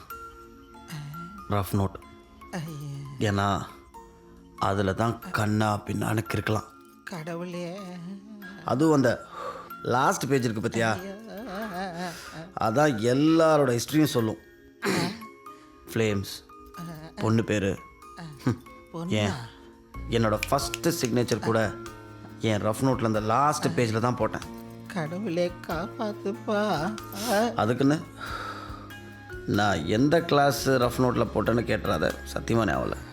Rough note. ஏன்னா அதில் தான் கண்ணா பின்னான்னு இருக்கலாம். கடவுளே. அதுவும் அந்த லாஸ்ட் பேஜ் இருக்கு பார்த்தியா, அதான் எல்லாரோட ஹிஸ்ட்ரியும் சொல்லும். ஃப்ளேம்ஸ், பொண்ணு பேர், ஏன் என்னோட ஃபஸ்ட்டு சிக்னேச்சர் கூட என் ரஃப் நோட்டில் அந்த லாஸ்ட் பேஜில் தான் போட்டேன். கடவுளே காப்பாத்துப்பா. அதுக்குன்னு நான் எந்த கிளாஸ் ரஃப் நோட்டில் போட்டேன்னு கேட்டுறாத, சத்தியமாக ஞாபகம்.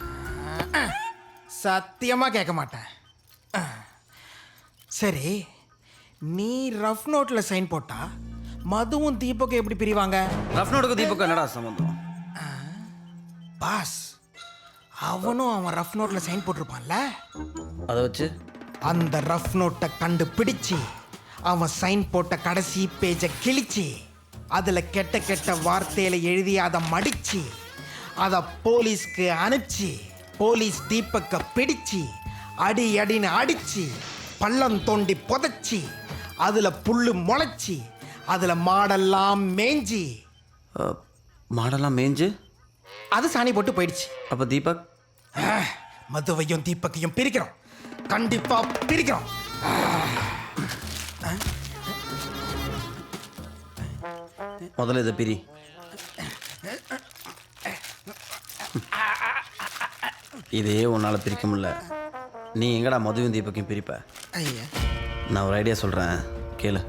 சத்தியமாக கேட்க மாட்டேன். சரி, நீ ரஃப் நோட்டில் சைன் போட்டா மதுவும் தீபக்கும் எப்படி பிரிவாங்க? ரஃப் நோட்டுக்கு தீபக்கும் என்னடா சம்பந்தம்? பாஸ், அவனும் அவன் ரஃப் நோட்டில் சைன் போட்டிருப்பான்ல, அதை வச்சு அந்த ரஃப் நோட்டை கண்டுபிடிச்சி அவன் சைன் போட்ட கடைசி பேஜை கிழிச்சு அதில் கெட்ட கெட்ட வார்த்தையில எழுதி அதை மடிச்சு அதை போலீஸ்க்கு அனுப்பிச்சு போலீஸ் தீபக்கை பிடிச்சு அடி அடின்னு அடிச்சு பள்ளம் தோண்டி புதைச்சி அதில் புல்லு முளைச்சி அதில் மாடெல்லாம் மேஞ்சி. மாடெல்லாம் மேய்ஞ்சு அது சாணி போட்டு போயிடுச்சு. அப்போ தீபக்? மதுவையும் தீபக்கையும் பிரிக்கிறோம், கண்டிப்பா பிரிக்கிறோம். முதல்ல இதை பிரி. இதே உன்னால் பிரிக்க முடியல, நீ எங்கடா மதுவும் தீபக்கையும் பிரிப்ப? நான் ஒரு ஐடியா சொல்கிறேன், கேளு.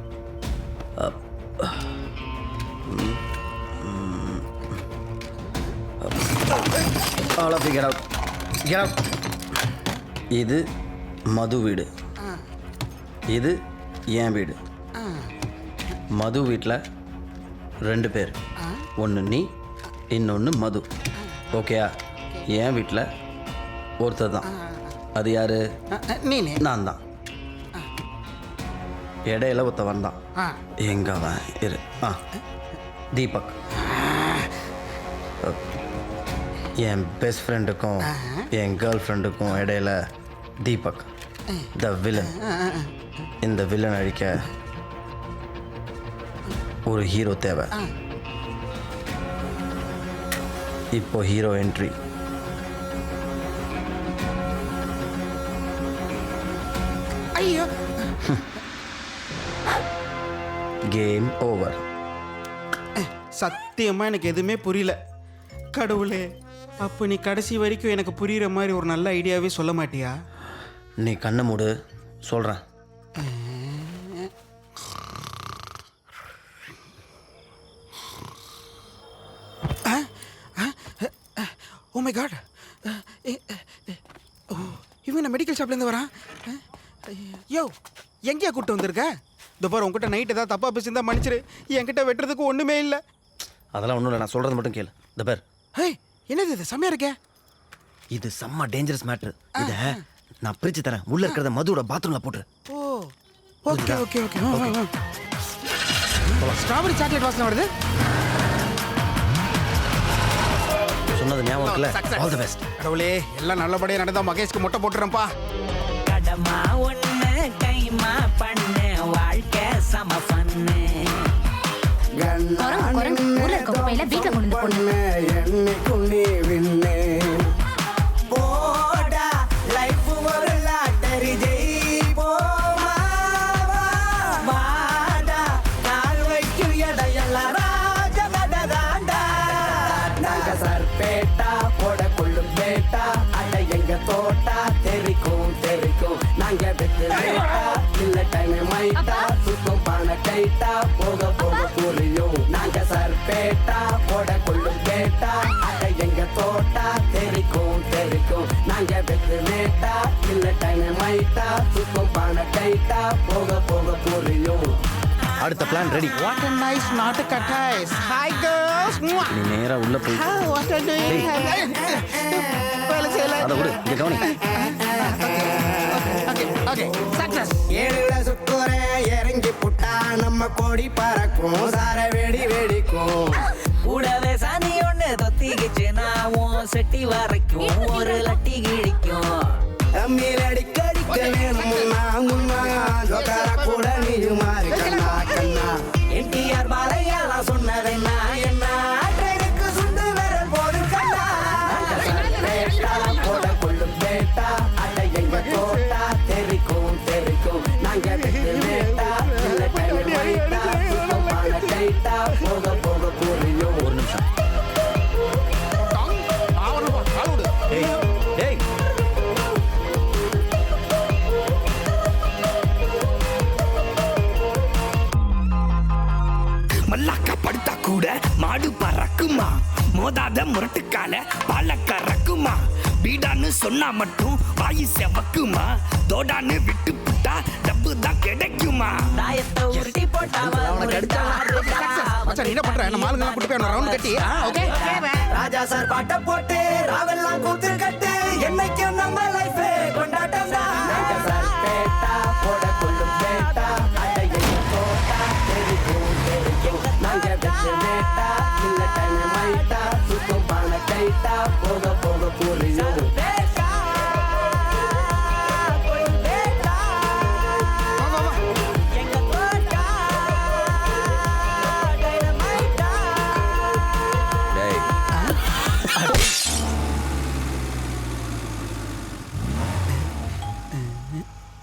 இது மது வீடு, இது என் வீடு. மது வீட்டில் 2 பேர், ஒன்று நீ, இன்னொன்று மது. ஓகேயா? என் வீட்டில் ஒருத்தர் தான். அது யாரு? நான் தான். இடையில ஒருத்தவன் தான். எங்க அவன்? இரு. தீபக். என் பெஸ்ட் ஃப்ரெண்டுக்கும் என் கேர்ள் ஃப்ரெண்டுக்கும் இடையில தீபக், த வில்லன். இந்த வில்லன் அழிக்க ஒரு ஹீரோ தேவை. இப்போ ஹீரோ என்ட்ரி. ஐயோ, கேம் ஓவர். சத்தியமா எனக்கு எதுவுமே புரியல. கடவுளே, அப்போ நீ கடைசி வரைக்கும் எனக்கு புரியுற மாதிரி ஒரு நல்ல ஐடியாவே சொல்ல மாட்டியா? நீ கண்ணை மூடு, சொல்கிறேன். ஓ மை காட், இவன் மெடிக்கல் ஷாப்லேருந்து வரான். யோ, எங்கேயா கூப்பிட்டு வந்திருக்க? இந்த பாரு, உங்ககிட்ட நைட் ஏதாவது தப்பாக பேசியிருந்தா மன்னிச்சிரு. என்கிட்ட வெட்டுறதுக்கு ஒன்றுமே இல்லை. அதெல்லாம் ஒன்றும் இல்லை, நான் சொல்கிறது மட்டும் கேளு. இந்த பேர், என்னது இது? செம்மையா இருக்கே. இது செம்ம டேஞ்சரஸ் மேட்ரு. இதை நான் பிரித்து தரேன். உள்ளே இருக்கிறத மதுவோட பாத்ரூமில் போட்டுரு. Oh, okay okay okay. Strawberry chocolate வாசனை வருது. சொன்னது ஞாபகம் இருக்குல்ல? All the best. கடவுளே, எல்லாம் நல்லபடியாக நடந்தா மகேஷ்க்கு முட்டை போட்டுறேன்ப்பா. கடமா ஒண்ணு கைமா பண்ணு, வாழ்க்கை சம பண்ணு. ஊர்ல இருக்க குப்பையில வீட்டுல கொண்டு பொண்ணு என்னைக்கும் நீ விண்ணு போடா லைஃப் ஒரு லாட்டரி ஜெயிப்போமா வாடா கால் வைக்கும் இடையெல்லாம் ராஜமதாண்டா நாங்க சர்பேட்டா போட கொள்ளும் பேட்டா அட எங்க தோட்டா தெரிக்கும் நாங்க வெத்து வேட்டா இல்ல டைம் மைட்டா சுத்தம் பான கைட்டா போக போக புரியும் நாங்க சர்பேட்டா போட கொள்ளும் பேட்டா அட எங்க தோட்டா தெரிக்கும் நாங்க வெத்து வேட்டா இல்ல டைம் மைட்டா சுத்தம் பான கைட்டா போக போக புரியும். அடுத்த plan ready. What a nice nautaka guys. Hi girls. நீ நேரா உள்ள போய் What are you doing? அத விடு, இங்க கவனி. Okay. Success. ஏழுல சுக்குறே இறங்கி புட்டா நம்ம கோடி பறக்கும் சார வெடிக்கும். கூடவே சாணி ஒண்ணு தொத்திக்கிச்சுனா உன் செட்டி வரைக்கும் ஒரு லட்டி கிழிக்கும். அம்மியில் அடிக்கடிக்க வேணும் முன்னா ஜோக்கார கூட நீயும் மாறி கண்ணா என்டிஆர் பாலையாலாம் சொன்னதென்னா என்ன ட்ரெயினுக்கு சுண்டு வேற போடு கண்ணா. போட கொள்ளும் பேட்டா அட எங்க தோட்டா தெரிக்கும் நாங்க வெட்டு வேட்டா இல்ல டைம் மைட்டா சுத்தம் பான கைட்டா போக போக புரியும். ஒரு நிமிஷம். ஏய் மல்லாக்கா படுத்தா கூட மாடு பறக்குமா, மோதாத முரட்டுக்கால பாலக்க ரக்குமா, பீடான்னு சொன்னா மட்டும் வாயு செவக்குமா, தோடான்னு விட்டு புட்டா டப்பு தான் கிடைக்குமா. தாயத்தை உருட்டி போட்டா மச்சான், நீ என்ன பண்ற? நம்ம ஆளுங்க எல்லாம் கூட்டி போய் ரவுண்ட் கட்டி ஓகே. ராஜா சார் பாட்ட போட்டு ராவெல்லாம் கூத்து கட்டு என்னைக்கும் நம்ம லைஃப் கொண்டாட்டம் தான். ராஜா சார் பேட்டா போட கொள்ளும் பேட்டா அட எங்க தோட்டா தெரிக்கும் நாங்க வெட்டு வேட்டா இல்ல டைம் மைட்டா சுத்தம் பான கைட்டா போக போக புரியும்.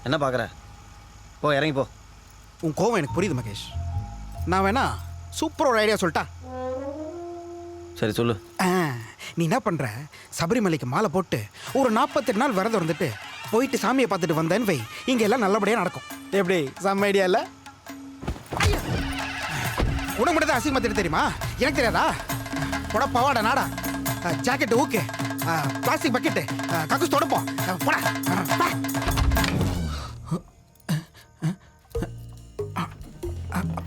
என்ன பார்க்குற? போ இறங்கி போ. உன் கோவம் எனக்கு புரியுது மகேஷ். நான் வேணா சூப்பர் ஒரு ஐடியா சொல்லிட்டா? சரி சொல்லு. நீ என்ன பண்ற, சபரிமலைக்கு மாலை போட்டு ஒரு 48 நாள் விரதம் இருந்துட்டு போயிட்டு சாமியை பார்த்துட்டு வந்தேன்னு வை, இங்க எல்லாம் நல்லபடியா நடக்கும். எப்படி, செம்ம ஐடியா இல்ல? உனக்கு மட்டும் தான் அசிங்கமா தெரியுமா? எனக்கு தெரியாதா? போட பவாடா நாடா, ஜாக்கெட் ஊக்கு, பிளாஸ்டிக் பக்கெட்டு, கக்கூஸ் தொடப்போம், போட.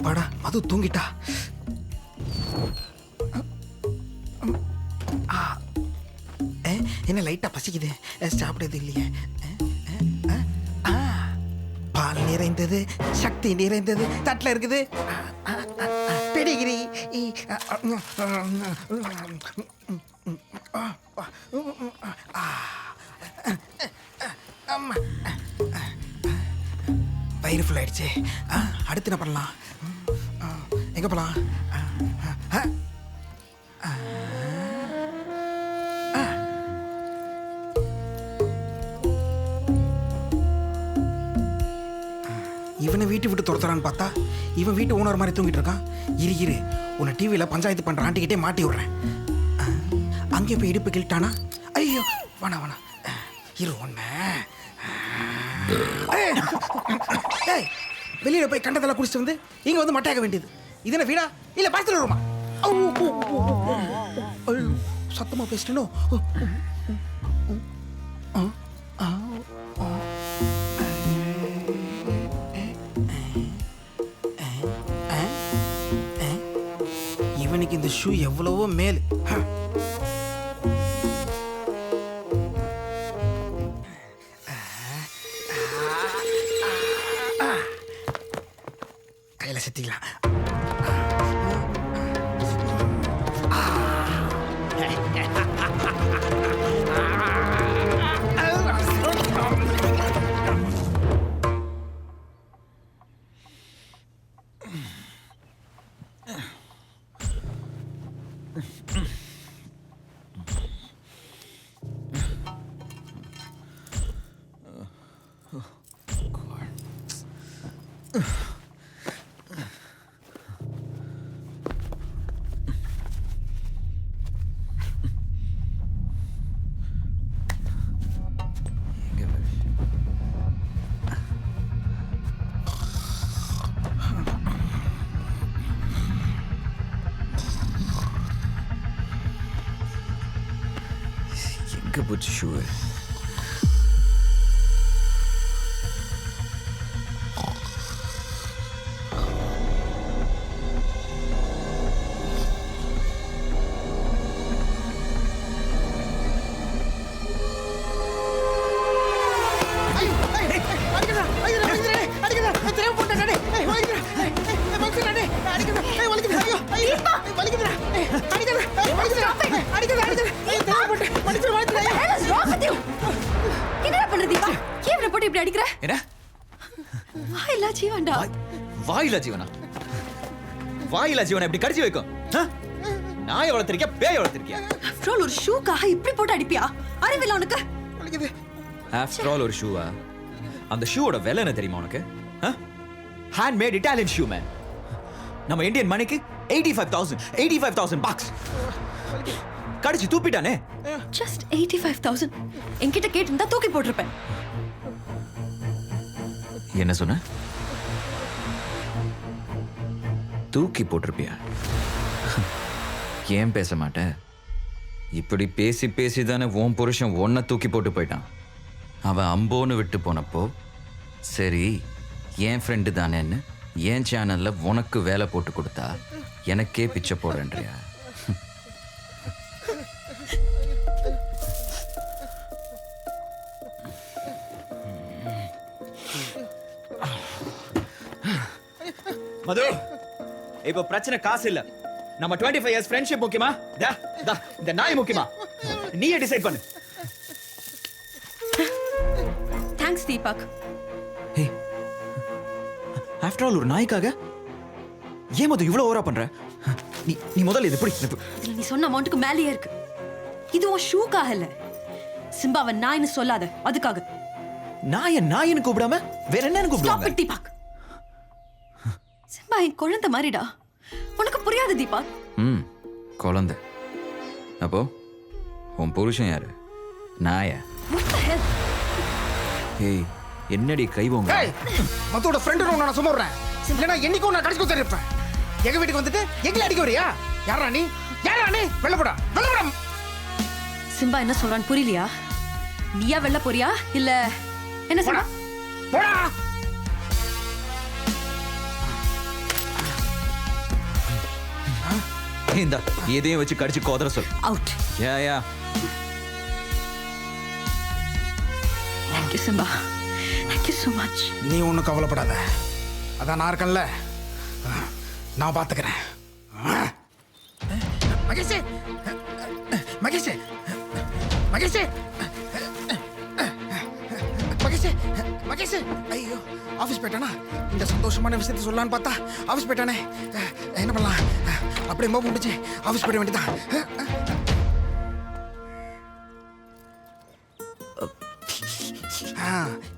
அப்பாடா, மது தூங்கிட்டா. என்ன லைட்டா பசிக்குது, சாப்பிடுறது இல்லையே. பால் நிறைந்தது, சக்தி நிறைந்தது தட்டில் இருக்குது. பெடிகிரி. வயிறு ஃபுல் ஆயிடுச்சு. அடுத்து என்ன பண்ணலாம்? எங்க போலாம்? இவனை வீட்டு விட்டு துரத்துறான்னு பார்த்தா இவன் வீட்டு ஓனர் மாதிரி தூங்கிட்டு இருக்கான். இரு உன்னை டிவியில் பஞ்சாயத்து பண்ற ஆண்டிக்கிட்டே மாட்டி விடுறேன். அங்கே போய் இடுப்பு கிள்ட்டானா? ஐயோ வேணா இரு ஒன்ன. வெளியில போய் கண்டதெல்லாம் குடிச்சிட்டு வந்து இங்க வந்து மட்டையாக வேண்டியது. இது என்ன வீடா இல்ல பாஸ்டர் ரூமா? சத்தமா பேசிட்டனோ? இவனுக்கு இந்த ஷூ எவ்வளவோ மேல். கையில செத்திக்கலாம். எங்க போச்சு ஷூ? என்னடா பண்ற தீபா? ஏன் இவனை போட்டு இப்படி அடிக்கிற? என்ன? வாயில்லா ஜீவன்டா. வாயில்லா ஜீவனா? வாயில்லா ஜீவனை எப்படி கடிச்சு வைக்கும்? நாயை வளர்த்திருக்கியா பேய் வளர்த்திருக்கியா? ஆஃப்டர் ஆல் ஒரு ஷூக்காக இப்படி போட்டு அடிப்பியா? அறிவில்ல உனக்கு? ஆஃப்டர் ஆல் ஒரு ஷூவா? அந்த ஷூவோட விலை என்ன தெரியுமா உனக்கு? Hand made Italian shoe man. நம்ம இந்தியன் மணிக்கு 85,000 bucks. கடிச்சு தூப்பிட்டானே. Just 85,000. என்கிட்ட கேட்டிருந்தா தூக்கி போட்டிருப்பேன். என்ன சொன்ன? தூக்கி போட்டிருப்பியா? ஏன் பேச மாட்டேன்? இப்படி பேசி பேசி தானே உன் புருஷன் ஒன்ன தூக்கி போட்டு போயிட்டான். அவன் அம்போன்னு விட்டு போனப்போ சரி என் ஃப்ரெண்டு தானேன்னு என் சேனல்ல உனக்கு வேலை போட்டு கொடுத்தா எனக்கே பிச்சை போடுறேன்றியா? மது, இப்போ பிரச்சனை காசு இல்ல. நம்ம 25 years ஃப்ரெண்ட்ஷிப் முக்கியமா? இந்த நாய் முக்கியமா? நீயே டிசைட் பண்ணு. தேங்க்ஸ் தீபக். ஆஃப்டர் ஆல் ஒரு நாய்க்காக ஏன் மது இவ்வளவு ஓவரா பண்ற? நீ முதல்ல இது பிடி. நீ சொன்ன அமௌண்ட்டுக்கு மேலேயே இருக்கு. இது உன் ஷூக்காக இல்ல. சிம்பாவை நாய்னு சொல்லாத, அதுக்காக. நாயின்னு கூப்பிடாம வேற என்னன்னு கூப்பிடுவாங்க? Stop it, Deepak. சிம்பா என் குழந்தை மாதிரிடா. உனக்கு புரியாது தீபக். குழந்தை. அப்போ உன் புருஷன் யாரு? நாயா? ஏய், என்னடி கைவோங்க? மத்தோட ஃப்ரெண்ட் நான் சும்மா விடுறேன். இல்லனா என்னைக்கும் நான் கடிச்சு குத்திருப்பேன். எங்க வீட்டுக்கு வந்துட்டு எங்களை அடிக்க வரியா? யாரா நீ? வெளில போடா. சிம்பா என்ன சொல்றான்னு புரியலையா? நீயா வெளில போறியா இல்ல என்ன சொல்ற? போடா. இந்த எதையும் வச்சு கடிச்சு கோதற சொல். Out. Yeah. Thank you Simba. Thank you so much. நீ ஒன்றும் கவலைப்படாத. அதான் நான் இருக்கேன்ல, நான் பார்த்துக்கிறேன். மகேஷ் மகேஷ் மகேஷ் மகேஷ் மகேஷ் ஐயோ, ஆஃபீஸ் போயிட்டானா? இந்த சந்தோஷமான விஷயத்தை சொல்லலான்னு பார்த்தா ஆஃபீஸ் போயிட்டானே. என்ன பண்ணலாம்? அப்படியே மோப்பம் முடிச்சு ஆஃபீஸ் போயிட வேண்டியதான்.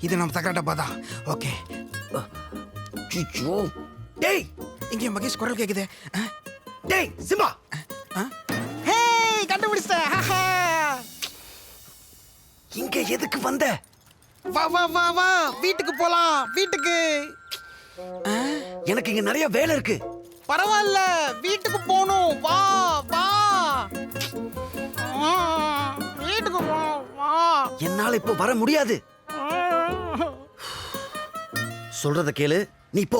இது நம்ம தக்கா டப்பா தான். ஓகே. டேய், இங்கே மகேஷ் குரல் கேக்குது. டேய் சிம்பா. ஹேய், கண்டுபிடிச்ச. இங்க எதுக்கு வந்த? வா வா வா வா, வீட்டுக்கு போலாம். வீட்டுக்கு. எனக்கு இங்க நிறைய வேலை இருக்கு. பரவாயில்ல, வீட்டுக்கு போகணும். வா வா, வீட்டுக்கு போகணும். வா. என்னால இப்போ வர முடியாது. சொல்றத கேளு, நீ போ.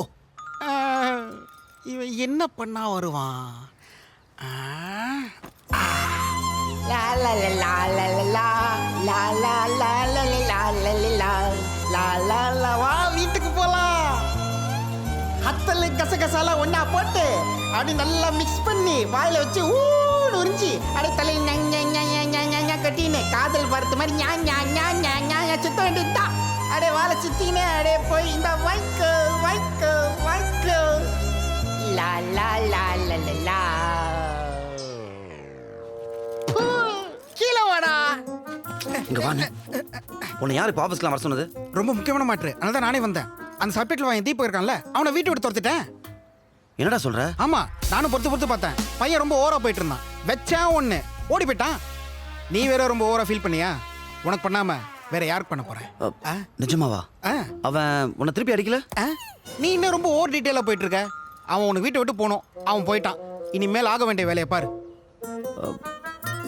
இவன் என்ன பண்ணா வருவான்? வா, வீட்டுக்கு போலாம். ஹத்தல கசகசால ஒண்ணா போட்டு அப்படி நல்லா மிக்ஸ் பண்ணி வாயில வச்சு ஊன்னு உறிஞ்சி அப்படியே தலையில் கட்டின்னு காதல் பார்த்த மாதிரி சுத்த வேண்டியதுதான். அடே வாழை சுத்தினே அப்படியே போய் இந்த வாய்க்கோ வாய்க்கோ வாய்க்கோ லா லா லா லா லா. இங்க வா நீ. உன்னை யார் இப்போ ஆஃபீஸ்க்குலாம் வர சொன்னது? ரொம்ப முக்கியமான மாற்று, அதனால தான் நானே வந்தேன். அந்த சப்ஜெக்ட்ல வாங்கி தீபக் இருக்கான்ல, அவனை வீட்டை விட்டு துரத்திட்டேன். என்னடா சொல்ற? ஆமா, நானும் பொறுத்து பார்த்தேன். பையன் ரொம்ப ஓவரா போயிட்டு இருந்தான். வச்சா ஒண்ணு ஓடி போயிட்டான். நீ வேற ரொம்ப ஓவரா ஃபீல் பண்ணியா? உனக்கு பண்ணாம வேற யாருக்கு பண்ண போறேன்? நிஜமாவா? அவன் உன்னை திருப்பி அடிக்கல? நீ இன்னும் ரொம்ப ஓவர் டீட்டெயிலா போயிட்டு இருக்க. அவன் உனக்கு வீட்டை விட்டு போனோம், அவன் போயிட்டான். இனிமேல் ஆக வேண்டிய வேலையை பாரு.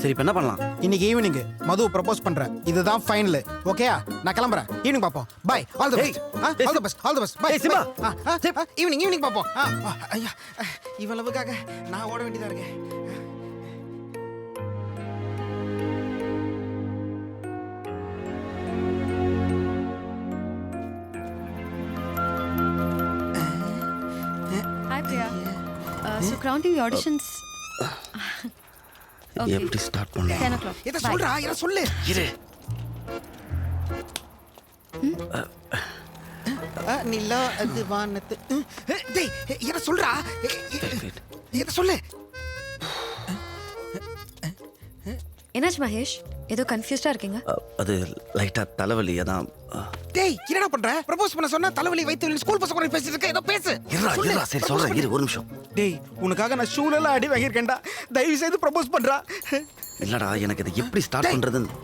சரி, இப்போ என்ன பண்ணலாம்? இன்னைக்கு ஈவினிங் மது ப்ரப்போஸ் பண்றேன். இதுதான் ஃபைனல். ஓகேயா? நான் கிளம்புறேன். ஈவினிங் பாப்போம். Bye. All the best. All the best. All the best. Bye Simba. Evening பாப்போம். ஐயா, இவளவுக்காக நான் ஓட வேண்டியதா இருக்கேன். Hi Priya. So grounding the auditions. Okay. எப்படி ஸ்டார்ட் பண்ணலாம்? 10 o'clock. இத சொல்றா, இத சொல்லு. இரு. நிலா அது வானத்து. டேய், இத சொல்றா. இத சொல்லு. என்னாச்சு மகேஷ்? ஏதோ கன்ஃபியூஸ்டா இருக்கீங்க? அது லைட்டா தலைவலி அதான். டேய், என்னடா பண்ற? ப்ரப்போஸ் பண்ண சொன்னா தலைவலி வைத்து ஸ்கூல் பசங்க கூட பேசிட்டு இருக்க. ஏதோ பேசு. இருடா சரி சொல்றேன். இரு ஒரு நிமிஷம். டேய், உனக்காக நான் ஷூலெல்லாம் அடி வாங்கியிருக்கேன்டா. தயவு செய்து ப்ரப்போஸ் பண்றா. இல்லடா, எனக்கு இது எப்படி ஸ்டார்ட் பண்றதுன்னு.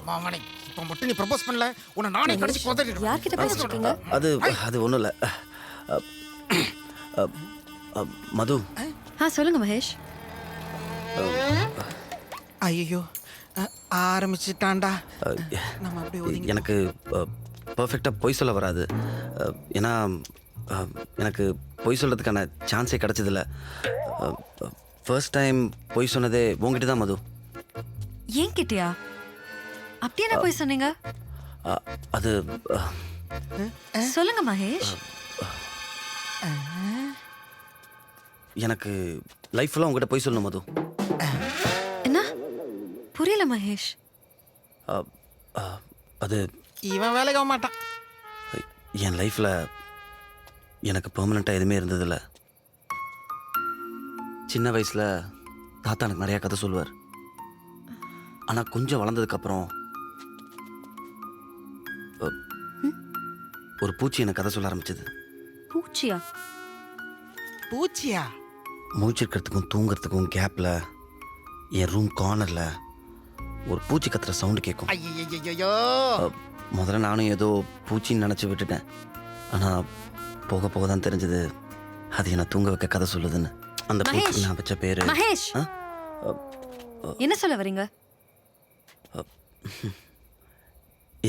மாமனே, இப்போ மட்டும் நீ ப்ரப்போஸ் பண்ணல, உன்னை நானே கடிச்சு கொதறிடுவேன். யார்கிட்ட பேசிட்டு இருக்கீங்க? அது ஒண்ணும் இல்ல. மது. சொல்லுங்க மகேஷ். ஐயோ, ஆரம்பிச்சிட்டான்டா. எனக்கு பர்ஃபெக்டாக பொய் சொல்ல வராது. ஏன்னா எனக்கு பொய் சொல்கிறதுக்கான சான்ஸே கிடச்சதில்ல. ஃபர்ஸ்ட் டைம் பொய் சொன்னதே உங்ககிட்ட தான் மது. ஏன் கிட்டியா? அப்படியே என்ன பொய் சொன்னீங்க? அது சொல்லுங்க மகேஷ். எனக்கு லைஃப் ஃபுல்லாக உங்ககிட்ட பொய் சொல்லணும் மது. என்ன புரியல மகேஷ்? அது இவன் வேலைக்கு ஆக மாட்டான். என் லைஃப்பில் எனக்கு பெர்மனெண்ட்டாக எதுவுமே இருந்ததில்ல. சின்ன வயசில் தாத்தா எனக்கு நிறையா கதை சொல்லுவார். ஆனால் கொஞ்சம் வளர்ந்ததுக்கப்புறம் ஒரு பூச்சி எனக்கு கதை சொல்ல ஆரம்பிச்சது. பூச்சியா? பூச்சியா? மூச்சிருக்கிறதுக்கும் தூங்குறதுக்கும் கேப்பில் என் ரூம் கார்னரில் ஒரு பூச்சி கத்துற சவுண்டு கேட்கும். ஐயோ, முதல்ல நானும் ஏதோ பூச்சின்னு நினச்சி விட்டுட்டேன். ஆனால் போக போக தான் தெரிஞ்சது அது என்னை தூங்க வைக்க கதை சொல்லுதுன்னு. அந்த பூச்சி நான் வச்ச பேரு மகேஷ். என்ன சொல்ல வரீங்க?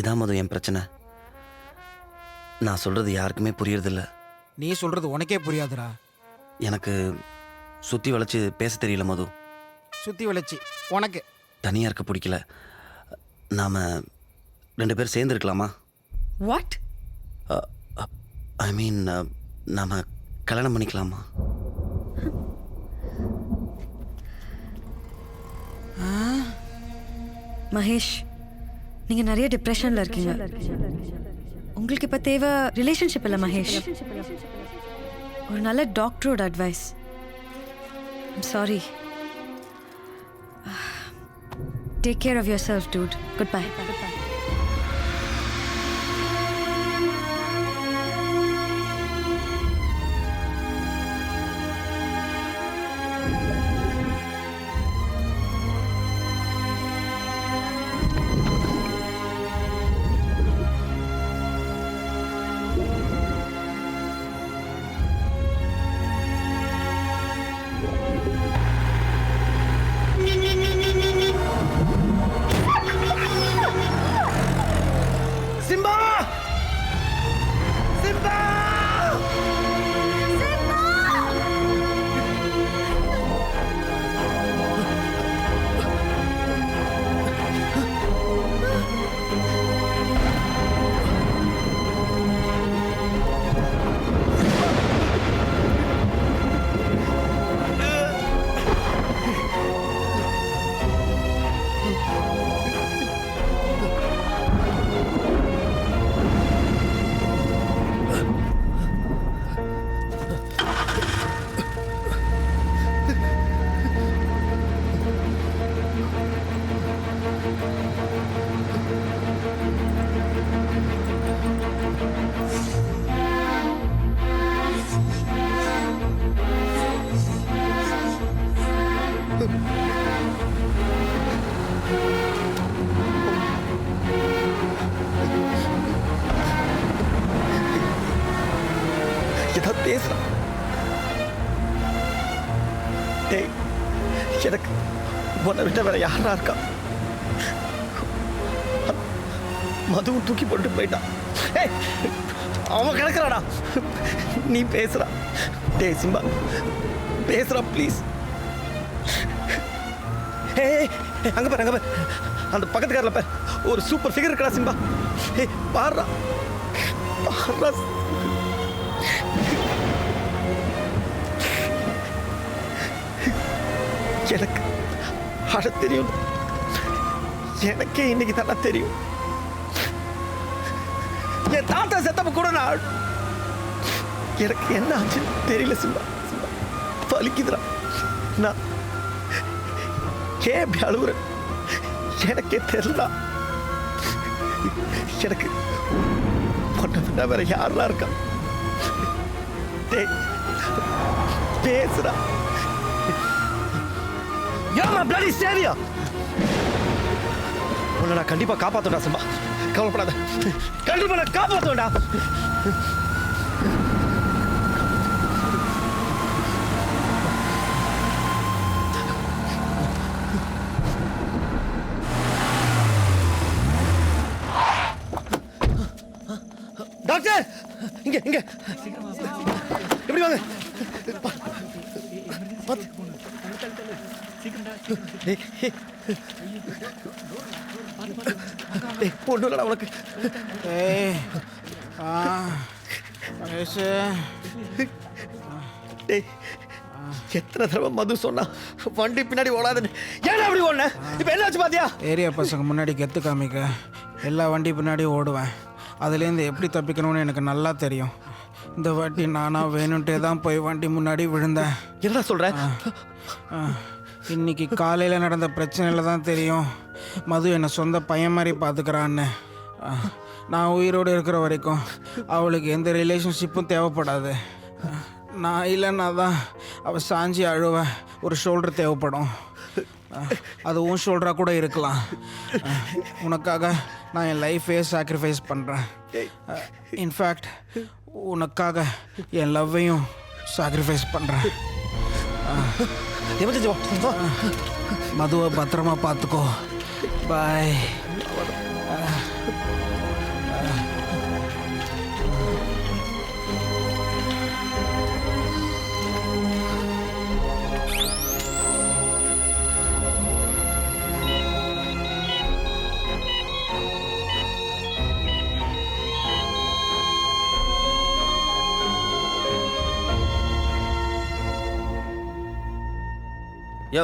இதான் மது என் பிரச்சனை. நான் சொல்றது யாருக்குமே புரியறதில்ல. நீ சொல்றது உனக்கே புரியாதுடா. எனக்கு சுற்றி வளைச்சு பேச தெரியல மது. சுற்றி வளைச்சி உனக்கு தனியாக இருக்க பிடிக்கல. நாம் 2 பேர் சேர்ந்து இருக்கலாமா? வாட்? ஐ மீன் நாம் கல்யாணம் பண்ணிக்கலாமா? மகேஷ், நீங்க நிறைய டிப்ரெஷன்ல இருக்கீங்க. உங்களுக்கு இப்ப தேவை ரிலேஷன்ஷிப் இல்ல மகேஷ், ஒரு நல்ல டாக்டரோட advice. I'm sorry. Take care of yourself, dude. Goodbye. உன்னை விட்ட வேற யாரா இருக்கா? மதுவும் தூக்கி போட்டு போயிட்டான். ஏய், அவன் கிடக்குறாடா. நீ பேசுறா. டேய் சிம்பா, பேசுறா ப்ளீஸ். ஏய், அங்க பாரு, அங்க பாரு, அந்த பக்கத்து காரில் பாரு, ஒரு சூப்பர் ஃபிகர் இருக்கடா சிம்பா. ஏய், பாருடா, பாருடா. எனக்கு அட தெரியும், எனக்கே இன்னைக்கு தானே தெரியும். என் தாத்தா செத்தப்ப கூட நான் எனக்கு என்ன ஆச்சு தெரியல சிம்பா. சிம்பா வலிக்குதுடா. நான் ஏன் அப்படி அழுகுறேன் எனக்கே தெரியல. எனக்கு பொண்ணை விட வேற யாரெல்லாம் இருக்கா? பேசுறா. ஏமா பிளடி சேவியா? உன்னை நான் கண்டிப்பா காப்பாத்துடா சிம்பா, கவலைப்படாத. கண்டிப்பா நான் காப்பாத்துவேன்டா. டாக்டர், இங்க இங்க எப்படி வாங்க. பொண்ணுலடா உனக்கு. எத்தனை தடவை மது சொன்னா வண்டி பின்னாடி ஓடாதுன்னு. ஏன் அப்படி ஓடுன? இப்ப என்னாச்சு பாத்தியா? ஏரியா பசங்க முன்னாடி கெத்து காமிக்க எல்லா வண்டி பின்னாடி ஓடுவேன். அதுலேருந்து எப்படி தப்பிக்கணும்னு எனக்கு நல்லா தெரியும். இந்த வாட்டி நானா வேணும்ட்டே தான் போய் வண்டி முன்னாடி விழுந்தேன். என்ன சொல்ற? இன்னைக்கு காலையில் நடந்த பிரச்சனையில் தான் தெரியும் மது என்னை சொந்த பையன் மாதிரி பார்த்துக்கிறான்னு. நான் உயிரோடு இருக்கிற வரைக்கும் அவளுக்கு எந்த ரிலேஷன்ஷிப்பும் தேவைப்படாது. நான் இல்லைன்னா தான் அவள் சாஞ்சி அழுவேன். ஒரு ஷோல்டர் தேவைப்படும். அது உன் ஷோல்டராக கூட இருக்கலாம். உனக்காக நான் என் லைஃபே சாக்ரிஃபைஸ் பண்ணுறேன். இன்ஃபேக்ட் உனக்காக என் லவ்வையும் சாக்ரிஃபைஸ் பண்ணுறேன். மதுவை பத்திரமா பார்த்துக்கோ. பாய். யோ,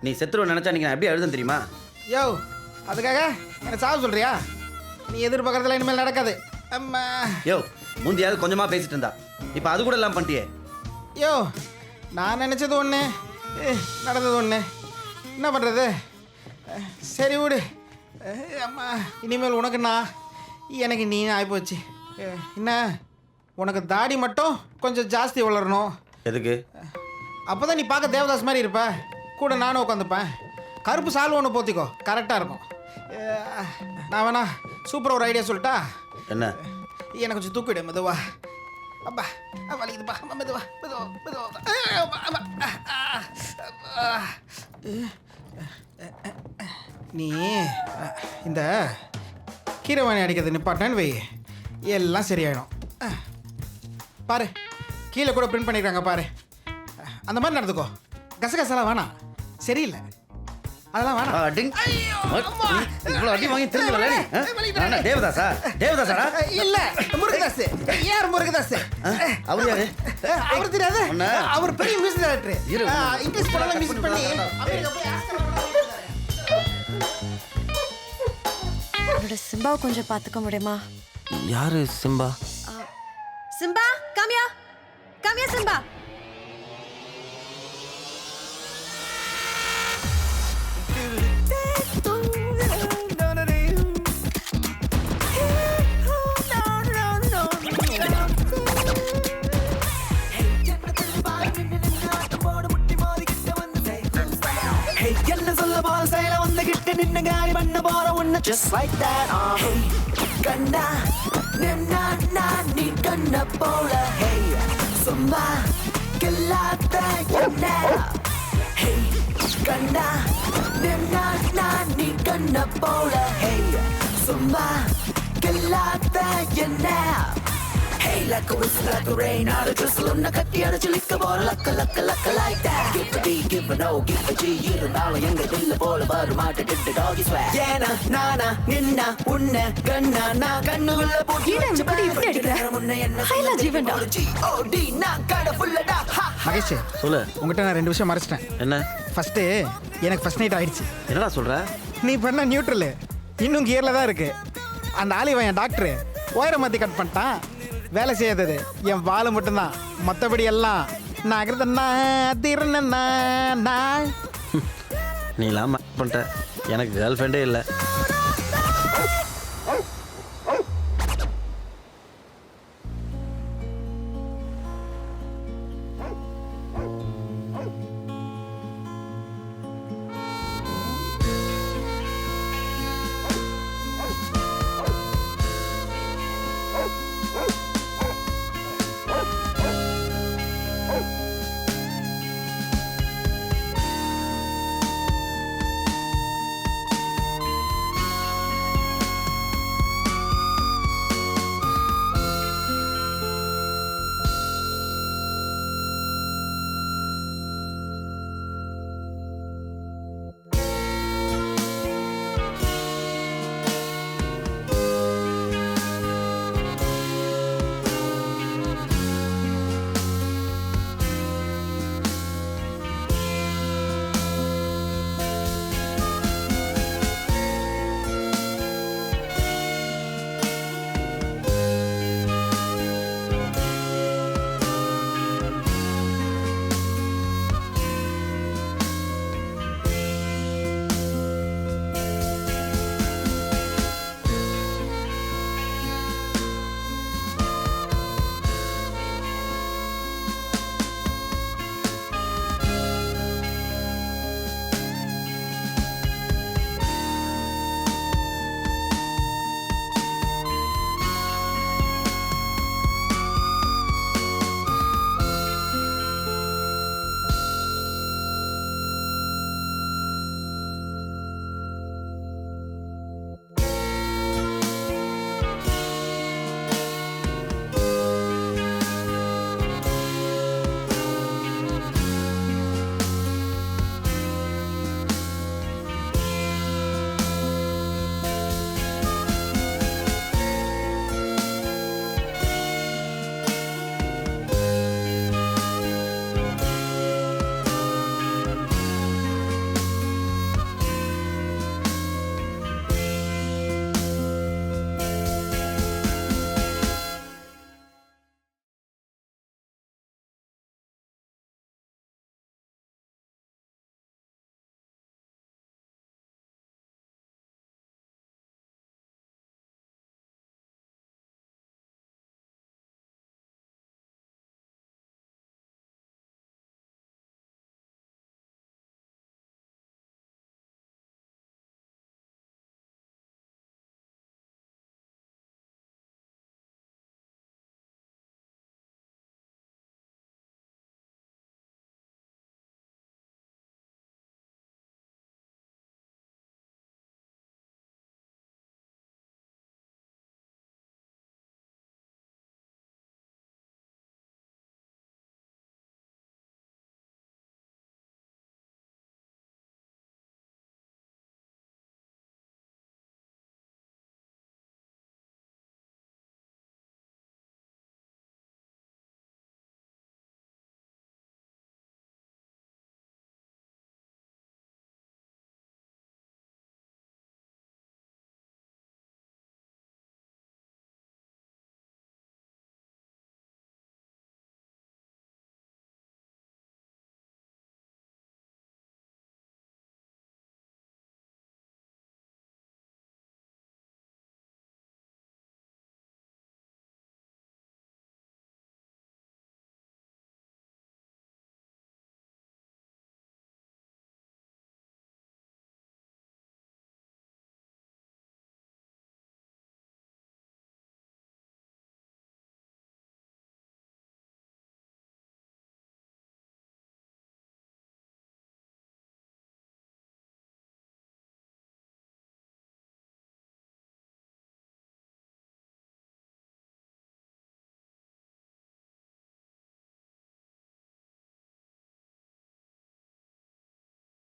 நீ செத்துருவ நினச்சா நீங்கள் எப்படி எழுதுன்னு தெரியுமா? யோ, அதுக்காக என்ன சாவு சொல்றியா? நீ எதிர்பார்க்கறதுல இனிமேல் நடக்காது. அம்மா. யோ, முந்தியாவது கொஞ்சமாக பேசிட்டு இருந்தா, இப்போ அது கூட எல்லாம் பண்ணிட்டியே. யோ, நான் நினச்சது ஒன்று, நடந்தது ஒன்று. என்ன பண்ணுறது? சரி விடு. அம்மா, இனிமேல் உனக்கு நான், எனக்கு நீ ஆகிப்போச்சு. என்ன, உனக்கு தாடி மட்டும் கொஞ்சம் ஜாஸ்தி வளரணும். எதுக்கு? அப்போ தான் நீ பார்க்க தேவதாஸ் மாதிரி இருப்ப. கூட நானும் உட்காந்துப்பேன். கருப்பு சால்வை ஒன்று போத்திக்கோ, கரெக்டாக இருக்கும். நான் வேணா சூப்பராக ஒரு ஐடியா சொல்லிட்டா? என்ன? எனக்கு கொஞ்சம் தூக்கிவிடு மெதுவா. அப்பா வலிக்குதுப்பா. மெதுவா மெதுவா மெதுவா. நீ இந்த கீரைவாணி அடிக்கிறது நிப்பாட்டினேன்னு வை, எல்லாம் சரியாயிடும். பாரு, கீழே கூட பிரிண்ட் பண்ணியிருக்காங்க பாரு. அந்த மாதிரி நடந்துக்கோ. கசகசலாம் வேணாம், சரியில்லை. அதெல்லாம் வேணாம். இவ்வளோ அடி வாங்கி திரும்ப தேவதாசா? தேவதாசாடா? இல்ல, முருகதாஸ். யார் முருகதாஸ்? அவர் யாரு? அவர் தெரியாது. அவர் பெரிய மியூசிக் டைரக்டர். இங்கிலீஷ் படம் மியூசிக் பண்ணி என்னோட சிம்பாவை கொஞ்சம் பார்த்துக்க முடியுமா? யாரு சிம்பா? சிம்பா, காமியா காமியா சிம்பா. என்ன சொல்ல போற செயல வந்து கிட்ட நின்னு காலி பண்ண போற உன்ன just like that. Hey கண்ணா நின்னா நான் நீ கண்ண போல. Hey சும்மா கல்லாத என்ன. ஹே கண்ணா நின்னா நான் நீ கண்ண போல ஹே சும்மா கல்லாத என்ன Hey, like a whistle, like a rain, out of drizzle, on the cut, out of chilica, ball, like like that. Give a D, give a no, give a G, you don't know, younger than the ball, but matter did the doggy swag. Yeah, na, ninna, unna, gunna, na, gunna, will a book, you know, but if you did Hela ஜீவன்டா G-O-D, na, kind of full of that, ha. Mahesh சொல்லு உங்ககிட்ட நான் 2 விஷயம் மறைச்சிட்டேன். என்ன? First எனக்கு first night ஆயிடுச்சு. என்னடா சொல்ற? நீ பண்ண நியூட்ரல் இன்னும் கியர்ல தான் இருக்கு. அந்த ஆலிவன் என் டாக்டர் ஒயரை மாற்றி கட் பண்ணிட்டான். வேலை செய்யாதது என் வாழை மட்டும்தான், மற்றபடி எல்லாம் நகர்தண்ணா திறனா. நீ எல்லாம் பண்ணிட்ட, எனக்கு கேர்ள் ஃப்ரெண்டே இல்லை.